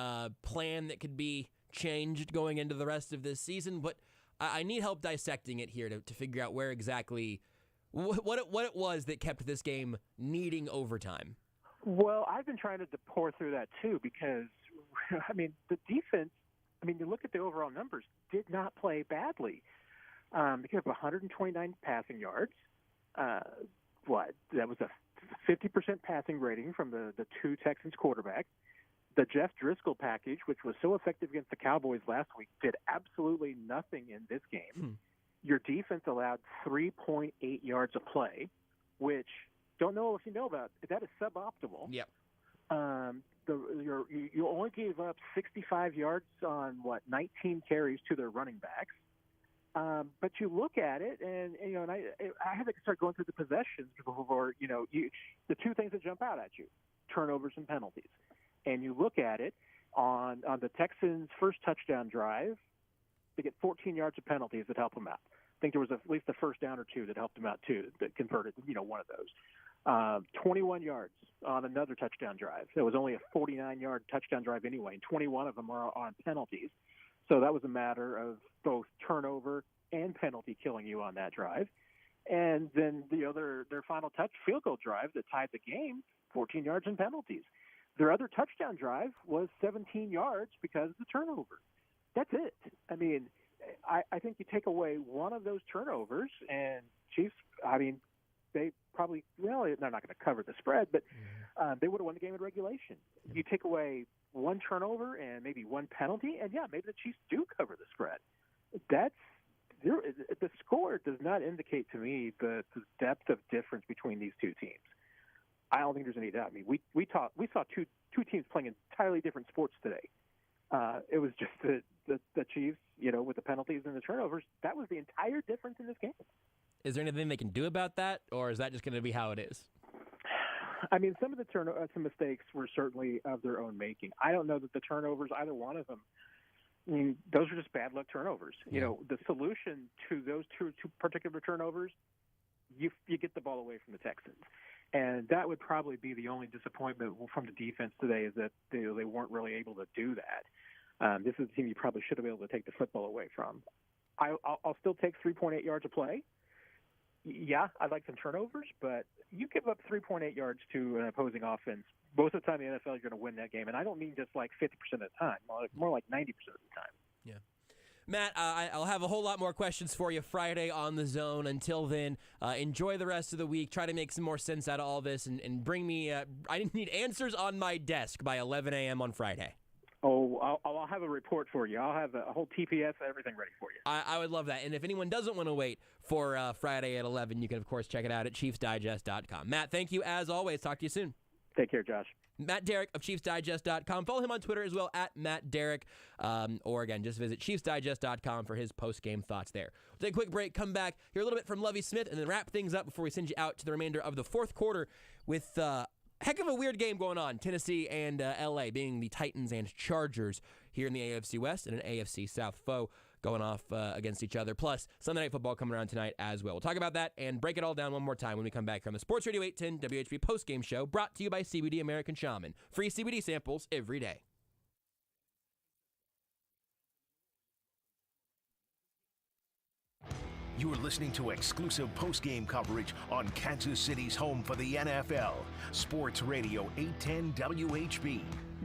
plan that could be changed going into the rest of this season, but I need help dissecting it here to figure out where exactly what it was that kept this game needing overtime. Well, I've been trying to pour through that too because, the defense, you look at the overall numbers, did not play badly. They gave up 129 passing yards. That was a 50% passing rating from the 2 Texans quarterbacks. The Jeff Driscoll package, which was so effective against the Cowboys last week, did absolutely nothing in this game. Your defense allowed 3.8 yards a play, which don't know if you know about. That is suboptimal. Yep. You only gave up 65 yards on 19 carries to their running backs. But you look at it, and I had to start going through the possessions before the 2 things that jump out at you: turnovers and penalties. And you look at it on the Texans' first touchdown drive, they get 14 yards of penalties that help them out. I think there was at least a first down or 2 that helped them out too, that converted one of those. 21 yards on another touchdown drive. It was only a 49-yard touchdown drive anyway, and 21 of them are on penalties. So that was a matter of both turnover and penalty killing you on that drive. And then their final field goal drive that tied the game, 14 yards and penalties. Their other touchdown drive was 17 yards because of the turnover. That's it. I mean, I think you take away one of those turnovers, and Chiefs, they probably, they're not going to cover the spread, but they would have won the game in regulation. You take away one turnover and maybe one penalty, and maybe the Chiefs do cover the spread. The score does not indicate to me the depth of difference between these two teams. I don't think there's any doubt. I mean, we saw two teams playing entirely different sports today. It was just the Chiefs, with the penalties and the turnovers. That was the entire difference in this game. Is there anything they can do about that, or is that just going to be how it is? I mean, some of the some mistakes were certainly of their own making. I don't know that the turnovers, either one of them, I mean, those are just bad luck turnovers. Yeah. The solution to those two particular turnovers, you get the ball away from the Texans. And that would probably be the only disappointment from the defense today, is that they weren't really able to do that. This is a team you probably should have been able to take the football away from. I'll still take 3.8 yards of play. Yeah, I'd like some turnovers, but you give up 3.8 yards to an opposing offense. Most of the time in the NFL, you're going to win that game. And I don't mean just like 50% of the time, more like 90% of the time. Yeah. Matt, I'll have a whole lot more questions for you Friday on The Zone. Until then, enjoy the rest of the week. Try to make some more sense out of all this and bring me I need answers on my desk by 11 a.m. on Friday. Oh, I'll have a report for you. I'll have a whole TPS, everything ready for you. I would love that. And if anyone doesn't want to wait for Friday at 11, you can, of course, check it out at ChiefsDigest.com. Matt, thank you as always. Talk to you soon. Take care, Josh. Matt Derrick of ChiefsDigest.com. Follow him on Twitter as well, at Matt Derrick. Or, again, just visit ChiefsDigest.com for his post-game thoughts there. We'll take a quick break, come back, hear a little bit from Lovie Smith, and then wrap things up before we send you out to the remainder of the fourth quarter with heck of a weird game going on. Tennessee and L.A. being the Titans and Chargers here in the AFC West, and an AFC South foe going off against each other. Plus, Sunday Night Football coming around tonight as well. We'll talk about that and break it all down one more time when we come back from the Sports Radio 810 WHB postgame show, brought to you by CBD American Shaman. Free CBD samples every day. You're listening to exclusive post-game coverage on Kansas City's home for the NFL. Sports Radio 810 WHB.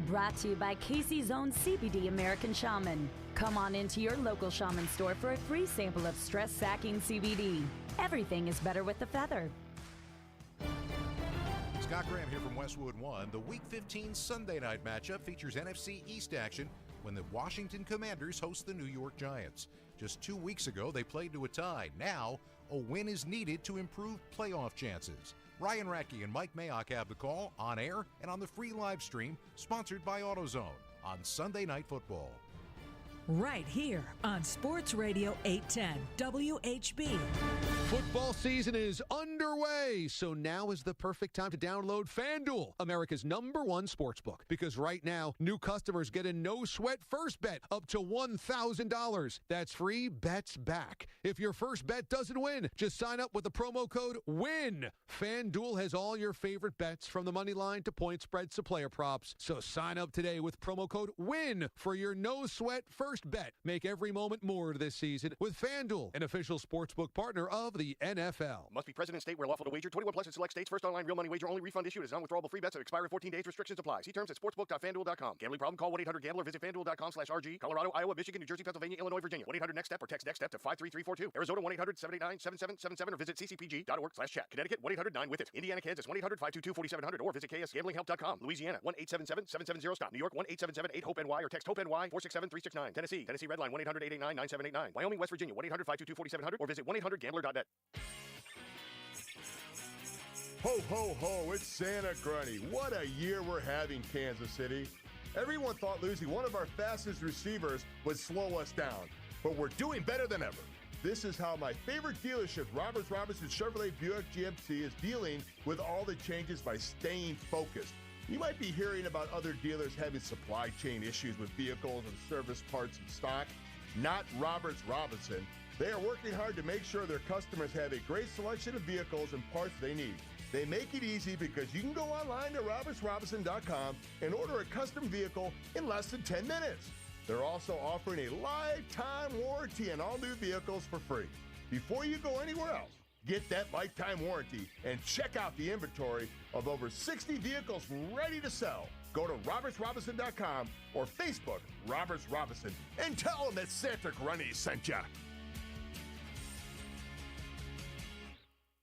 Brought to you by Casey's own CBD American Shaman. Come on into your local shaman store for a free sample of stress-sacking CBD. Everything is better with the feather. Scott Graham here from Westwood One. The Week 15 Sunday night matchup features NFC East action when the Washington Commanders host the New York Giants. Just 2 weeks ago, they played to a tie. Now, a win is needed to improve playoff chances. Ryan Rackey and Mike Mayock have the call on air and on the free live stream, sponsored by AutoZone on Sunday Night Football. Right here on Sports Radio 810 WHB. Football season is underway, so now is the perfect time to download FanDuel, America's #1 sportsbook. Because right now, new customers get a no-sweat first bet up to $1,000. That's free bets back. If your first bet doesn't win, just sign up with the promo code WIN. FanDuel has all your favorite bets, from the money line to point spreads to player props. So sign up today with promo code WIN for your no-sweat first bet. Make every moment more this season with FanDuel, an official sportsbook partner of the NFL. Must be present in state where lawful to wager. 21 plus in select states. First online real money wager only. Refund issued as non-withdrawable free bets that expire in 14 days. Restrictions apply. See terms at sportsbook.fanduel.com. Gambling problem? Call 1-800-GAMBLER. Visit FanDuel.com/RG. Colorado, Iowa, Michigan, New Jersey, Pennsylvania, Illinois, Virginia. 1-800-NEXT-STEP or text NEXT-STEP to 53342. Arizona, 1-800-789-7777 or visit ccpg.org/chat. Connecticut, 1-800-9-WITH-IT. Indiana, Kansas, 1-800-522-4700 or visit ksgamblinghelp.com. Louisiana, 1-877-770-STOP. New York, 1-877-8-HOPE-NY or text HOPE-NY 467-369. Tennessee Redline, 1-800-889-9789. Wyoming, West Virginia, 1-800-522-4700 or visit 1-800-GAMBLER.net. Ho, ho, ho, it's Santa Grundy. What a year we're having, Kansas City. Everyone thought losing one of our fastest receivers would slow us down, but we're doing better than ever. This is how my favorite dealership, Roberts Robinson Chevrolet Buick GMC, is dealing with all the changes by staying focused. You might be hearing about other dealers having supply chain issues with vehicles and service parts in stock. Not Roberts Robinson. They are working hard to make sure their customers have a great selection of vehicles and parts they need. They make it easy because you can go online to robertsrobinson.com and order a custom vehicle in less than 10 minutes. They're also offering a lifetime warranty on all new vehicles for free. Before you go anywhere else, Get that lifetime warranty and check out the inventory of over 60 vehicles ready to sell. Go to RobertsRobinson.com or Facebook Roberts Robinson and tell them that Santa Grunny sent ya.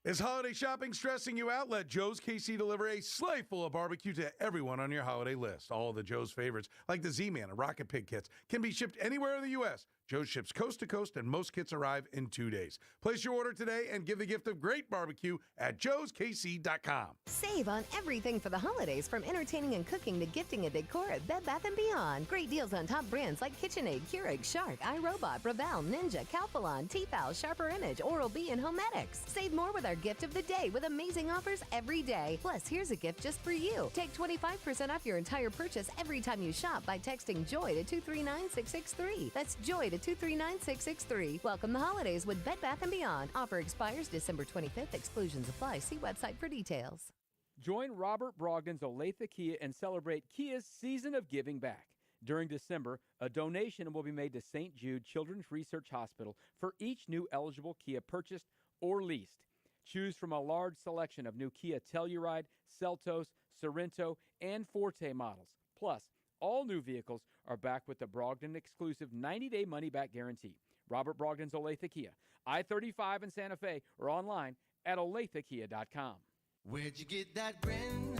Is holiday shopping stressing you out? Let Joe's KC deliver a sleigh full of barbecue to everyone on your holiday list. All of the Joe's favorites, like the Z-Man and Rocket Pig kits, can be shipped anywhere in the U.S. Joe's ships coast to coast, and most kits arrive in 2 days. Place your order today and give the gift of great barbecue at joeskc.com. Save on everything for the holidays, from entertaining and cooking to gifting and decor at Bed Bath & Beyond. Great deals on top brands like KitchenAid, Keurig, Shark, iRobot, Ravel, Ninja, Calphalon, Tefal, Sharper Image, Oral-B, and Homedics. Save more with our gift of the day with amazing offers every day. Plus, here's a gift just for you. Take 25% off your entire purchase every time you shop by texting JOY to 239663. That's JOY to 239663. Welcome the holidays with Bed Bath & Beyond. Offer expires December 25th. Exclusions apply. See website for details. Join Robert Brogdon's Olathe Kia and celebrate Kia's season of giving back. During December, a donation will be made to St. Jude Children's Research Hospital for each new eligible Kia purchased or leased. Choose from a large selection of new Kia Telluride, Seltos, Sorento, and Forte models. Plus, all new vehicles are backed with the Brogdon exclusive 90-day money-back guarantee. Robert Brogdon's Olathe Kia, I-35 in Santa Fe, or online at olathekia.com. Where'd you get that grin?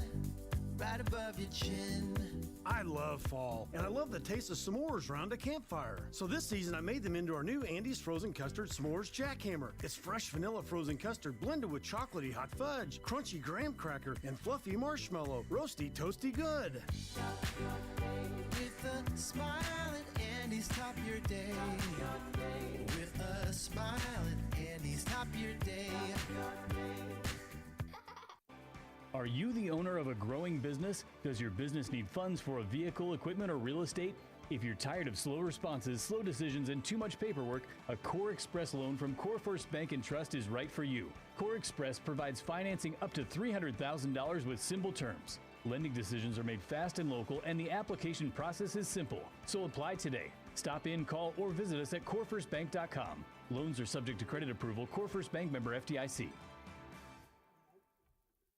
Right above your chin. I love fall, and I love the taste of s'mores around a campfire. So this season, I made them into our new Andy's Frozen Custard S'mores Jackhammer. It's fresh vanilla frozen custard blended with chocolatey hot fudge, crunchy graham cracker, and fluffy marshmallow. Roasty, toasty good. With a smile at Andy's, top your day. With a smile at Andy's, top your day. Are you the owner of a growing business? Does your business need funds for a vehicle, equipment, or real estate? If you're tired of slow responses, slow decisions, and too much paperwork, a Core Express loan from Core First Bank and Trust is right for you. Core Express provides financing up to $300,000 with simple terms. Lending decisions are made fast and local, and the application process is simple. So apply today. Stop in, call, or visit us at corefirstbank.com. Loans are subject to credit approval. Core First Bank, member FDIC.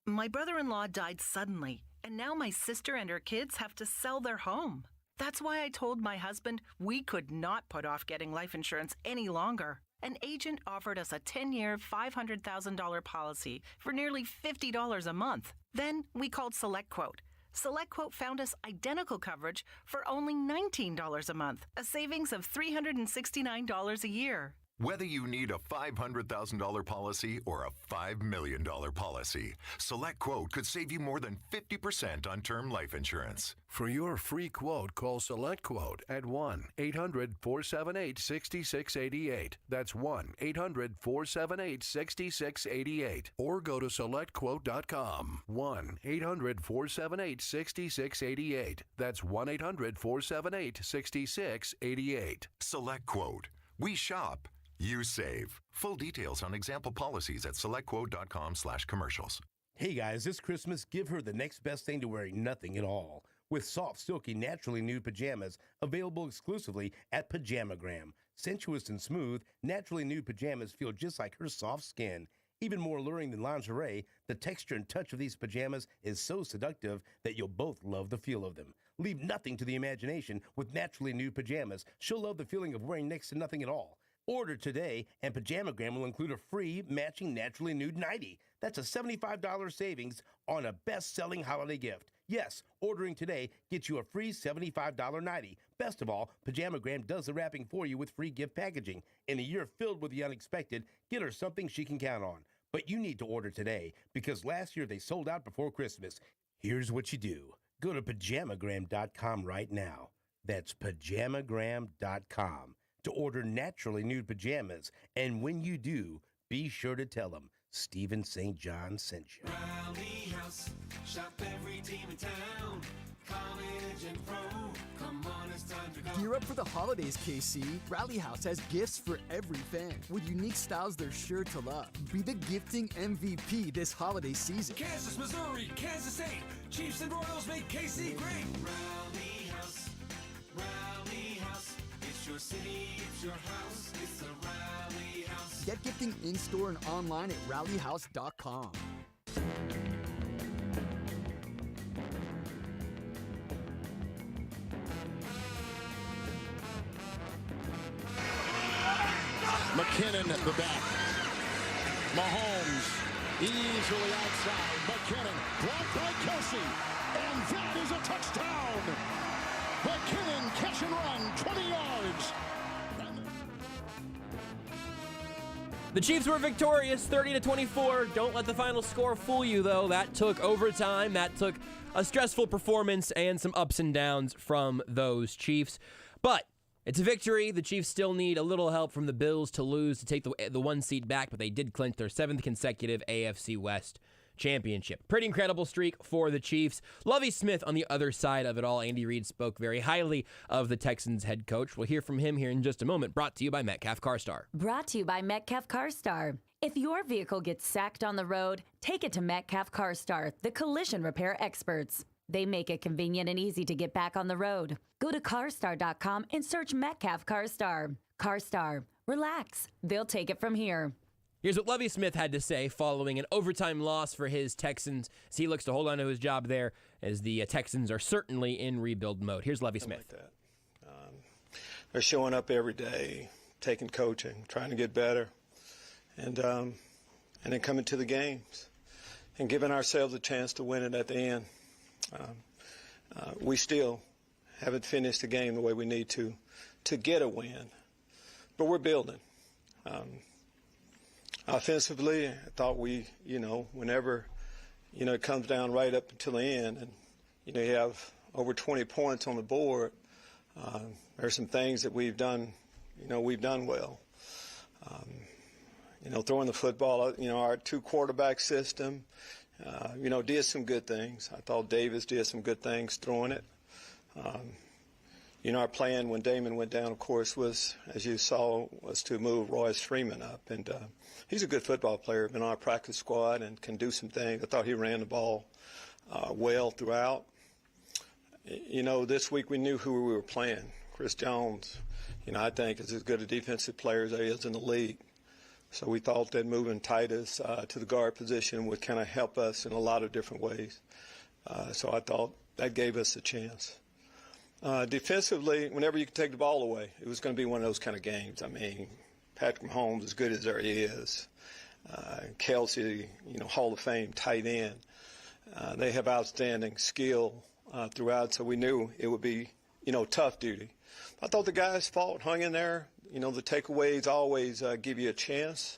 My brother-in-law died suddenly, and now my sister and her kids have to sell their home. That's why I told my husband we could not put off getting life insurance any longer. An agent offered us a 10-year, $500,000 policy for nearly $50 a month. Then we called SelectQuote. SelectQuote found us identical coverage for only $19 a month, a savings of $369 a year. Whether you need a $500,000 policy or a $5 million policy, SelectQuote could save you more than 50% on term life insurance. For your free quote, call SelectQuote at 1-800-478-6688. That's 1-800-478-6688. Or go to SelectQuote.com. 1-800-478-6688. That's 1-800-478-6688. SelectQuote. We shop. You save. Full details on example policies at selectquote.com/commercials. Hey guys, this Christmas, give her the next best thing to wearing nothing at all. With soft, silky, naturally nude pajamas available exclusively at Pajamagram. Sensuous and smooth, naturally nude pajamas feel just like her soft skin. Even more alluring than lingerie, the texture and touch of these pajamas is so seductive that you'll both love the feel of them. Leave nothing to the imagination with naturally nude pajamas. She'll love the feeling of wearing next to nothing at all. Order today, and Pajamagram will include a free matching naturally nude nightie. That's a $75 savings on a best-selling holiday gift. Yes, ordering today gets you a free $75 nightie. Best of all, Pajamagram does the wrapping for you with free gift packaging. In a year filled with the unexpected, get her something she can count on. But you need to order today, because last year they sold out before Christmas. Here's what you do. Go to Pajamagram.com right now. That's Pajamagram.com to order naturally nude pajamas. And when you do, be sure to tell them Stephen St. John sent you. Rally House, shop every team in town. College and pro, come on, it's time to go. Gear up for the holidays, KC. Rally House has gifts for every fan with unique styles they're sure to love. Be the gifting MVP this holiday season. Kansas, Missouri, Kansas State, Chiefs and Royals make KC great. Rally House, Rally House. It's your city, it's your house, it's the Rally House. Get gifting in-store and online at rallyhouse.com. McKinnon at the back. Mahomes easily outside. McKinnon blocked by Kelsey. And that is a touchdown. McKinnon catch and run, 20 yards. The Chiefs were victorious, 30-24. Don't let the final score fool you, though. That took overtime. That took a stressful performance and some ups and downs from those Chiefs. But it's a victory. The Chiefs still need a little help from the Bills to lose to take the 1 seed back, but they did clinch their 7th consecutive AFC West championship. Pretty incredible streak for the Chiefs. Lovie Smith on the other side of it all. Andy Reid spoke very highly of the Texans head coach. We'll hear from him here in just a moment. Brought to you by Metcalf CarStar. Brought to you by Metcalf CarStar. If your vehicle gets sacked on the road, take it to Metcalf CarStar, the collision repair experts. They make it convenient and easy to get back on the road. Go to carstar.com and search Metcalf CarStar. CarStar. Relax. They'll take it from here. Here's what Lovie Smith had to say following an overtime loss for his Texans as he looks to hold on to his job there as the Texans are certainly in rebuild mode. Here's Lovie Smith. Like that. They're showing up every day, taking coaching, trying to get better, and then coming to the games and giving ourselves a chance to win it at the end. We still haven't finished the game the way we need to get a win, but we're building. Offensively, I thought we, whenever, it comes down right up until the end and, you have over 20 points on the board, there's some things that we've done well. Throwing the football, our 2-quarterback system, did some good things. I thought Davis did some good things throwing it. Our plan when Damon went down, of course, was, as you saw, was to move Royce Freeman up. And he's a good football player, been on our practice squad and can do some things. I thought he ran the ball well throughout. This week we knew who we were playing. Chris Jones, I think is as good a defensive player as there is in the league. So we thought that moving Titus to the guard position would kind of help us in a lot of different ways. So I thought that gave us a chance. Defensively, whenever you can take the ball away, it was going to be one of those kind of games. I mean, Patrick Mahomes, as good as there is, Kelsey, Hall of Fame tight end. They have outstanding skill throughout, so we knew it would be, tough duty. I thought the guys fought, hung in there. The takeaways always give you a chance,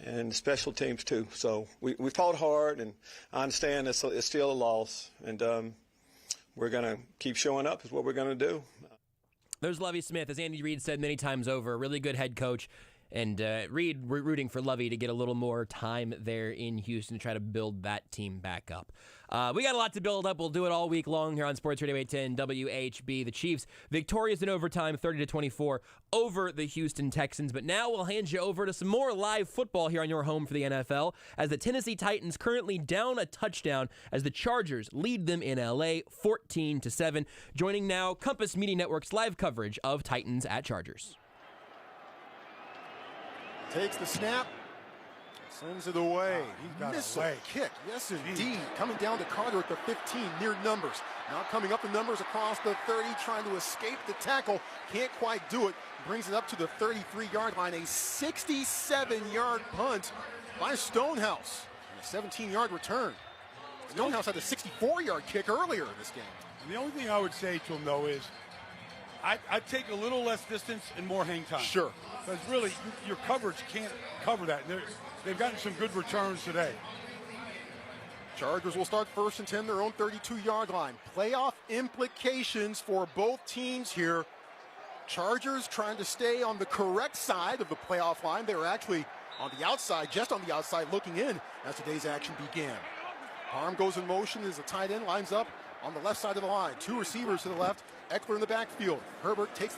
and special teams too. So we fought hard, and I understand it's still a loss, and we're going to keep showing up is what we're going to do. There's Lovie Smith, as Andy Reid said many times over, a really good head coach. And Reid rooting for Lovie to get a little more time there in Houston to try to build that team back up. We got a lot to build up. We'll do it all week long here on Sports Radio 810 WHB. The Chiefs victorious in overtime, 30-24 over the Houston Texans. But now we'll hand you over to some more live football here on your home for the NFL as the Tennessee Titans currently down a touchdown as the Chargers lead them in LA 14-7. Joining now Compass Media Network's live coverage of Titans at Chargers. Takes the snap, sends it away. Missile kick, yes indeed. Coming down to Carter at the 15, near numbers. Now coming up the numbers across the 30, trying to escape the tackle. Can't quite do it. Brings it up to the 33-yard line. A 67-yard punt by Stonehouse. And a 17-yard return. Stonehouse had a 64-yard kick earlier in this game. And the only thing I would say to him, though, is I'd take a little less distance and more hang time. Sure. Because really, your coverage can't cover that. They've gotten some good returns today. Chargers will start 1st and 10, their own 32-yard line. Playoff implications for both teams here. Chargers trying to stay on the correct side of the playoff line. They were actually on the outside, just on the outside, looking in as today's action began. Arm goes in motion as the tight end lines up on the left side of the line. 2 receivers to the left. Eckler in the backfield. Herbert takes the